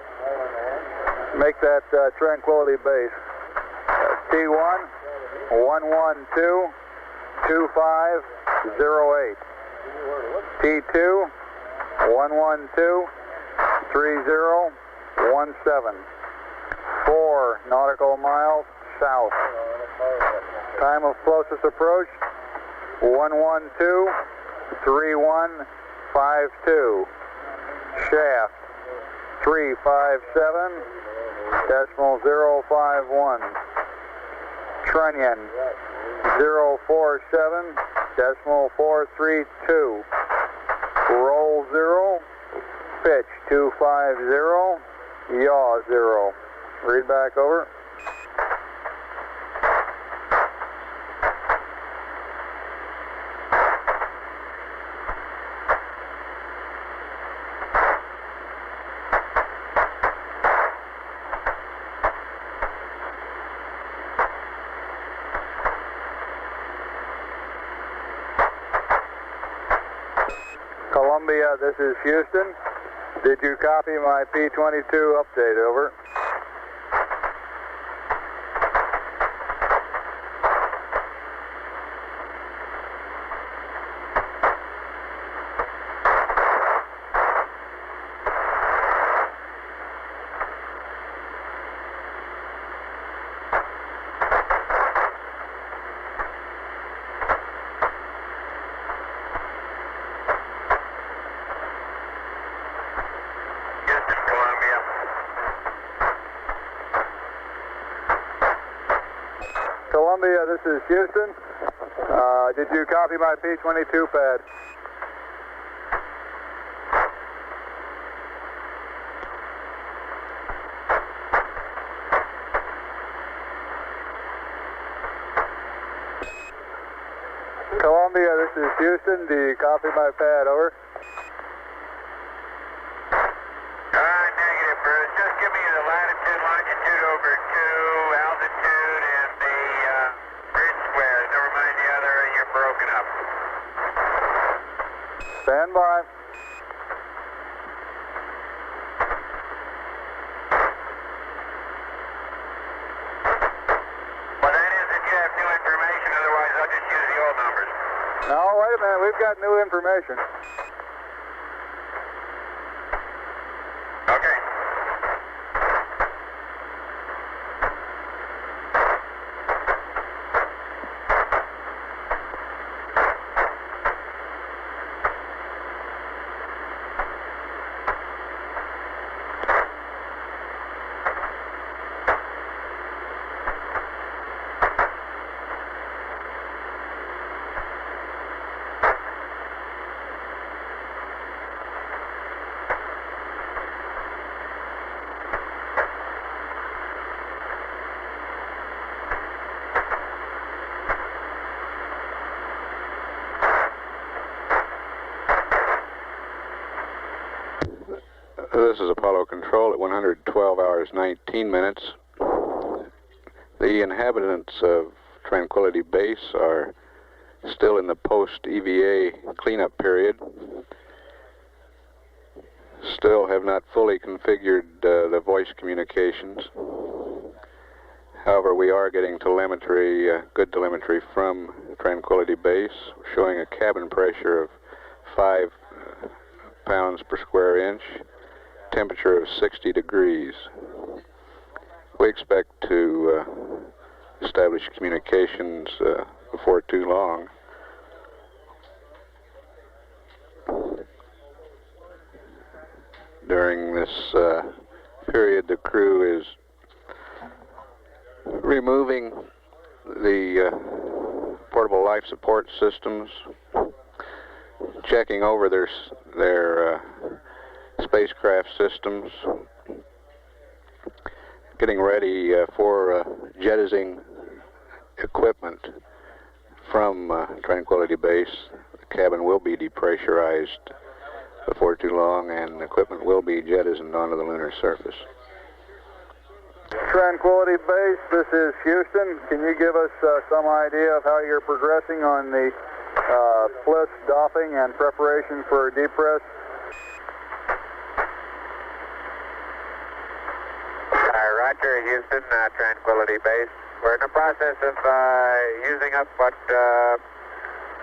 Make that Tranquility Base. T1, 112, 2508. T2, 112, 3017. 4 nautical miles south. Time of closest approach, 112. 3152. Shaft 357.051. Trunnion 047.432. Roll 0. Pitch 250. Yaw 0. Read back. Over. Columbia, this is Houston. Did you copy my P-22 update? Over. Columbia, this is Houston. Did you copy my P-22 pad? Columbia, this is Houston. Do you copy my pad? Over. Negative, Bruce. Just give me the latitude, longitude over 2, altitude, and the grid squares. Never mind the other, you're broken up. Stand by. Well, that is if you have new information. Otherwise, I'll just use the old numbers. No, wait a minute. We've got new information. Okay. This is Apollo Control at 112 hours 19 minutes. The inhabitants of Tranquility Base are still in the post-EVA cleanup period. Still have not fully configured the voice communications. However, we are getting telemetry, good telemetry from Tranquility Base, showing a cabin pressure of 5 pounds per square inch, temperature of 60 degrees. We expect to establish communications before too long. During this period, the crew is removing the portable life support systems, checking over their spacecraft systems, getting ready for jettisoning equipment from Tranquility Base. The cabin will be depressurized before too long, and equipment will be jettisoned onto the lunar surface. Tranquility Base, this is Houston. Can you give us some idea of how you're progressing on the bliss doffing and preparation for depress? Roger, Houston, Tranquility Base. We're in the process of using up what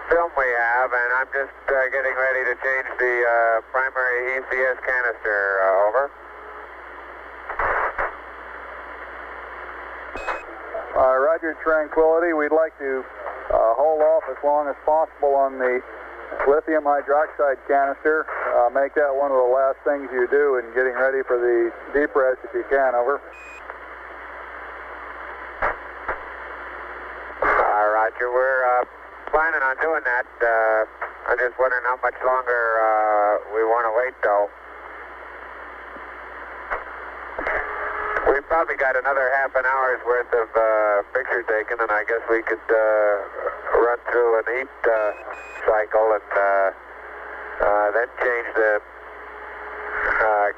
film we have, and I'm just getting ready to change the primary ECS canister over. Roger, Tranquility. We'd like to hold off as long as possible on the lithium hydroxide canister. Make that one of the last things you do in getting ready for the depress if you can, over. Roger, we're planning on doing that. I'm just wondering how much longer we want to wait, though. We've probably got another half an hour's worth of picture taken, and I guess we could run through an heat cycle and then change the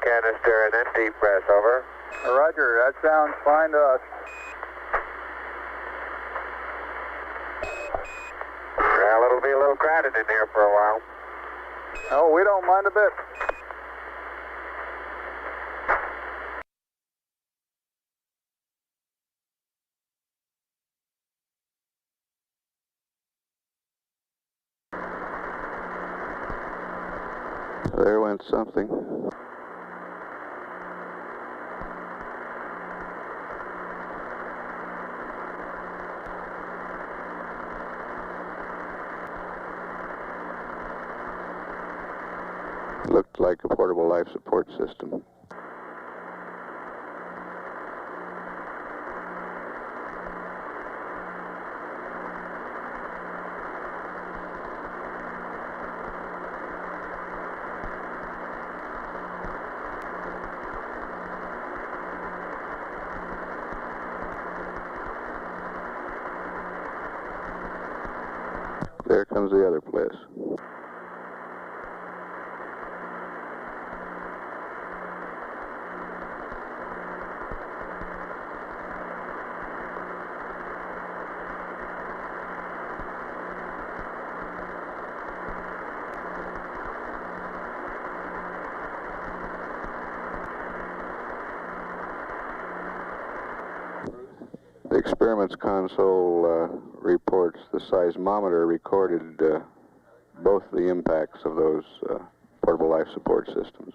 canister and then depress, over. Roger, that sounds fine to us. Well, it'll be a little crowded in here for a while. Oh, we don't mind a bit. There went something. Looked like a portable life support system. There comes the other place. The experiments console reports the seismometer recorded both the impacts of those portable life support systems.